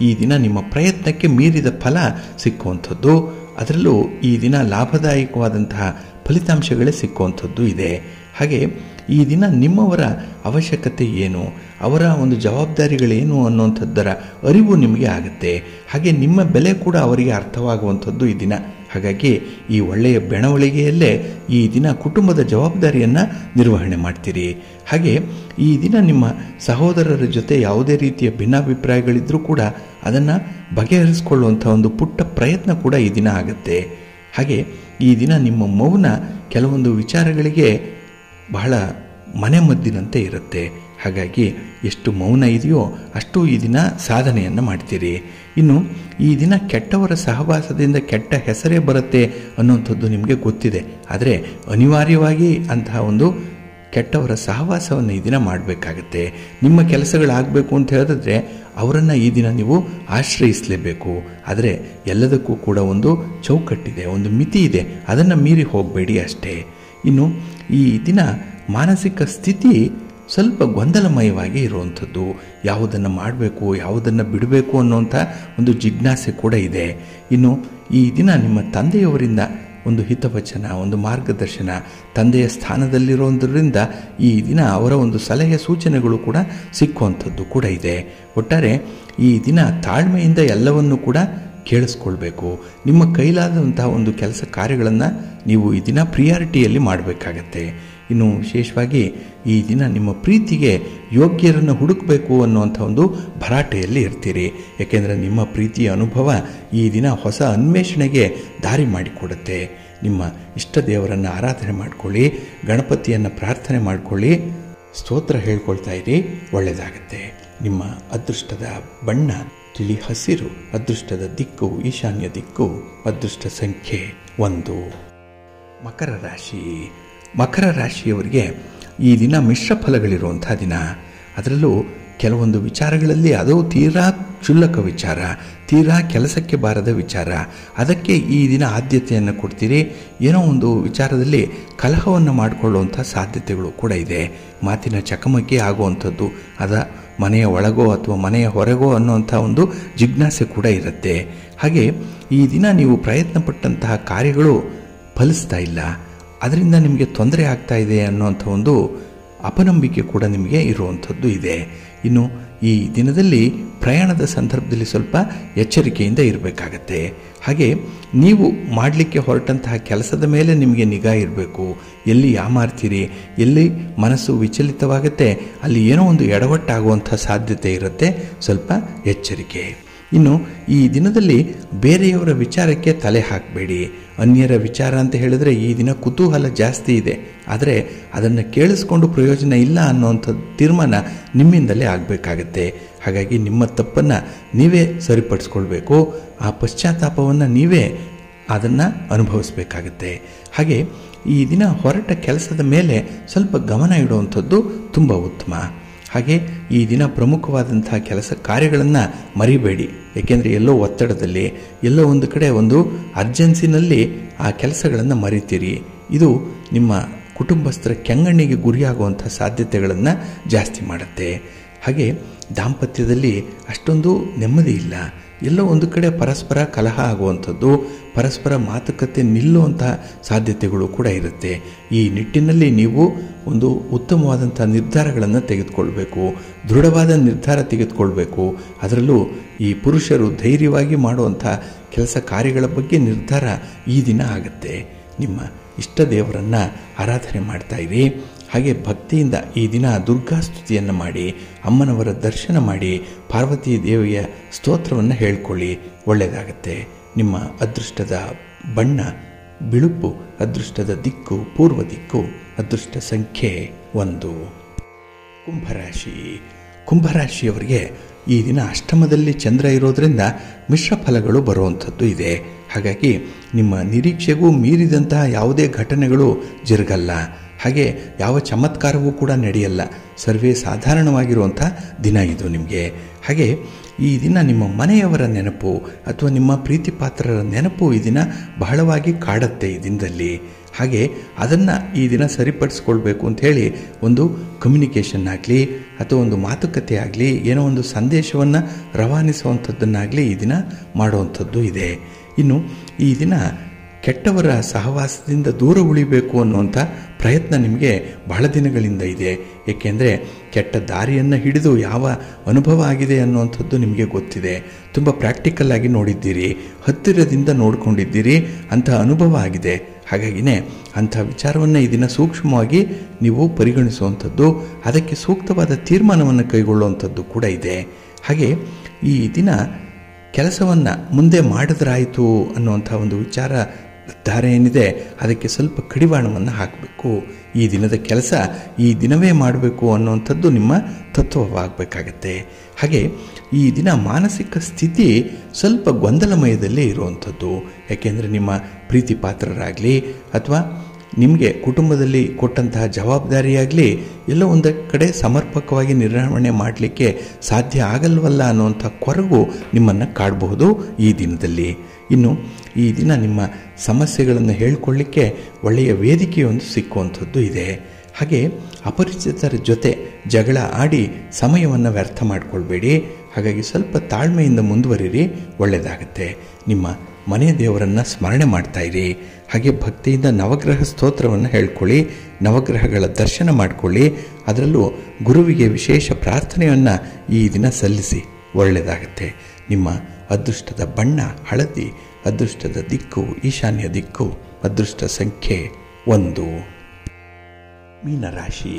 ಈ ದಿನ ನಿಮ್ಮ ಪ್ರಯತ್ನಕ್ಕೆ ಮೀರಿದ ಫಲ ಸಿಕ್ಕುವಂಥದ್ದು, ಅದರಲ್ಲೂ ಈ ದಿನ ಲಾಭದಾಯಕವಾದಂತಹ ಫಲಿತಾಂಶಗಳೇ ಸಿಕ್ಕುವಂಥದ್ದು ಇದೆ. ಹಾಗೆ ಈ ದಿನ ನಿಮ್ಮವರ ಅವಶ್ಯಕತೆ ಏನು, ಅವರ ಒಂದು ಜವಾಬ್ದಾರಿಗಳೇನು ಅನ್ನುವಂಥದ್ದರ ಅರಿವು ನಿಮಗೆ ಆಗುತ್ತೆ. ಹಾಗೆ ನಿಮ್ಮ ಬೆಲೆ ಕೂಡ ಅವರಿಗೆ ಅರ್ಥವಾಗುವಂಥದ್ದು ಈ ದಿನ. ಹಾಗಾಗಿ ಈ ಒಳ್ಳೆಯ ಬೆಳವಣಿಗೆಯಲ್ಲೇ ಈ ದಿನ ಕುಟುಂಬದ ಜವಾಬ್ದಾರಿಯನ್ನು ನಿರ್ವಹಣೆ ಮಾಡ್ತೀರಿ. ಹಾಗೆ ಈ ದಿನ ನಿಮ್ಮ ಸಹೋದರರ ಜೊತೆ ಯಾವುದೇ ರೀತಿಯ ಭಿನ್ನಾಭಿಪ್ರಾಯಗಳಿದ್ರೂ ಕೂಡ ಅದನ್ನು ಬಗೆಹರಿಸಿಕೊಳ್ಳುವಂಥ ಒಂದು ಪುಟ್ಟ ಪ್ರಯತ್ನ ಕೂಡ ಈ ದಿನ ಆಗುತ್ತೆ. ಹಾಗೆ ಈ ದಿನ ನಿಮ್ಮ ಮೌನ ಕೆಲವೊಂದು ವಿಚಾರಗಳಿಗೆ ಬಹಳ ಮನೆಮದ್ದಿನಂತೆ ಇರುತ್ತೆ. ಹಾಗಾಗಿ ಎಷ್ಟು ಮೌನ ಇದೆಯೋ ಅಷ್ಟು ಈ ದಿನ ಸಾಧನೆಯನ್ನು ಮಾಡ್ತೀರಿ. ಇನ್ನು ಈ ದಿನ ಕೆಟ್ಟವರ ಸಹವಾಸದಿಂದ ಕೆಟ್ಟ ಹೆಸರೇ ಬರುತ್ತೆ ಅನ್ನುವಂಥದ್ದು ನಿಮಗೆ ಗೊತ್ತಿದೆ. ಆದರೆ ಅನಿವಾರ್ಯವಾಗಿ ಅಂತಹ ಒಂದು ಕೆಟ್ಟವರ ಸಹವಾಸವನ್ನು ಈ ದಿನ ಮಾಡಬೇಕಾಗತ್ತೆ. ನಿಮ್ಮ ಕೆಲಸಗಳಾಗಬೇಕು ಅಂತ ಹೇಳಿದ್ರೆ ಅವರನ್ನು ಈ ದಿನ ನೀವು ಆಶ್ರಯಿಸಲೇಬೇಕು. ಆದರೆ ಎಲ್ಲದಕ್ಕೂ ಕೂಡ ಒಂದು ಚೌಕಟ್ಟಿದೆ, ಒಂದು ಮಿತಿ ಇದೆ, ಅದನ್ನು ಮೀರಿ ಹೋಗಬೇಡಿ ಅಷ್ಟೇ. ಇನ್ನು ಈ ದಿನ ಮಾನಸಿಕ ಸ್ಥಿತಿ ಸ್ವಲ್ಪ ಗೊಂದಲಮಯವಾಗಿ ಇರುವಂಥದ್ದು. ಯಾವುದನ್ನು ಮಾಡಬೇಕು ಯಾವುದನ್ನು ಬಿಡಬೇಕು ಅನ್ನುವಂಥ ಒಂದು ಜಿಜ್ಞಾಸೆ ಕೂಡ ಇದೆ. ಇನ್ನು ಈ ದಿನ ನಿಮ್ಮ ತಂದೆಯವರಿಂದ ಒಂದು ಹಿತವಚನ, ಒಂದು ಮಾರ್ಗದರ್ಶನ, ತಂದೆಯ ಸ್ಥಾನದಲ್ಲಿರೋದ್ರಿಂದ ಈ ದಿನ ಅವರ ಒಂದು ಸಲಹೆ ಸೂಚನೆಗಳು ಕೂಡ ಸಿಕ್ಕುವಂಥದ್ದು ಕೂಡ ಇದೆ. ಒಟ್ಟಾರೆ ಈ ದಿನ ತಾಳ್ಮೆಯಿಂದ ಎಲ್ಲವನ್ನೂ ಕೂಡ ಕೇಳಿಸ್ಕೊಳ್ಬೇಕು. ನಿಮ್ಮ ಕೈಲಾದಂತಹ ಒಂದು ಕೆಲಸ ಕಾರ್ಯಗಳನ್ನು ನೀವು ಈ ದಿನ ಪ್ರಿಯಾರಿಟಿಯಲ್ಲಿ ಮಾಡಬೇಕಾಗತ್ತೆ. ಇನ್ನು ವಿಶೇಷವಾಗಿ ಈ ದಿನ ನಿಮ್ಮ ಪ್ರೀತಿಗೆ ಯೋಗ್ಯರನ್ನು ಹುಡುಕಬೇಕು ಅನ್ನುವಂಥ ಒಂದು ಭರಾಟೆಯಲ್ಲಿ ಇರ್ತೀರಿ. ಏಕೆಂದರೆ ನಿಮ್ಮ ಪ್ರೀತಿಯ ಅನುಭವ ಈ ದಿನ ಹೊಸ ಅನ್ವೇಷಣೆಗೆ ದಾರಿ ಮಾಡಿಕೊಡುತ್ತೆ. ನಿಮ್ಮ ಇಷ್ಟ ದೇವರನ್ನು ಆರಾಧನೆ ಮಾಡಿಕೊಳ್ಳಿ, ಗಣಪತಿಯನ್ನು ಪ್ರಾರ್ಥನೆ ಮಾಡಿಕೊಳ್ಳಿ, ಸ್ತೋತ್ರ ಹೇಳ್ಕೊಳ್ತಾ ಇರಿ, ಒಳ್ಳೆಯದಾಗತ್ತೆ. ನಿಮ್ಮ ಅದೃಷ್ಟದ ಬಣ್ಣ ತಿಳಿ ಹಸಿರು, ಅದೃಷ್ಟದ ದಿಕ್ಕು ಈಶಾನ್ಯ ದಿಕ್ಕು, ಅದೃಷ್ಟ ಸಂಖ್ಯೆ 1. ಮಕರ ರಾಶಿ. ಮಕರ ರಾಶಿಯವರಿಗೆ ಈ ದಿನ ಮಿಶ್ರ ಫಲಗಳಿರುವಂಥ ದಿನ. ಅದರಲ್ಲೂ ಕೆಲವೊಂದು ವಿಚಾರಗಳಲ್ಲಿ ಅದು ತೀರಾ ಕ್ಷುಲ್ಲಕ ವಿಚಾರ, ತೀರಾ ಕೆಲಸಕ್ಕೆ ಬಾರದ ವಿಚಾರ, ಅದಕ್ಕೆ ಈ ದಿನ ಆದ್ಯತೆಯನ್ನು ಕೊಡ್ತೀರಿ. ಏನೋ ಒಂದು ವಿಚಾರದಲ್ಲಿ ಕಲಹವನ್ನು ಮಾಡಿಕೊಳ್ಳುವಂಥ ಸಾಧ್ಯತೆಗಳು ಕೂಡ ಇದೆ. ಮಾತಿನ ಚಕಮಕಿ ಆಗುವಂಥದ್ದು, ಮನೆಯ ಒಳಗೋ ಅಥವಾ ಮನೆಯ ಹೊರಗೋ ಅನ್ನುವಂಥ ಒಂದು ಜಿಜ್ಞಾಸೆ ಕೂಡ ಇರುತ್ತೆ. ಹಾಗೆ ಈ ದಿನ ನೀವು ಪ್ರಯತ್ನಪಟ್ಟಂತಹ ಕಾರ್ಯಗಳು ಫಲಿಸ್ತಾ ಇಲ್ಲ, ಅದರಿಂದ ನಿಮಗೆ ತೊಂದರೆ ಆಗ್ತಾ ಇದೆ ಅನ್ನುವಂಥ ಒಂದು ಅಪನಂಬಿಕೆ ಕೂಡ ನಿಮಗೆ ಇರುವಂಥದ್ದು ಇದೆ. ಇನ್ನು ಈ ದಿನದಲ್ಲಿ ಪ್ರಯಾಣದ ಸಂದರ್ಭದಲ್ಲಿ ಸ್ವಲ್ಪ ಎಚ್ಚರಿಕೆಯಿಂದ ಇರಬೇಕಾಗತ್ತೆ. ಹಾಗೆ ನೀವು ಮಾಡಲಿಕ್ಕೆ ಹೊರಟಂತಹ ಕೆಲಸದ ಮೇಲೆ ನಿಮಗೆ ನಿಗಾ ಇರಬೇಕು. ಎಲ್ಲಿ ಯಾಮಾರ್ತೀರಿ, ಎಲ್ಲಿ ಮನಸ್ಸು ವಿಚಲಿತವಾಗುತ್ತೆ, ಅಲ್ಲಿ ಏನೋ ಒಂದು ಎಡವಟ್ಟಾಗುವಂಥ ಸಾಧ್ಯತೆ ಇರುತ್ತೆ. ಸ್ವಲ್ಪ ಎಚ್ಚರಿಕೆ. ಇನ್ನು ಈ ದಿನದಲ್ಲಿ ಬೇರೆಯವರ ವಿಚಾರಕ್ಕೆ ತಲೆ ಹಾಕಬೇಡಿ. ಅನ್ಯರ ವಿಚಾರ ಅಂತ ಹೇಳಿದ್ರೆ ಈ ದಿನ ಕುತೂಹಲ ಜಾಸ್ತಿ ಇದೆ, ಆದರೆ ಅದನ್ನು ಕೇಳಿಸ್ಕೊಂಡು ಪ್ರಯೋಜನ ಇಲ್ಲ ಅನ್ನುವಂಥ ತೀರ್ಮಾನ ನಿಮ್ಮಿಂದಲೇ ಆಗಬೇಕಾಗತ್ತೆ. ಹಾಗಾಗಿ ನಿಮ್ಮ ತಪ್ಪನ್ನು ನೀವೇ ಸರಿಪಡಿಸ್ಕೊಳ್ಬೇಕು. ಆ ಪಶ್ಚಾತ್ತಾಪವನ್ನು ನೀವೇ ಅದನ್ನು ಅನುಭವಿಸಬೇಕಾಗತ್ತೆ. ಹಾಗೆ ಈ ದಿನ ಹೊರಟ ಕೆಲಸದ ಮೇಲೆ ಸ್ವಲ್ಪ ಗಮನ ಇಡುವಂಥದ್ದು ತುಂಬ ಉತ್ತಮ. ಹಾಗೆ ಈ ದಿನ ಪ್ರಮುಖವಾದಂಥ ಕೆಲಸ ಕಾರ್ಯಗಳನ್ನು ಮರಿಬೇಡಿ. ಏಕೆಂದರೆ ಎಲ್ಲೋ ಒತ್ತಡದಲ್ಲಿ, ಎಲ್ಲೋ ಒಂದು ಕಡೆ ಒಂದು ಅರ್ಜೆನ್ಸಿನಲ್ಲಿ ಆ ಕೆಲಸಗಳನ್ನು ಮರಿತೀರಿ. ಇದು ನಿಮ್ಮ ಕುಟುಂಬಸ್ಥರ ಕೆಂಗಣ್ಣಿಗೆ ಗುರಿಯಾಗುವಂಥ ಸಾಧ್ಯತೆಗಳನ್ನು ಜಾಸ್ತಿ ಮಾಡುತ್ತೆ. ಹಾಗೆ ದಾಂಪತ್ಯದಲ್ಲಿ ಅಷ್ಟೊಂದು ನೆಮ್ಮದಿ ಇಲ್ಲ. ಎಲ್ಲೋ ಒಂದು ಕಡೆ ಪರಸ್ಪರ ಕಲಹ ಆಗುವಂಥದ್ದು, ಪರಸ್ಪರ ಮಾತುಕತೆ ನಿಲ್ಲುವಂತಹ ಸಾಧ್ಯತೆಗಳು ಕೂಡ ಇರುತ್ತೆ. ಈ ನಿಟ್ಟಿನಲ್ಲಿ ನೀವು ಒಂದು ಉತ್ತಮವಾದಂಥ ನಿರ್ಧಾರಗಳನ್ನು ತೆಗೆದುಕೊಳ್ಬೇಕು, ದೃಢವಾದ ನಿರ್ಧಾರ ತೆಗೆದುಕೊಳ್ಬೇಕು. ಅದರಲ್ಲೂ ಈ ಪುರುಷರು ಧೈರ್ಯವಾಗಿ ಮಾಡುವಂಥ ಕೆಲಸ ಕಾರ್ಯಗಳ ಬಗ್ಗೆ ನಿರ್ಧಾರ ಈ ದಿನ ಆಗುತ್ತೆ. ನಿಮ್ಮ ಇಷ್ಟ ದೇವರನ್ನು ಆರಾಧನೆ ಮಾಡ್ತಾಯಿರಿ. ಹಾಗೆ ಭಕ್ತಿಯಿಂದ ಈ ದಿನ ದುರ್ಗಾಸ್ತುತಿಯನ್ನು ಮಾಡಿ, ಅಮ್ಮನವರ ದರ್ಶನ ಮಾಡಿ, ಪಾರ್ವತಿ ದೇವಿಯ ಸ್ತೋತ್ರವನ್ನು ಹೇಳ್ಕೊಳ್ಳಿ, ಒಳ್ಳೆಯದಾಗತ್ತೆ. ನಿಮ್ಮ ಅದೃಷ್ಟದ ಬಣ್ಣ ಬಿಳುಪು, ಅದೃಷ್ಟದ ದಿಕ್ಕು ಪೂರ್ವ ದಿಕ್ಕು, ಅದೃಷ್ಟ ಸಂಖ್ಯೆ 1. ಕುಂಭರಾಶಿ. ಕುಂಭರಾಶಿಯವರಿಗೆ ಈ ದಿನ ಅಷ್ಟಮದಲ್ಲಿ ಚಂದ್ರ ಇರೋದರಿಂದ ಮಿಶ್ರ ಫಲಗಳು ಬರುವಂಥದ್ದು ಇದೆ. ಹಾಗಾಗಿ ನಿಮ್ಮ ನಿರೀಕ್ಷೆಗೂ ಮೀರಿದಂತಹ ಯಾವುದೇ ಘಟನೆಗಳು ಜರುಗಲ್ಲ. ಹಾಗೆ ಯಾವ ಚಮತ್ಕಾರವೂ ಕೂಡ ನಡೆಯಲ್ಲ. ಸರ್ವೇ ಸಾಧಾರಣವಾಗಿರುವಂಥ ದಿನ ಇದು ನಿಮಗೆ. ಹಾಗೆ ಈ ದಿನ ನಿಮ್ಮ ಮನೆಯವರ ನೆನಪು ಅಥವಾ ನಿಮ್ಮ ಪ್ರೀತಿ ಪಾತ್ರರ ನೆನಪು ಈ ದಿನ ಬಹಳವಾಗಿ ಕಾಡುತ್ತೆ ಈ ದಿನದಲ್ಲಿ. ಹಾಗೆ ಅದನ್ನು ಈ ದಿನ ಸರಿಪಡಿಸ್ಕೊಳ್ಬೇಕು ಅಂಥೇಳಿ ಒಂದು ಕಮ್ಯುನಿಕೇಷನ್ ಆಗಲಿ ಅಥವಾ ಒಂದು ಮಾತುಕತೆ ಆಗಲಿ, ಏನೋ ಒಂದು ಸಂದೇಶವನ್ನು ರವಾನಿಸುವಂಥದ್ದನ್ನಾಗಲಿ ಈ ದಿನ ಮಾಡುವಂಥದ್ದು ಇದೆ. ಇನ್ನು ಈ ದಿನ ಕೆಟ್ಟವರ ಸಹವಾಸದಿಂದ ದೂರ ಉಳಿಬೇಕು ಅನ್ನುವಂಥ ಪ್ರಯತ್ನ ನಿಮಗೆ ಬಹಳ ದಿನಗಳಿಂದ ಇದೆ. ಏಕೆಂದರೆ ಕೆಟ್ಟ ದಾರಿಯನ್ನು ಹಿಡಿದು ಯಾವ ಅನುಭವ ಆಗಿದೆ ಅನ್ನುವಂಥದ್ದು ನಿಮಗೆ ಗೊತ್ತಿದೆ. ತುಂಬ ಪ್ರಾಕ್ಟಿಕಲ್ ಆಗಿ ನೋಡಿದ್ದೀರಿ, ಹತ್ತಿರದಿಂದ ನೋಡಿಕೊಂಡಿದ್ದೀರಿ, ಅಂಥ ಅನುಭವ ಆಗಿದೆ. ಹಾಗಾಗಿನೇ ಅಂಥ ವಿಚಾರವನ್ನು ಈ ದಿನ ಸೂಕ್ಷ್ಮವಾಗಿ ನೀವು ಪರಿಗಣಿಸುವಂಥದ್ದು, ಅದಕ್ಕೆ ಸೂಕ್ತವಾದ ತೀರ್ಮಾನವನ್ನು ಕೈಗೊಳ್ಳುವಂಥದ್ದು ಕೂಡ ಇದೆ. ಹಾಗೆ ಈ ದಿನ ಕೆಲಸವನ್ನು ಮುಂದೆ ಮಾಡಿದ್ರಾಯಿತು ಅನ್ನುವಂಥ ಒಂದು ವಿಚಾರ ನಿರ್ಧಾರ ಏನಿದೆ, ಅದಕ್ಕೆ ಸ್ವಲ್ಪ ಕಡಿವಾಣವನ್ನು ಹಾಕಬೇಕು. ಈ ದಿನದ ಕೆಲಸ ಈ ದಿನವೇ ಮಾಡಬೇಕು ಅನ್ನುವಂಥದ್ದು ನಿಮ್ಮ ತತ್ವವಾಗಬೇಕಾಗತ್ತೆ. ಹಾಗೆ ಈ ದಿನ ಮಾನಸಿಕ ಸ್ಥಿತಿ ಸ್ವಲ್ಪ ಗೊಂದಲಮಯದಲ್ಲೇ ಇರುವಂಥದ್ದು. ಯಾಕೆಂದರೆ ನಿಮ್ಮ ಪ್ರೀತಿ ಪಾತ್ರರಾಗಲಿ ಅಥವಾ ನಿಮಗೆ ಕುಟುಂಬದಲ್ಲಿ ಕೊಟ್ಟಂತಹ ಜವಾಬ್ದಾರಿಯಾಗಲಿ ಎಲ್ಲೋ ಒಂದು ಕಡೆ ಸಮರ್ಪಕವಾಗಿ ನಿರ್ವಹಣೆ ಮಾಡಲಿಕ್ಕೆ ಸಾಧ್ಯ ಆಗಲ್ವಲ್ಲ ಅನ್ನುವಂಥ ಕೊರಗು ನಿಮ್ಮನ್ನು ಕಾಡಬಹುದು ಈ ದಿನದಲ್ಲಿ. ಇನ್ನು ಈ ದಿನ ನಿಮ್ಮ ಸಮಸ್ಯೆಗಳನ್ನು ಹೇಳಿಕೊಳ್ಳಿಕ್ಕೆ ಒಳ್ಳೆಯ ವೇದಿಕೆಯೊಂದು ಸಿಕ್ಕುವಂಥದ್ದು ಇದೆ. ಹಾಗೆ ಅಪರಿಚಿತರ ಜೊತೆ ಜಗಳ ಆಡಿ ಸಮಯವನ್ನು ವ್ಯರ್ಥ ಮಾಡಿಕೊಳ್ಬೇಡಿ. ಹಾಗಾಗಿ ಸ್ವಲ್ಪ ತಾಳ್ಮೆಯಿಂದ ಮುಂದುವರಿರಿ, ಒಳ್ಳೆಯದಾಗತ್ತೆ. ನಿಮ್ಮ ಮನೆ ದೇವರನ್ನು ಸ್ಮರಣೆ ಮಾಡ್ತಾಯಿರಿ. ಹಾಗೆ ಭಕ್ತಿಯಿಂದ ನವಗ್ರಹ ಸ್ತೋತ್ರವನ್ನು ಹೇಳ್ಕೊಳ್ಳಿ, ನವಗ್ರಹಗಳ ದರ್ಶನ ಮಾಡಿಕೊಳ್ಳಿ. ಅದರಲ್ಲೂ ಗುರುವಿಗೆ ವಿಶೇಷ ಪ್ರಾರ್ಥನೆಯನ್ನು ಈ ದಿನ ಸಲ್ಲಿಸಿ, ಒಳ್ಳೆಯದಾಗತ್ತೆ. ನಿಮ್ಮ ಅದೃಷ್ಟದ ಬಣ್ಣ ಹಳದಿ, ಅದೃಷ್ಟದ ದಿಕ್ಕು ಈಶಾನ್ಯ ದಿಕ್ಕು, ಅದೃಷ್ಟ ಸಂಖ್ಯೆ 1. ಮೀನರಾಶಿ.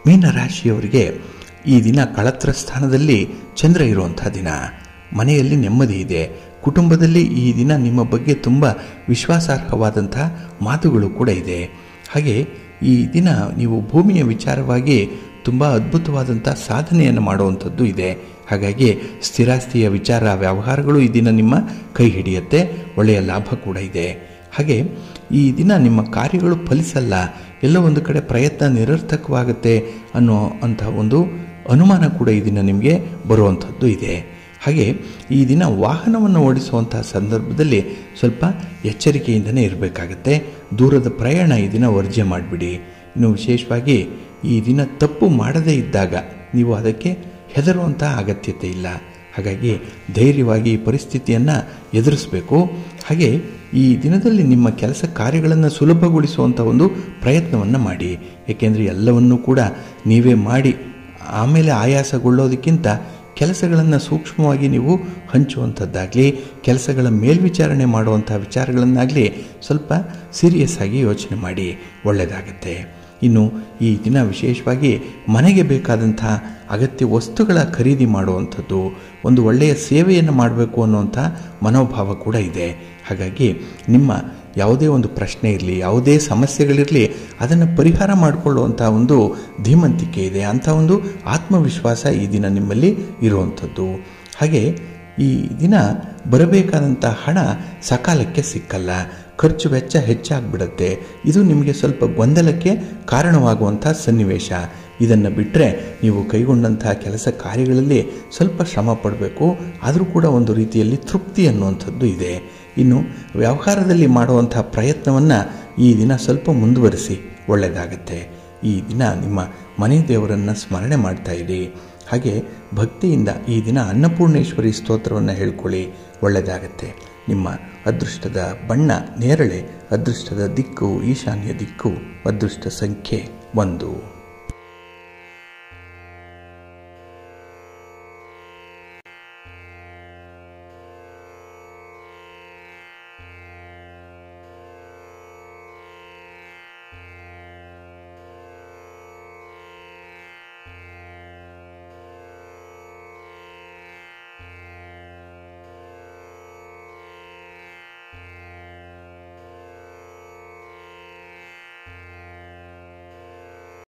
ಮೀನರಾಶಿಯವರಿಗೆ ಈ ದಿನ ಕಳತ್ರ ಸ್ಥಾನದಲ್ಲಿ ಚಂದ್ರ ಇರುವಂಥ ದಿನ. ಮನೆಯಲ್ಲಿ ನೆಮ್ಮದಿ ಇದೆ. ಕುಟುಂಬದಲ್ಲಿ ಈ ದಿನ ನಿಮ್ಮ ಬಗ್ಗೆ ತುಂಬ ವಿಶ್ವಾಸಾರ್ಹವಾದಂಥ ಮಾತುಗಳು ಕೂಡ ಇದೆ. ಹಾಗೆ ಈ ದಿನ ನೀವು ಭೂಮಿಯ ವಿಚಾರವಾಗಿ ತುಂಬ ಅದ್ಭುತವಾದಂಥ ಸಾಧನೆಯನ್ನು ಮಾಡುವಂಥದ್ದು ಇದೆ. ಹಾಗಾಗಿ ಸ್ಥಿರಾಸ್ತಿಯ ವಿಚಾರ ವ್ಯವಹಾರಗಳು ಈ ದಿನ ನಿಮ್ಮ ಕೈ ಹಿಡಿಯುತ್ತೆ, ಒಳ್ಳೆಯ ಲಾಭ ಕೂಡ ಇದೆ. ಹಾಗೆ ಈ ದಿನ ನಿಮ್ಮ ಕಾರ್ಯಗಳು ಫಲಿಸಲ್ಲ, ಎಲ್ಲೋ ಒಂದು ಕಡೆ ಪ್ರಯತ್ನ ನಿರರ್ಥಕವಾಗುತ್ತೆ ಅಂಥ ಒಂದು ಅನುಮಾನ ಕೂಡ ಈ ದಿನ ನಿಮಗೆ ಬರುವಂಥದ್ದು ಇದೆ. ಹಾಗೆ ಈ ದಿನ ವಾಹನವನ್ನು ಓಡಿಸುವಂತಹ ಸಂದರ್ಭದಲ್ಲಿ ಸ್ವಲ್ಪ ಎಚ್ಚರಿಕೆಯಿಂದನೇ ಇರಬೇಕಾಗತ್ತೆ. ದೂರದ ಪ್ರಯಾಣ ಈ ದಿನ ವರ್ಜ್ಯ ಮಾಡಿಬಿಡಿ. ಇನ್ನು ವಿಶೇಷವಾಗಿ ಈ ದಿನ ತಪ್ಪು ಮಾಡದೇ ಇದ್ದಾಗ ನೀವು ಅದಕ್ಕೆ ಹೆದರುವಂಥ ಅಗತ್ಯತೆ ಇಲ್ಲ. ಹಾಗಾಗಿ ಧೈರ್ಯವಾಗಿ ಈ ಪರಿಸ್ಥಿತಿಯನ್ನು ಎದುರಿಸಬೇಕು. ಹಾಗೆ ಈ ದಿನದಲ್ಲಿ ನಿಮ್ಮ ಕೆಲಸ ಕಾರ್ಯಗಳನ್ನು ಸುಲಭಗೊಳಿಸುವಂಥ ಒಂದು ಪ್ರಯತ್ನವನ್ನು ಮಾಡಿ. ಏಕೆಂದರೆ ಎಲ್ಲವನ್ನೂ ಕೂಡ ನೀವೇ ಮಾಡಿ ಆಮೇಲೆ ಆಯಾಸಗೊಳ್ಳೋದಕ್ಕಿಂತ ಕೆಲಸಗಳನ್ನು ಸೂಕ್ಷ್ಮವಾಗಿ ನೀವು ಹಂಚುವಂಥದ್ದಾಗಲಿ, ಕೆಲಸಗಳ ಮೇಲ್ವಿಚಾರಣೆ ಮಾಡುವಂಥ ವಿಚಾರಗಳನ್ನಾಗಲಿ ಸ್ವಲ್ಪ ಸೀರಿಯಸ್ ಆಗಿ ಯೋಚನೆ ಮಾಡಿ, ಒಳ್ಳೆಯದಾಗತ್ತೆ. ಇನ್ನು ಈ ದಿನ ವಿಶೇಷವಾಗಿ ಮನೆಗೆ ಬೇಕಾದಂಥ ಅಗತ್ಯ ವಸ್ತುಗಳ ಖರೀದಿ ಮಾಡುವಂಥದ್ದು, ಒಂದು ಒಳ್ಳೆಯ ಸೇವೆಯನ್ನು ಮಾಡಬೇಕು ಅನ್ನುವಂಥ ಮನೋಭಾವ ಕೂಡ ಇದೆ. ಹಾಗಾಗಿ ನಿಮ್ಮ ಯಾವುದೇ ಒಂದು ಪ್ರಶ್ನೆ ಇರಲಿ, ಯಾವುದೇ ಸಮಸ್ಯೆಗಳಿರಲಿ, ಅದನ್ನು ಪರಿಹಾರ ಮಾಡಿಕೊಳ್ಳುವಂಥ ಒಂದು ಧೀಮಂತಿಕೆ ಇದೆ. ಅಂಥ ಒಂದು ಆತ್ಮವಿಶ್ವಾಸ ಈ ದಿನ ನಿಮ್ಮಲ್ಲಿ ಇರುವಂಥದ್ದು. ಹಾಗೆ ಈ ದಿನ ಬರಬೇಕಾದಂಥ ಹಣ ಸಕಾಲಕ್ಕೆ ಸಿಕ್ಕಲ್ಲ, ಖರ್ಚು ವೆಚ್ಚ ಹೆಚ್ಚಾಗಿಬಿಡುತ್ತೆ. ಇದು ನಿಮಗೆ ಸ್ವಲ್ಪ ಗೊಂದಲಕ್ಕೆ ಕಾರಣವಾಗುವಂಥ ಸನ್ನಿವೇಶ. ಇದನ್ನು ಬಿಟ್ಟರೆ ನೀವು ಕೈಗೊಂಡಂಥ ಕೆಲಸ ಕಾರ್ಯಗಳಲ್ಲಿ ಸ್ವಲ್ಪ ಶ್ರಮ ಪಡಬೇಕು, ಆದರೂ ಕೂಡ ಒಂದು ರೀತಿಯಲ್ಲಿ ತೃಪ್ತಿ ಅನ್ನುವಂಥದ್ದು ಇದೆ. ಇನ್ನು ವ್ಯವಹಾರದಲ್ಲಿ ಮಾಡುವಂಥ ಪ್ರಯತ್ನವನ್ನು ಈ ದಿನ ಸ್ವಲ್ಪ ಮುಂದುವರಿಸಿ, ಒಳ್ಳೆಯದಾಗತ್ತೆ. ಈ ದಿನ ನಿಮ್ಮ ಮನೆ ದೇವರನ್ನು ಸ್ಮರಣೆ ಮಾಡ್ತಾ ಇರಿ. ಹಾಗೆ ಭಕ್ತಿಯಿಂದ ಈ ದಿನ ಅನ್ನಪೂರ್ಣೇಶ್ವರಿ ಸ್ತೋತ್ರವನ್ನು ಹೇಳ್ಕೊಳ್ಳಿ, ಒಳ್ಳೆಯದಾಗತ್ತೆ. ನಿಮ್ಮ ಅದೃಷ್ಟದ ಬಣ್ಣ ನೇರಳೆ, ಅದೃಷ್ಟದ ದಿಕ್ಕು ಈಶಾನ್ಯ ದಿಕ್ಕು, ಅದೃಷ್ಟ ಸಂಖ್ಯೆ 1.